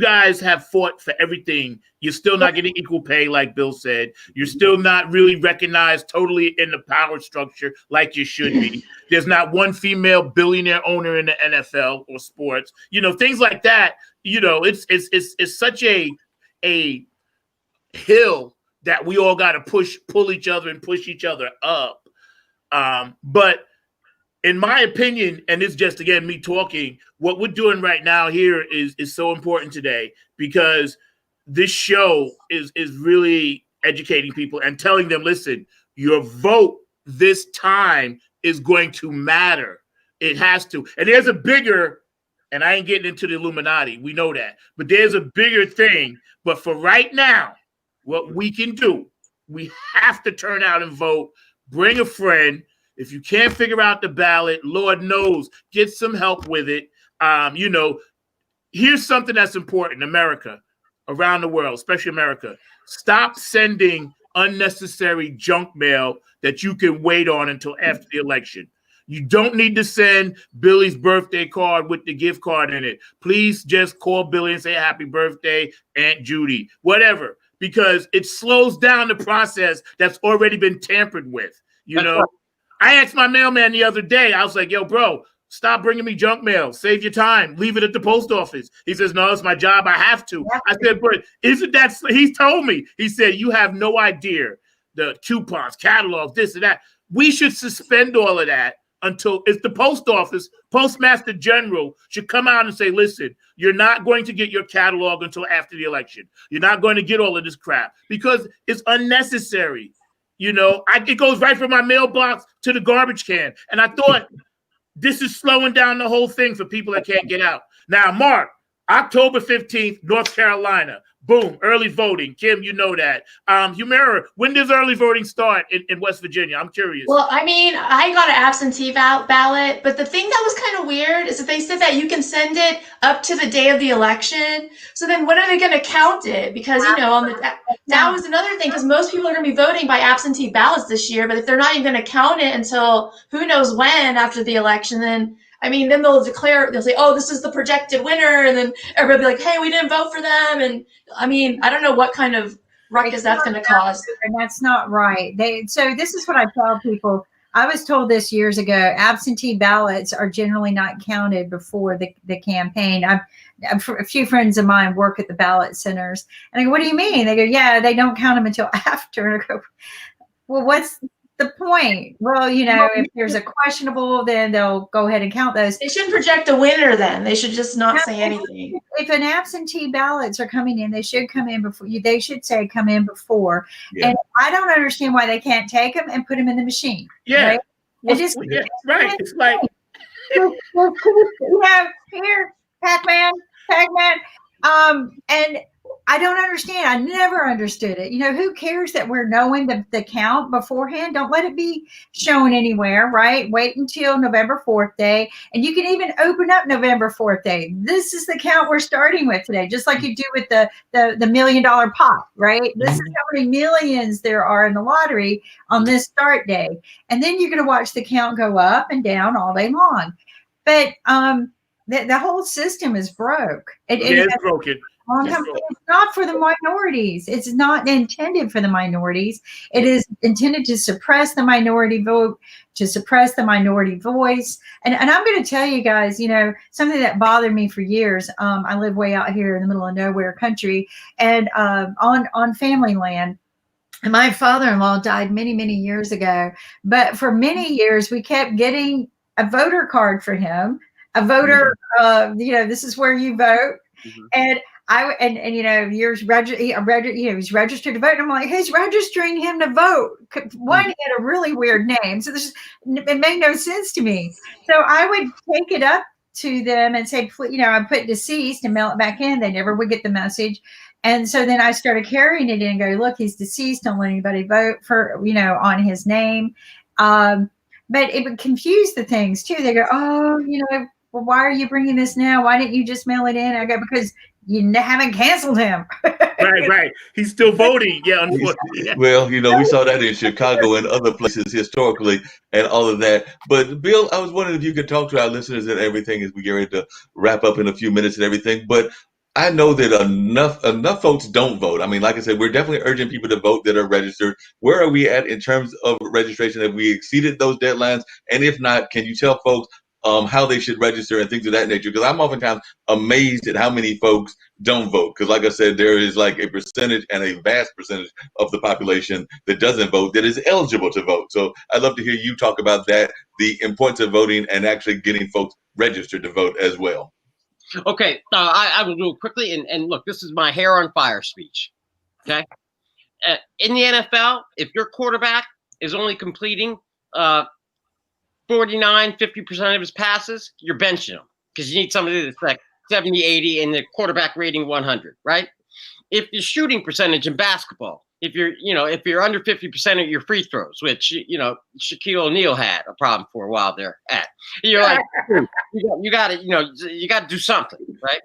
guys have fought for everything. You're still not getting equal pay, like Bill said. You're still not really recognized totally in the power structure like you should be. There's not one female billionaire owner in the NFL or sports. Things like that. It's such a hill that we all got to pull each other and push each other up. But in my opinion, and it's just, again, me talking, what we're doing right now here is so important today, because this show is really educating people and telling them, listen, your vote this time is going to matter. It has to. And there's a bigger, and I ain't getting into the Illuminati, we know that, but there's a bigger thing. But for right now, what we can do, we have to turn out and vote. Bring a friend. If you can't figure out the ballot, Lord knows, get some help with it. Here's something that's important. America, around the world, especially America, stop sending unnecessary junk mail that you can wait on until after the election. You don't need to send Billy's birthday card with the gift card in it. Please just call Billy and say happy birthday, Aunt Judy, whatever. Because it slows down the process that's already been tampered with. Right. I asked my mailman the other day, I was like, yo, bro, stop bringing me junk mail. Save your time. Leave it at the post office. He says, no, it's my job. I have to. I said, but isn't that, he told me, he said, you have no idea. The coupons, catalogs, this and that. We should suspend all of that until it's the post office. Postmaster General should come out and say, listen, you're not going to get your catalog until after the election. You're not going to get all of this crap because it's unnecessary. It goes right from my mailbox to the garbage can. And I thought this is slowing down the whole thing for people that can't get out. Now, Mark, October 15th, North Carolina. Boom, early voting. Kim, you know that. Humira, when does early voting start in West Virginia? I'm curious. Well, I mean, I got an absentee ballot, but the thing that was kind of weird is that they said that you can send it up to the day of the election. So then when are they going to count it? Because, that was another thing, because most people are going to be voting by absentee ballots this year, but if they're not even going to count it until who knows when after the election, then they'll say, oh, this is the projected winner. And then everybody will be like, hey, we didn't vote for them. And I don't know what kind of ruckus that's going to cause. And that's not right. So this is what I tell people. I was told this years ago, absentee ballots are generally not counted before the campaign. A few friends of mine work at the ballot centers. And I go, what do you mean? They go, yeah, they don't count them until after. And I go, well, what's the point? Well, if there's a questionable, then they'll go ahead and count those. They shouldn't project a winner then. They should just not say anything. If an absentee ballots are coming in, they should come in before. They should say come in before. Yeah. And I don't understand why they can't take them and put them in the machine. Yeah. Right? Right. It's like, here, Pac-Man. And I don't understand. I never understood it. Who cares that we're knowing the count beforehand? Don't let it be shown anywhere, right? Wait until November 4th day. And you can even open up November 4th day. This is the count we're starting with today, just like you do with the $1 million pot, right? This is how many millions there are in the lottery on this start day. And then you're going to watch the count go up and down all day long. But the whole system is broke. It's broken. It's not for the minorities. It's not intended for the minorities. It is intended to suppress the minority vote, to suppress the minority voice. And I'm going to tell you guys, something that bothered me for years. I live way out here in the middle of nowhere country, and on family land. And my father-in-law died many, many years ago. But for many years, we kept getting a voter card for him. A voter, this is where you vote. Mm-hmm. And he's registered to vote. And I'm like, who's registering him to vote? One, he had a really weird name. So it made no sense to me. So I would take it up to them and say, I put deceased and mail it back in. They never would get the message. And so then I started carrying it in and go, look, he's deceased. Don't let anybody vote for, on his name. But it would confuse the things too. They go, oh, well, why are you bringing this now? Why didn't you just mail it in? I go, because you haven't canceled him. Right. He's still voting. Yeah, unfortunately. Well, we saw that in Chicago and other places historically and all of that. But Bill, I was wondering if you could talk to our listeners and everything as we get ready to wrap up in a few minutes and everything. But I know that enough folks don't vote. I mean, like I said, we're definitely urging people to vote that are registered. Where are we at in terms of registration? Have we exceeded those deadlines? And if not, can you tell folks how they should register and things of that nature? Because I'm oftentimes amazed at how many folks don't vote. Because like I said, there is like a percentage and a vast percentage of the population that doesn't vote that is eligible to vote. So I'd love to hear you talk about that, the importance of voting and actually getting folks registered to vote as well. Okay, I will do it quickly. And look, this is my hair on fire speech. Okay, in the NFL, if your quarterback is only completing 49-50% of his passes, you're benching him because you need somebody that's like 70, 80, and the quarterback rating 100, right? If your shooting percentage in basketball, if you're under 50% of your free throws, which Shaquille O'Neal had a problem for a while there you're like, you got to do something, right?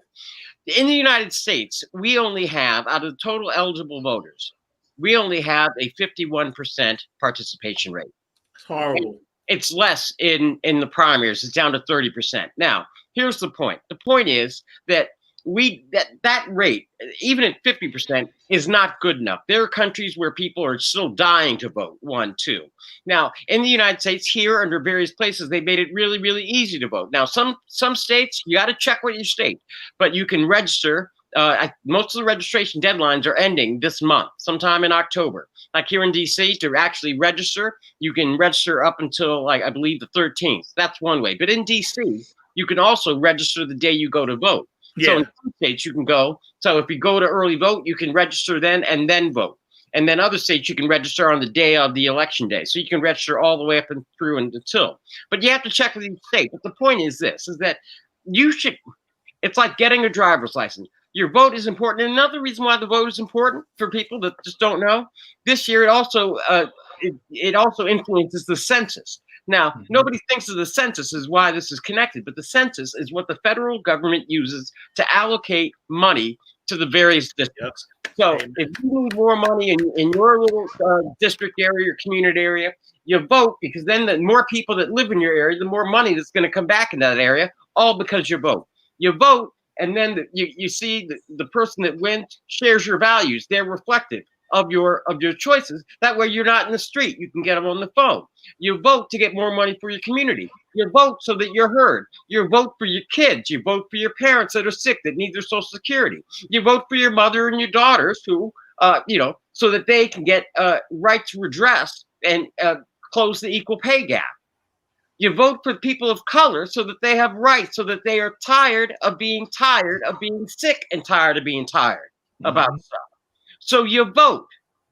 In the United States, we only have, out of the total eligible voters, we only have a 51% participation rate. It's horrible. It's less in the primaries. It's down to 30%. Now, here's the point. The point is that that rate, even at 50%, is not good enough. There are countries where people are still dying to vote. 1, 2. Now, in the United States, here under various places, they made it really, really easy to vote. Now, some states, you got to check with your state, but you can register. Most of the registration deadlines are ending this month, sometime in October. Like here in DC, to actually register, you can register up until, I believe, the 13th. That's one way. But in DC, you can also register the day you go to vote. Yeah. So in some states, you can go. So if you go to early vote, you can register then and then vote. And then other states, you can register on the day of the election day. So you can register all the way up and through and until. But you have to check with each state. But the point is this, is that it's like getting a driver's license. Your vote is important. And another reason why the vote is important for people that just don't know, this year it also influences the census. Now, nobody thinks of the census as why this is connected, but the census is what the federal government uses to allocate money to the various districts. So if you need more money in your little district area or community area, you vote, because then the more people that live in your area, the more money that's going to come back in that area, all because you vote. You vote, and then you see the person that wins shares your values. They're reflective of your choices. That way you're not in the street. You can get them on the phone. You vote to get more money for your community. You vote so that you're heard. You vote for your kids. You vote for your parents that are sick, that need their Social Security. You vote for your mother and your daughters who, so that they can get rights redressed and close the equal pay gap. You vote for people of color so that they have rights, so that they are tired of being sick and tired of being tired about stuff. So you vote.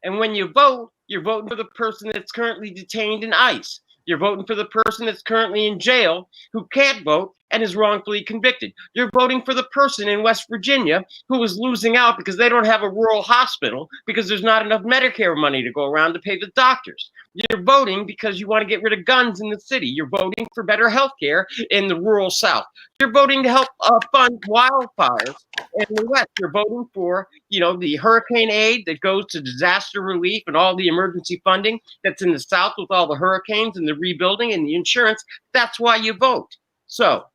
And when you vote, you're voting for the person that's currently detained in ICE. You're voting for the person that's currently in jail who can't vote and is wrongfully convicted. You're voting for the person in West Virginia who is losing out because they don't have a rural hospital because there's not enough Medicare money to go around to pay the doctors. You're voting because you want to get rid of guns in the city. You're voting for better health care in the rural South. You're voting to help fund wildfires in the West. You're voting for, the hurricane aid that goes to disaster relief and all the emergency funding that's in the South with all the hurricanes and the rebuilding and the insurance. That's why you vote. So.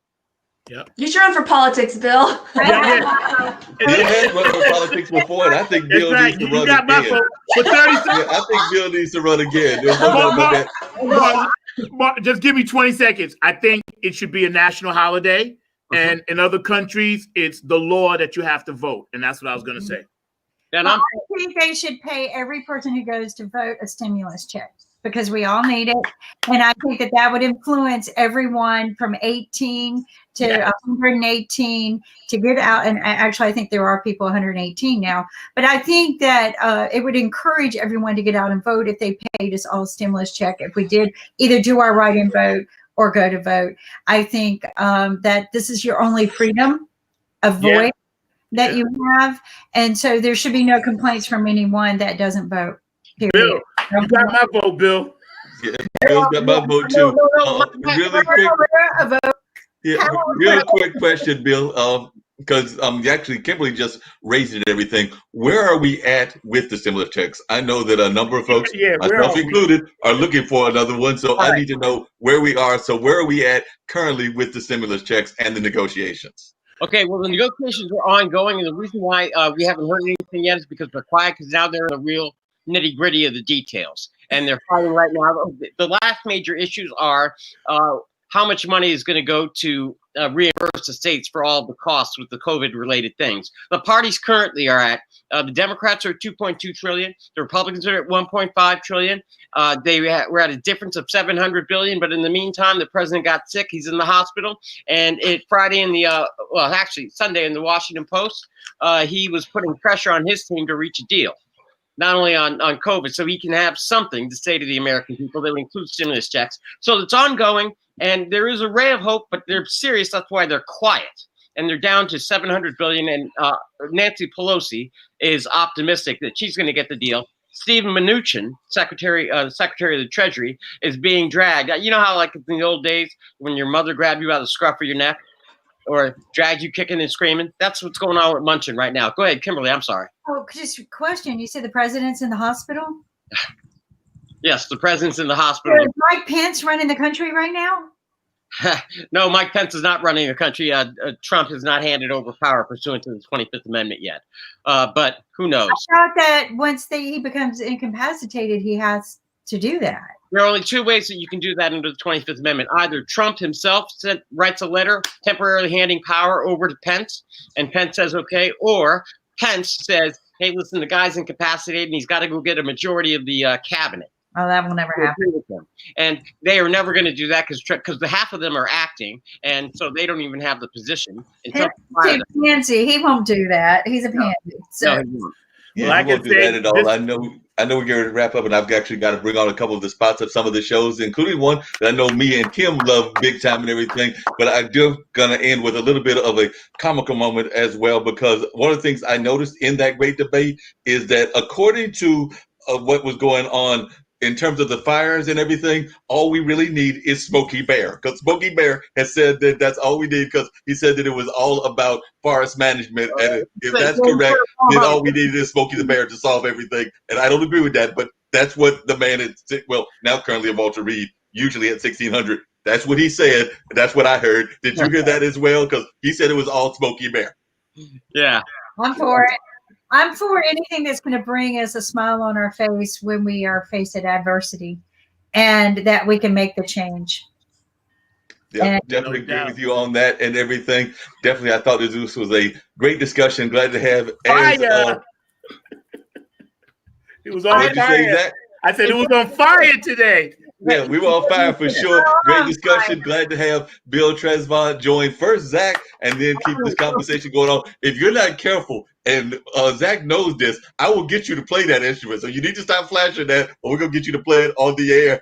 Yep. You should run for politics, Bill. Bill has run for politics before, and I think Bill needs to run again. For 30 seconds. Yeah, I think Bill needs to run again. Mark, just give me 20 seconds. I think it should be a national holiday, and in other countries, it's the law that you have to vote, and that's what I was going to say. And I think they should pay every person who goes to vote a stimulus check, because we all need it. And I think that would influence everyone from 18 to 118 to get out. And actually, I think there are people 118 now. But I think that it would encourage everyone to get out and vote if they paid us all a stimulus check, if we did either do our right and vote or go to vote. I think that this is your only freedom of voice that you have. And so there should be no complaints from anyone that doesn't vote. Period. Bill, you got my vote, Bill. Yeah, Bill's got my vote too. Really quick. Yeah, real quick question, Bill. because actually Kimberly just raised it and everything. Where are we at with the stimulus checks? I know that a number of folks, Yeah, where myself are we? included, are looking for another one. So I Right. need to know where we are. So where are we at currently with the stimulus checks and the negotiations? Okay, well, the negotiations are ongoing, and the reason why we haven't heard anything yet is because they're quiet, because now they're in the real nitty-gritty of the details, and they're fighting right now. The last major issues are how much money is going to go to reimburse the states for all the costs with the COVID-related things. The parties currently are at, the Democrats are at $2.2 trillion, the Republicans are at $1.5 trillion. We're at a difference of $700 billion, but in the meantime, the president got sick. He's in the hospital, and Friday in the Sunday in the Washington Post, he was putting pressure on his team to reach a deal, not only on COVID, so he can have something to say to the American people that will include stimulus checks. So it's ongoing, and there is a ray of hope, but they're serious. That's why they're quiet, and they're down to $700 billion. And Nancy Pelosi is optimistic that she's going to get the deal. Steven Mnuchin, Secretary of the Treasury, is being dragged. You know how, like in the old days, when your mother grabbed you by the scruff of your neck, or dragged you kicking and screaming? That's what's going on with Mnuchin right now. Go ahead, Kimberly. I'm sorry. Oh, just a question. You said the president's in the hospital? Yes, the president's in the hospital. Is Mike Pence running the country right now? No, Mike Pence is not running the country. Trump has not handed over power pursuant to the 25th Amendment yet. But who knows? I thought that once he becomes incapacitated, he has to do that. There are only two ways that you can do that under the 25th Amendment. Either Trump himself writes a letter temporarily handing power over to Pence, and Pence says okay, or Pence says, hey, listen, the guy's incapacitated, and he's got to go get a majority of the cabinet. Oh, that will never happen. And they are never going to do that because the half of them are acting, and so they don't even have the position. Pansy, he won't do that. He's a pansy. So. No, he won't. Yeah, Well, I won't do that at all. I know we're going to wrap up, and I've actually got to bring on a couple of the spots of some of the shows, including one that I know me and Kim love big time and everything. But I do going to end with a little bit of a comical moment as well, because one of the things I noticed in that great debate is that according to what was going on in terms of the fires and everything, all we really need is Smokey Bear, because Smokey Bear has said that that's all we need, because he said that it was all about forest management. And if that's correct, then all we need is Smokey the Bear to solve everything. And I don't agree with that, but that's what the man is, well, now currently a Walter Reed, usually at 1600. That's what he said. And that's what I heard. Did you hear that as well? Because he said it was all Smokey Bear. Yeah. I'm for it. I'm for anything that's going to bring us a smile on our face when we are faced with adversity, and that we can make the change. Yeah, definitely agree with you on that and everything. Definitely, I thought this was a great discussion. Glad to have. Fire! It was on fire. I said it was on fire today. Yeah, we were on fire for sure. Great discussion. Glad to have Bill Tresvant join first Zach, and then keep this conversation going on. If you're not careful, and Zach knows this, I will get you to play that instrument. So you need to stop flashing that, or we're going to get you to play it on the air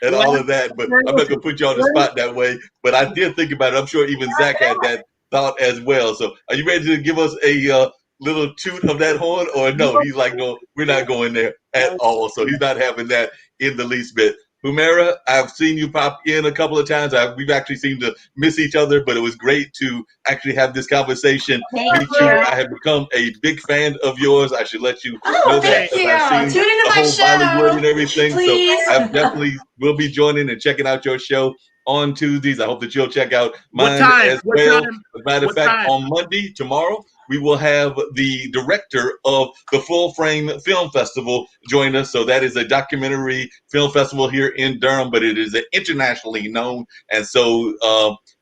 and all of that. But I'm not going to put you on the spot that way. But I did think about it. I'm sure even Zach had that thought as well. So are you ready to give us a little toot of that horn, or no? He's like, no, we're not going there at all. So he's not having that in the least bit. Humera, I've seen you pop in a couple of times. We've actually seemed to miss each other, but it was great to actually have this conversation. Thank you. I have become a big fan of yours. I should let you know that. Thank you. I've seen Tune into the my whole show, Bollywood and everything. please. So I definitely will be joining and checking out your show on Tuesdays. I hope that you'll check out mine as well. As a matter of fact, on Monday, tomorrow, we will have the director of the Full Frame Film Festival join us. So that is a documentary film festival here in Durham, but it is internationally known. And so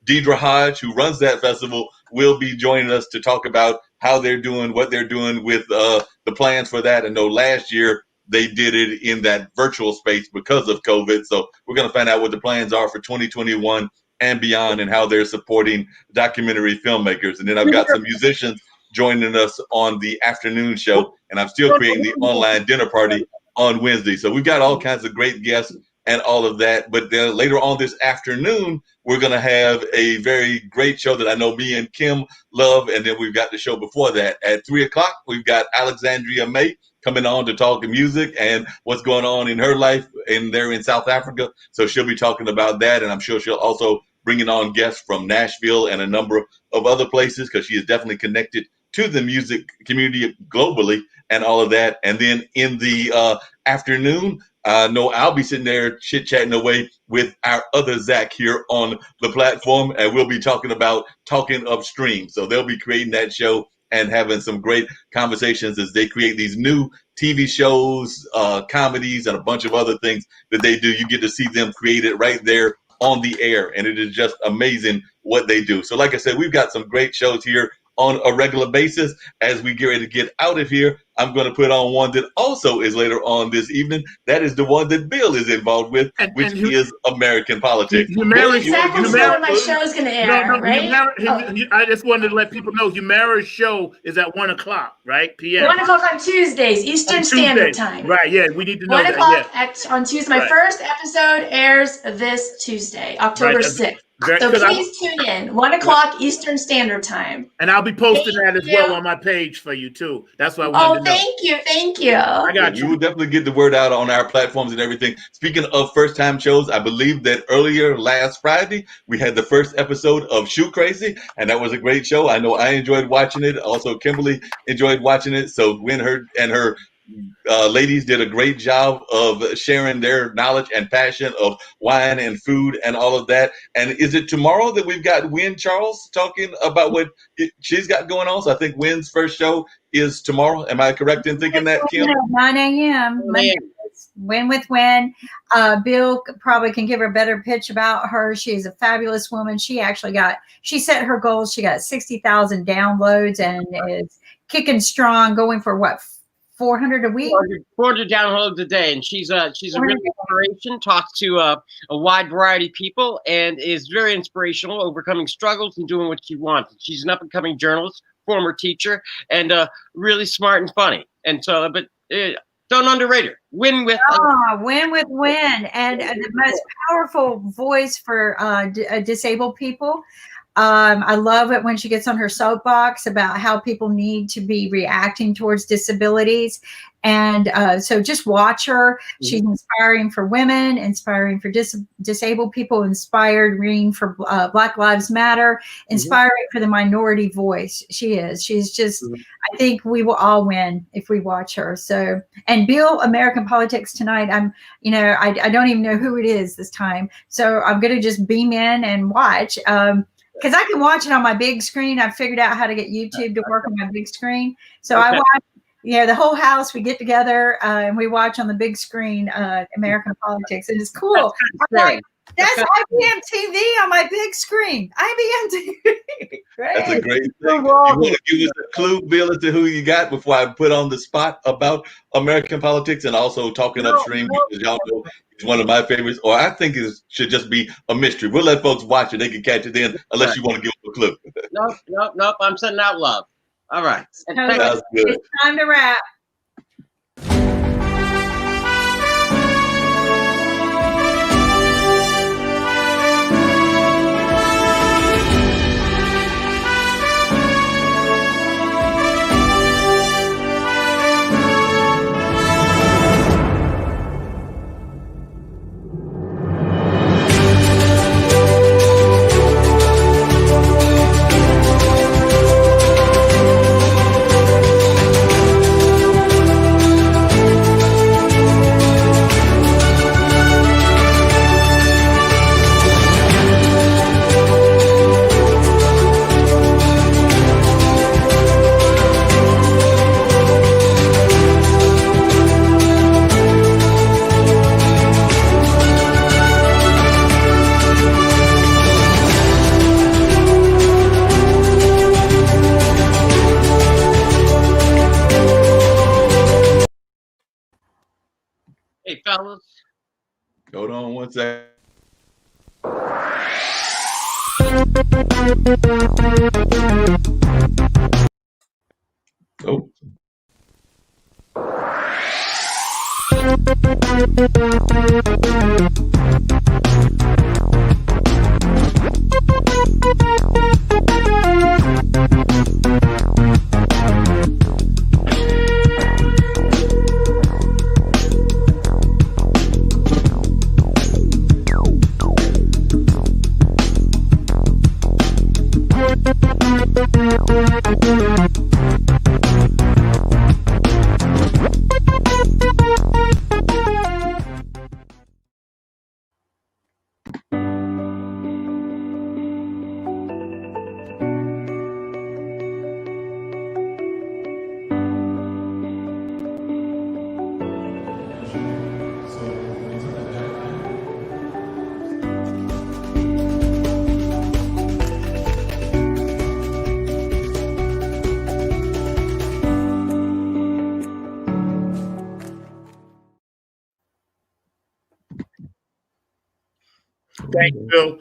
Deidre Hodge, who runs that festival, will be joining us to talk about how they're doing, what they're doing with the plans for that. I know last year they did it in that virtual space because of COVID. So we're going to find out what the plans are for 2021 and beyond, and how they're supporting documentary filmmakers. And then I've got some musicians joining us on the afternoon show, and I'm still creating the online dinner party on Wednesday. So we've got all kinds of great guests and all of that. But then later on this afternoon, we're going to have a very great show that I know me and Kim love. And then we've got the show before that at 3 o'clock. We've got Alexandria May coming on to talk music and what's going on in her life, and they're in South Africa. So she'll be talking about that, and I'm sure she'll also bringing on guests from Nashville and a number of other places, because she is definitely connected to the music community globally and all of that. And then in the afternoon, no, I'll be sitting there chit-chatting away with our other Zack here on the platform, and we'll be talking about Talking Upstream. So they'll be creating that show and having some great conversations as they create these new TV shows, comedies, and a bunch of other things that they do. You get to see them create it right there on the air, and it is just amazing what they do. So like I said, we've got some great shows here on a regular basis. As we get ready to get out of here, I'm going to put on one that also is later on this evening. That is the one that Bill is involved with, which is American Politics. Exactly when my show is going to air, right? I just wanted to let people know Humera's show is at 1 o'clock, right? PM. 1 o'clock on Tuesdays, Eastern Standard Time. Right, yeah, we need to know 1 that. o'clock Yeah. on Tuesday. My first episode airs this Tuesday, October 6th. So please tune in, 1 o'clock Eastern Standard Time. And I'll be posting that as well on my page for you too. That's why I wanted to know. Thank you. I got you. You will definitely get the word out on our platforms and everything. Speaking of first-time shows, I believe that earlier last Friday, we had the first episode of Shoe Crazy, and that was a great show. I know I enjoyed watching it. Also, Kimberly enjoyed watching it. So when her ladies did a great job of sharing their knowledge and passion of wine and food and all of that. And is it tomorrow that we've got Wynn Charles talking about what she's got going on? So I think Wynn's first show is tomorrow. Am I correct in thinking that, Kim? 9 a.m. Win with Win. Bill probably can give her a better pitch about her. She's a fabulous woman. She set her goals. She got 60,000 downloads and is kicking strong, going for what? 400 a week, 400 downloads a day, and she's a real inspiration. Talks to a wide variety of people, and is very inspirational, overcoming struggles and doing what she wants. She's an up and coming journalist, former teacher, and really smart and funny. And so, but don't underrate her. Win with Win, and the most powerful voice for disabled people. I love it when she gets on her soapbox about how people need to be reacting towards disabilities. And so just watch her. She's inspiring for women, inspiring for disabled people, inspiring for Black Lives Matter, inspiring for the minority voice. She's just, I think we will all win if we watch her. So, and Bill, American Politics tonight, I don't even know who it is this time. So I'm going to just beam in and watch. Because I can watch it on my big screen. I've figured out how to get YouTube to work on my big screen. So I watch, the whole house, we get together and we watch on the big screen American Politics. And it's cool. I'm like, that's IBM TV on my big screen. IBM TV. Right? That's a great thing. You want to give us a clue, Bill, as to who you got before I put on the spot about American Politics and also Talking Upstream, because y'all know it's one of my favorites, or I think it should just be a mystery. We'll let folks watch it. They can catch it then, unless you want to give them a clue. Nope. I'm sending out love. All right. Sounds good. It's time to wrap. Hey, fellas. Hold on one second. Oh. Thanks, Bill.